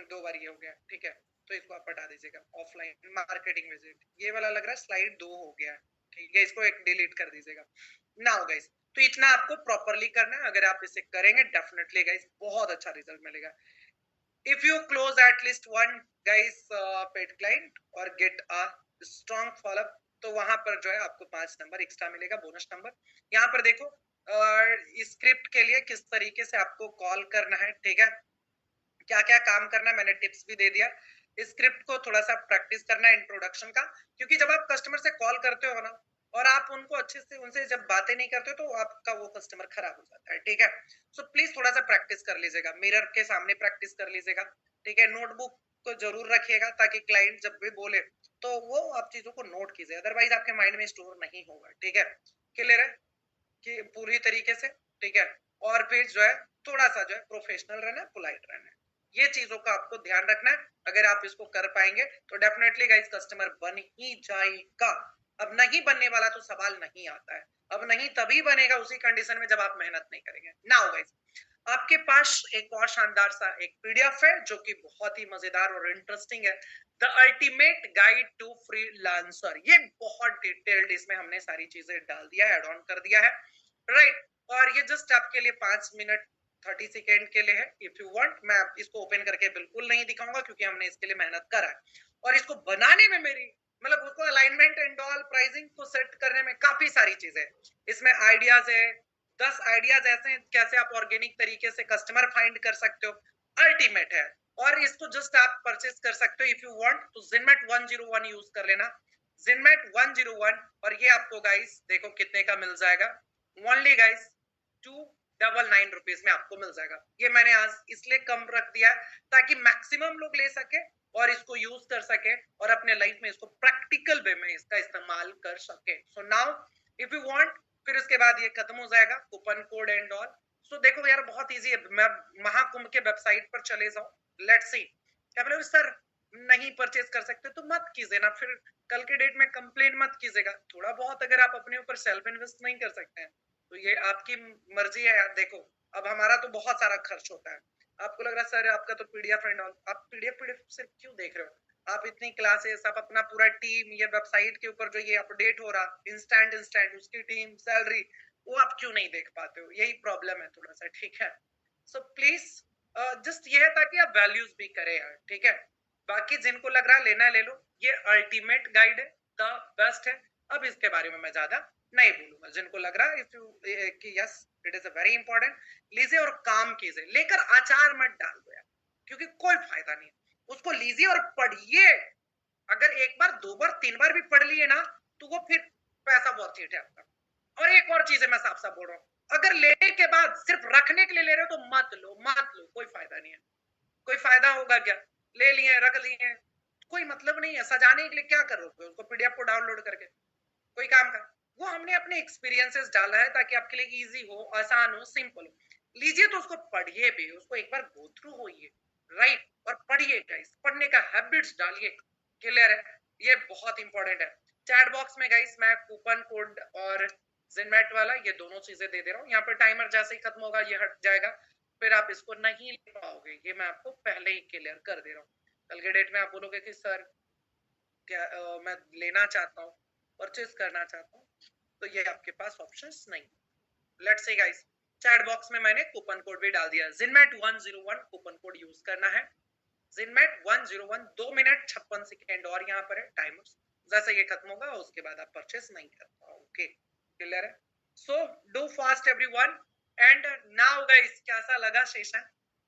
2 बार ये हो गया, ठीक है। तो इसको आप हटा दीजिएगा, ऑफलाइन मार्केटिंग विजिट, ये वाला लग रहा है स्लाइड 2 हो गया, ठीक है, इसको एक डिलीट कर दीजिएगा। नाउ गाइस, तो इतना आपको प्रॉपरली करना है, अगर आप इसे करेंगे डेफिनेटली गाइस बहुत अच्छा रिजल्ट मिलेगा। If you close at least one guys paid client और गेट अ स्ट्रॉन्ग फॉलोअप, तो वहां पर जो है आपको 5 नंबर एक्स्ट्रा मिलेगा, बोनस नंबर। यहाँ पर देखो स्क्रिप्ट के लिए किस तरीके से आपको कॉल करना है, ठीक है, क्या क्या काम करना है मैंने टिप्स भी दे दिया। स्क्रिप्ट को थोड़ा सा प्रैक्टिस करना है इंट्रोडक्शन का, क्योंकि जब आप कस्टमर से कॉल करते हो ना और आप उनको अच्छे से उनसे जब बातें नहीं करते तो आपका वो कस्टमर खराब हो जाता है, ठीक है। सो प्लीज थोड़ा सा प्रैक्टिस कर लीजिएगा, मिरर के सामने प्रैक्टिस कर लीजिएगा, ठीक है। नोटबुक को जरूर रखिएगा ताकि क्लाइंट जब भी बोले तो वो आप चीजों को नोट कीजिए, अदरवाइज आपके माइंड में स्टोर नहीं होगा, ठीक है। क्लियर है कि पूरी तरीके से, ठीक है। और फिर जो है थोड़ा सा जो है प्रोफेशनल रहना है, पोलाइट रहना है, ये चीजों का आपको ध्यान रखना है। अगर आप इसको कर पाएंगे तो डेफिनेटली गाइस कस्टमर बन ही जाएगा। अब नहीं बनने वाला तो सवाल नहीं आता है, अब नहीं तभी बनेगा उसी कंडीशन में जब आप मेहनत नहीं करेंगे। नाउ गाइस, आपके पास एक और शानदार सा एक पीडीएफ है जो कि बहुत ही मजेदार और इंटरेस्टिंग है, the ultimate guide to freelancer. ये बहुत डिटेल्ड, इसमें हमने सारी चीजें डाल दिया है, एड ऑन कर दिया है, राइट। और ये जस्ट आपके लिए 5 मिनट 30 सेकेंड के लिए है। इफ यू वांट मैं इसको ओपन करके बिल्कुल नहीं दिखाऊंगा क्योंकि हमने इसके लिए मेहनत करा है, और इसको बनाने में मेरी मतलब उसको अलाइनमेंट एंड ऑल प्राइसिंग को सेट करने में काफी सारी चीजें, इसमें आइडियाज है, 10 आइडियाज ऐसे हैं कैसे आप ऑर्गेनिक तरीके से कस्टमर फाइंड कर सकते हो, अल्टीमेट है। और इसको जस्ट आप परचेज कर सकते हो इफ यू वांट तो जिनमेट 101 यूज कर लेना, जिनमेट 101। और ये आपको गाइस देखो कितने का मिल जाएगा, ओनली गाइस 299 रुपीज में आपको मिल जाएगा। ये मैंने आज इसलिए कम रख दिया ताकि मैक्सिमम लोग ले सके और इसको यूज कर सके और अपने लाइफ में इसको प्रैक्टिकल वे में इसका इस्तेमाल कर सके। So now if you want, फिर उसके बाद ये खत्म हो जाएगा कूपन कोड एंड ऑल। सो देखो यार बहुत इजी है, मैं महाकुंभ के वेबसाइट पर चले जाओ, लेट्स सी। क्या बोले सर नहीं परचेज कर सकते तो मत कीजिए ना, फिर कल के डेट में कंप्लेन मत कीजिएगा। थोड़ा बहुत अगर आप अपने ऊपर सेल्फ इन्वेस्ट नहीं कर सकते हैं तो ये आपकी मर्जी है यार। देखो अब हमारा तो बहुत सारा खर्च होता है, आपको लग रहा है सर आपका तो पीडीएफ एंड ऑल, आप पीडीएफ सिर्फ क्यों देख रहे हो, आप इतनी क्लासेस, आप अपना पूरा टीम, ये वेबसाइट के ऊपर जो ये अपडेट हो रहा इंस्टेंट इंस्टेंट उसकी टीम सैलरी, वो आप क्यों नहीं देख पाते हो, यही प्रॉब्लम है थोड़ा सा, ठीक है। सो प्लीज जस्ट ये है ताकि आप वैल्यूज भी करें यार, ठीक है। बाकी जिनको लग रहा है लेना ले लो, ये अल्टीमेट गाइड है, द बेस्ट है। अब इसके बारे में मैं ज्यादा नहीं बोलूंगा, जिनको लग रहा है इफ यू कि yes it is a very important, लीजिए और काम कीजिए, लेकर आचार मत डाल दो यार, क्योंकि कोई फायदा नहीं, उसको लीजिए और पढ़िए। अगर एक बार 2 बार 3 बार भी पढ़ लिए ना तो वो फिर पैसा बहुत चीट है आपका, और एक और चीज है, मैं साफ साफ बोल रहा हूँ, अगर लेने के बाद सिर्फ रखने के लिए ले रहे हो तो मत लो, मत लो, कोई फायदा नहीं है। कोई फायदा होगा क्या? ले लिए, रख लिए, कोई मतलब नहीं है। सजाने के लिए क्या करोगे उसको? पीडीएफ को डाउनलोड करके कोई काम का? वो हमने अपने एक्सपीरियंसेस डाला है ताकि आपके लिए इजी हो, आसान हो, सिंपल हो। लीजिए तो उसको पढ़िए भी, उसको एक बार गो थ्रू होइए, राइट, और पढ़िए गाइस, पढ़ने का हैबिट्स डालिए। क्लियर है? ये बहुत इंपॉर्टेंट है। चैट बॉक्स में गाइस मैं कूपन कोड और जिनमेट वाला ये दोनों चीजें दे दे रहा हूँ। यहाँ पर टाइमर जैसे ही खत्म होगा ये हट जाएगा, फिर आप इसको नहीं ले पाओगे, ये मैं आपको पहले ही क्लियर कर दे रहा हूँ। कल के डेट में आप बोलोगे कि सर क्या मैं लेना चाहता हूँ, परचेज करना चाहता हूँ, तो ये आपके पास ऑप्शंस नहीं। Let's see guys, chat box में मैंने कूपन कोड भी डाल दिया, जिनमेट 101 कूपन कोड यूज करना है। जिनमेट 101, 2 मिनट 56 सेकेंड और यहाँ पर है टाइमर। जैसे ये खत्म होगा उसके बाद आप परचेस नहीं कर पाओगे। क्लियर है? So do fast everyone. And now guys, कैसा लगा session?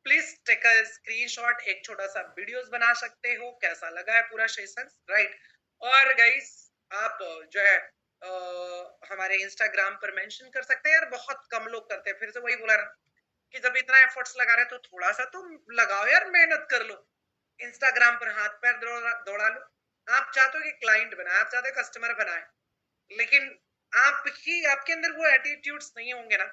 Please take a screenshot, एक छोटा सा वीडियोस बना सकते हो, कैसा लगा है पूरा सेशन, राइट। और गाइस आप जो है हमारे इंस्टाग्राम पर मेंशन कर सकते हैं। यार बहुत कम लोग करते हैं, फिर से वही बोला ना कि जब इतना एफर्ट्स लगा रहे तो थोड़ा सा तो लगाओ यार, मेहनत कर लो। इंस्टाग्राम पर हाथ पैर दौड़ा लो। आप चाहते हो कि क्लाइंट बनाए, आप चाहते हो कस्टमर बनाए, लेकिन आप ही आपके अंदर वो एटीट्यूड्स नहीं होंगे ना,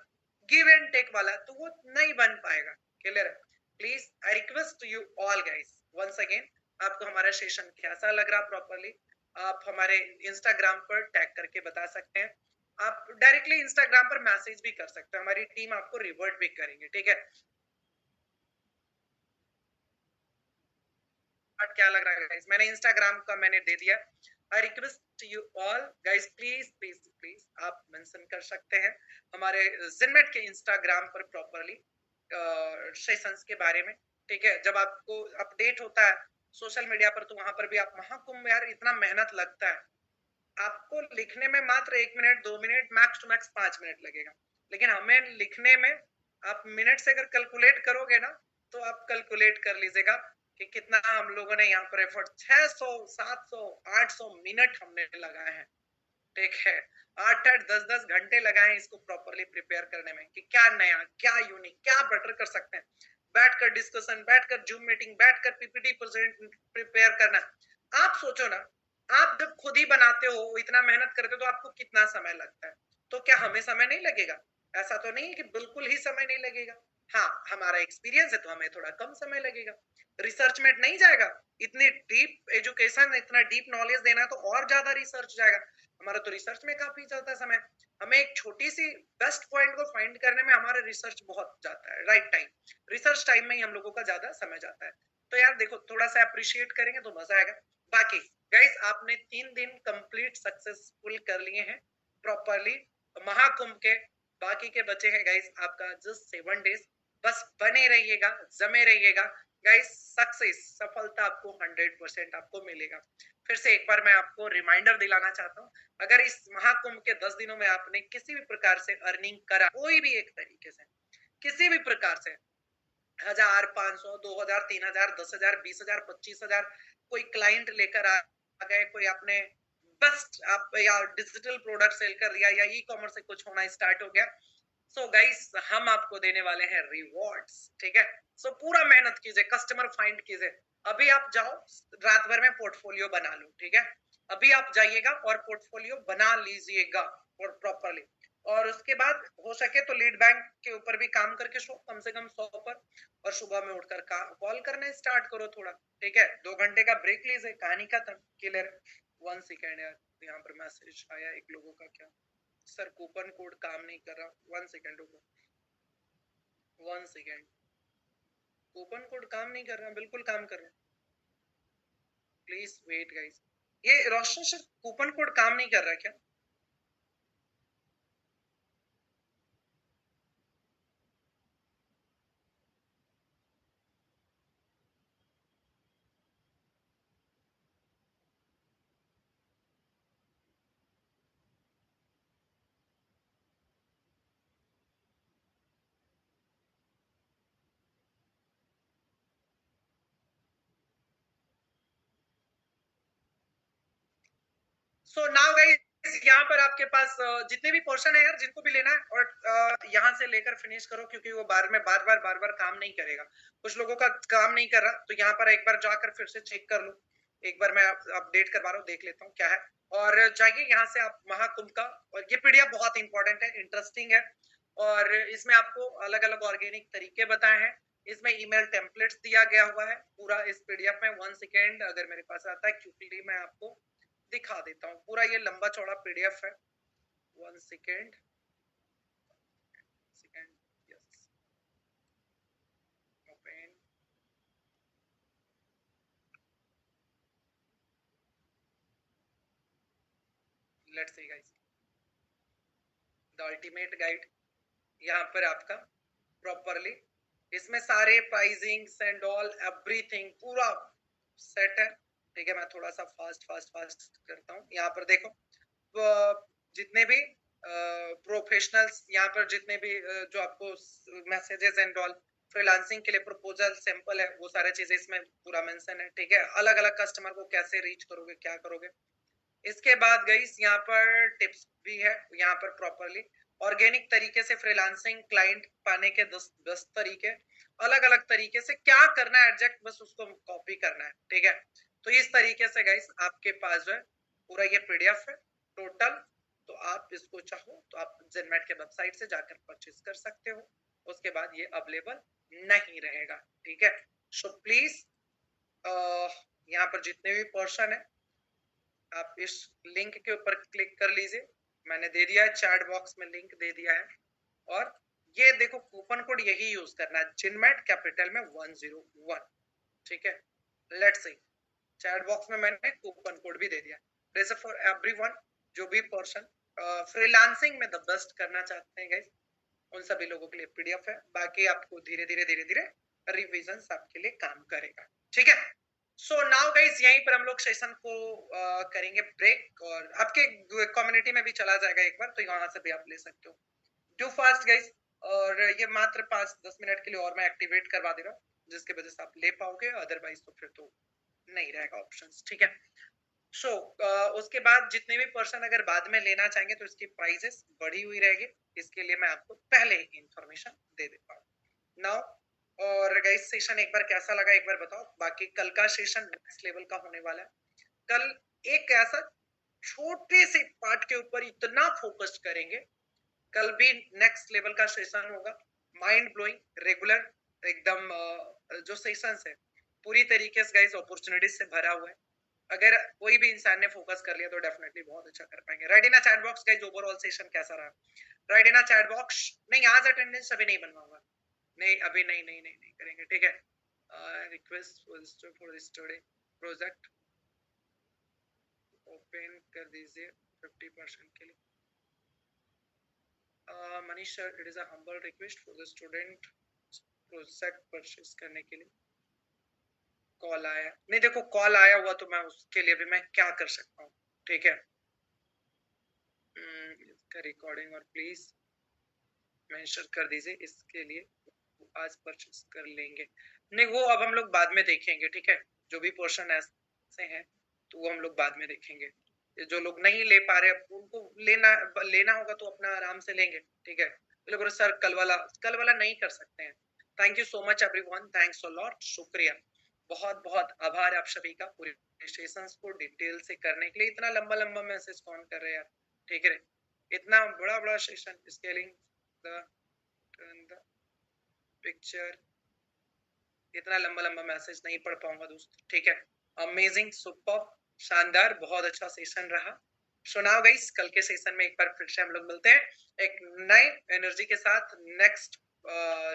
गिव एंड टेक वाला, तो वो नहीं बन पाएगा। क्लियर है? Please I request you all guys once again, आपको हमारा सेशन कैसा लग रहा प्रॉपरली आप हमारे इंस्टाग्राम पर टैग करके बता सकते हैं। आप डायरेक्टली इंस्टाग्राम पर मैसेज भी कर सकते हैं, हमारी टीम आपको रिवर्ट भी करेंगे, ठीक है? बट क्या लग रहा है गाइस, मैंने इंस्टाग्राम का मैंने दे दिया। आई request you all guys, please please please आप मेंशन कर सकते हैं हमारे जिनमेट के इंस्टाग्राम पर प्रॉपरली सेशंस के बारे में, ठीक है? जब आपको अपडेट होता है सोशल मीडिया पर तो वहां पर भी आप महाकुंभ, यार इतना मेहनत लगता है, आपको लिखने में मात्र 1 minute 2 minute max to max 5 minute लगेगा, लेकिन हमें लिखने में आप मिनट से अगर कैलकुलेट करोगे ना, तो आप कैलकुलेट कर लीजिएगा कि कितना हम लोगों ने यहाँ पर एफर्ट, 600 700 800 मिनट हमने लगाए हैं, ठीक है? 8 8 10 10 घंटे लगाए हैं इसको प्रॉपरली प्रिपेयर करने में कि क्या नया, क्या यूनिक, क्या बेटर कर सकते हैं। बैठकर डिस्कशन, बैठकर जूम मीटिंग, बैठकर पीपीटी प्रेजेंट प्रिपेयर करना। आप सोचो ना, आप जब खुद ही बनाते हो, इतना मेहनत करते हो, तो आपको कितना समय लगता है? तो क्या हमें समय नहीं लगेगा? ऐसा तो नहीं है कि बिल्कुल ही समय नहीं लगेगा। हाँ, हमारा एक्सपीरियंस है तो हमें थोड़ा कम समय लगेगा। रिसर्च में नहीं जाएगा, इतनी डीप एजुकेशन, इतना डीप नॉलेज देना तो और ज्यादा रिसर्च जाएगा। हमारा तो रिसर्च में काफी ज्यादा समय, हमें एक छोटी सी बेस्ट पॉइंट को फाइंड करने में हमारा रिसर्च बहुत जाता है, राइट टाइम, रिसर्च टाइम में ही हम लोगों का ज्यादा समय जाता है। तो यार देखो, थोड़ा सा अप्रिशिएट करेंगे तो मजा आएगा। बाकी गाइस, आपने 3 दिन कंप्लीट सक्सेसफुल कर लिए हैं प्रॉपरली महाकुंभ के। बाकी के बचे हैं गाइस आपका जस्ट 7 डेज, बस बने रहिएगा, जमे रहिएगा गाइस। सक्सेस, सफलता आपको 100% आपको मिलेगा। फिर से एक बार मैं आपको रिमाइंडर दिलाना चाहता हूँ, अगर इस महाकुंभ के 10 दिनों में आपने किसी भी प्रकार से अर्निंग करा, कोई भी एक तरीके से, किसी भी प्रकार से, 1000 500 2000 3000 10,000 20,000 25,000, कोई क्लाइंट लेकर आ गए, कोई आपने बेस्ट आप या डिजिटल प्रोडक्ट सेल कर दिया या ई कॉमर्स से कुछ होना स्टार्ट हो गया, सो गाइस हम आपको देने वाले हैं रिवॉर्ड्स, ठीक है? सो पूरा मेहनत कीजिए, कस्टमर फाइंड कीजिए। अभी आप जाओ, रात भर में पोर्टफोलियो बना लो, ठीक है? अभी आप जाइएगा और पोर्टफोलियो बना लीजिएगा और प्रॉपरली, और उसके बाद हो सके तो लीड बैंक के ऊपर भी काम करके शो कम से कम 100 पर, और सुबह में उठकर कॉल करना स्टार्ट करो थोड़ा, ठीक है? 2 घंटे का ब्रेक लीजिए, कहानी खत्म। क्लियर? 1 सेकेंड यार, यहाँ पर मैसेज आया एक लोगों का, क्या सर कूपन कोड काम नहीं कर रहा? 1 सेकेंड रुको, 1 सेकेंड, कूपन कोड काम नहीं कर रहा? बिल्कुल काम कर रहा है, प्लीज वेट गाइस। ये रोशन सर कूपन कोड काम नहीं कर रहा क्या? सो नाउ गाइस, यहाँ पर आपके पास जितने भी पोर्शन है यार, जिनको भी लेना है, और यहाँ से लेकर फिनिश करो, क्योंकि वो बार बार काम नहीं करेगा। कुछ लोगों का काम नहीं कर रहा, तो यहाँ पर एक बार जाकर फिर से चेक कर लो। एक बार मैं अपडेट करवा रहा हूँ, देख लेता हूँ क्या है। और जाइए यहाँ से आप महाकुंभ का, और ये पीडीएफ बहुत इंपॉर्टेंट है, इंटरेस्टिंग है, और इसमें आपको अलग अलग ऑर्गेनिक तरीके बताए हैं। इसमें ईमेल टेम्पलेट्स दिया गया हुआ है पूरा इस पीडीएफ में। 1 सेकेंड अगर मेरे पास आता है, क्विकली मैं आपको दिखा देता हूँ। पूरा ये लंबा चौड़ा पीडीएफ है। 1 second, yes, open. Let's see guys, the ultimate guide. यहाँ पर आपका प्रॉपरली इसमें सारे प्राइसिंग्स एंड ऑल एवरीथिंग पूरा सेट है। ठीक है, मैं थोड़ा सा फास्ट करता हूँ। यहाँ पर देखो, जितने भी प्रोफेशनल्स यहाँ पर, जितने भी जो आपको मैसेजेस एंड ऑल फ्रीलांसिंग के लिए प्रपोजल सैंपल है, वो सारे चीजें इसमें पूरा मेंशन है। ठीक है, अलग अलग कस्टमर को कैसे रीच करोगे, क्या करोगे। इसके बाद गाइस यहाँ पर टिप्स भी है। यहाँ पर प्रॉपरली ऑर्गेनिक तरीके से फ्रीलांसिंग क्लाइंट पाने के 10 तरीके, अलग अलग तरीके से क्या करना है, एग्जैक्ट बस उसको कॉपी करना है। ठीक है, तो इस तरीके से गाइस आपके पास जो है पूरा ये पीडीएफ है टोटल। तो आप इसको चाहो तो आप जेनमेट के वेबसाइट से जाकर परचेज कर सकते हो। उसके बाद ये अवेलेबल नहीं रहेगा। ठीक है, सो प्लीज यहाँ पर जितने भी पर्सन है, आप इस लिंक के ऊपर क्लिक कर लीजिए। मैंने दे दिया है, चैट बॉक्स में लिंक दे दिया है। और ये देखो, कूपन कोड यही यूज करना है, जिनमेट कैपिटल में 101। ठीक है, लेट्स सी, चैट बॉक्स में मैंने कूपन कोड भी दे दिया। जैसे फॉर एवरीवन, जो भी पर्सन फ्रीलांसिंग में द बेस्ट करना चाहते हैं गाइस, उन सभी लोगों के लिए पीडीएफ है। बाकी आपको धीरे धीरे रिविजन आपके लिए काम करेगा। ठीक है, सो नाउ गाइस, यहीं पर हम लोग सेशन को करेंगे ब्रेक, और आपके कम्युनिटी में भी चला जाएगा एक बार, तो यहाँ से भी आप ले सकते हो। डू फास्ट गाइस, और ये मात्र 5-10 मिनट के लिए और मैं एक्टिवेट करवा दे रहा हूँ, जिसके वजह से आप ले पाओगे, अदरवाइज तो फिर तो नहीं रहेगा ऑप्शंस। ठीक है, सो उसके बाद जितने भी पर्सन अगर बाद में लेना चाहेंगे तो इसकी प्राइसेस बढ़ी हुई रहेगी। इसके लिए मैं आपको पहले ही इंफॉर्मेशन दे देता हूँ नाउ। और गाइस, सेशन एक बार कैसा लगा एक बार बताओ। बाकी कल का सेशन नेक्स्ट लेवल का होने वाला है। कल एक ऐसा छोटे से पार्ट के ऊपर इतना फोकस करेंगे, कल भी नेक्स्ट लेवल का सेशन होगा, माइंड ब्लोइंग रेगुलर एकदम। जो सेशंस है पूरी तरीके से गाइस अपॉर्चुनिटीज से भरा हुआ है। अगर कोई भी इंसान ने फोकस कर लिया तो डेफिनेटली बहुत अच्छा कर पाएंगे। Right in chat box guys, overall session कैसा रहा, राइट इन चैट बॉक्स। नहीं, आज अटेंडेंस अभी नहीं बनवाऊंगा, नहीं अभी नहीं करेंगे। ठीक है, request for study project open कर दीजिए 50% के लिए। Manish sir, it is a humble request for the student project purchase करने के लिए। कॉल आया नहीं, देखो कॉल आया हुआ तो मैं उसके लिए भी मैं क्या कर सकता हूँ। ठीक है, इसका रिकॉर्डिंग और प्लीज मेंशन कर दीजिए, इसके लिए आज परचेस कर लेंगे। नहीं, वो अब हम लोग बाद में देखेंगे। ठीक है, जो भी पोर्शन ऐसे हैं तो वो हम लोग बाद में देखेंगे। जो लोग नहीं ले पा रहे उनको लेना होगा तो अपना आराम से लेंगे। ठीक है, बोले सर कल वाला नहीं कर सकते हैं। Thank you so much everyone, thanks a lot, शुक्रिया, बहुत बहुत आभार आप सभी का पूरे सेशंस को डिटेल से करने के लिए। इतना लंबा लंबा मैसेज कौन कर रहे हैं यार। ठीक है, इतना बड़ा सेशन, स्केलिंग द पिक्चर, इतना लंबा लंबा मैसेज नहीं पढ़ पाऊंगा दोस्त। ठीक है, अमेजिंग, सुपर, शानदार, बहुत अच्छा सेशन रहा। सुनाओ गाइस, कल के सेशन में एक बार फिर से हम लोग मिलते हैं एक नई एनर्जी के साथ। नेक्स्ट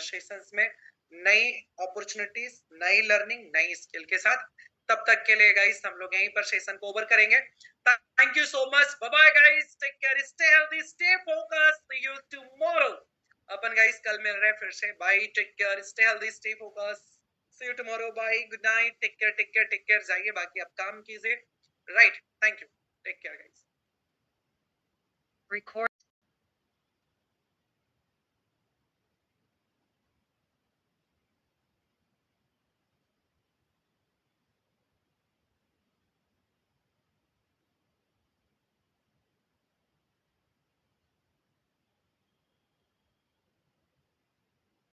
सेशंस में नई अपॉर्चुनिटीज, नई लर्निंग, नई स्किल के साथ। तब तक के लिए गाइस हम लोग यहीं पर सेशन को ओवर करेंगे। Thank you so much, bye bye guys, take care, stay healthy, stay focused, see you tomorrow. अपन गाइस कल मिल रहे हैं फिर से। Bye, take care, stay healthy, stay focused, see you tomorrow, bye, good night, take care. जाइए, बाकी आप काम कीजिए। Right, thank you, take care guys. Record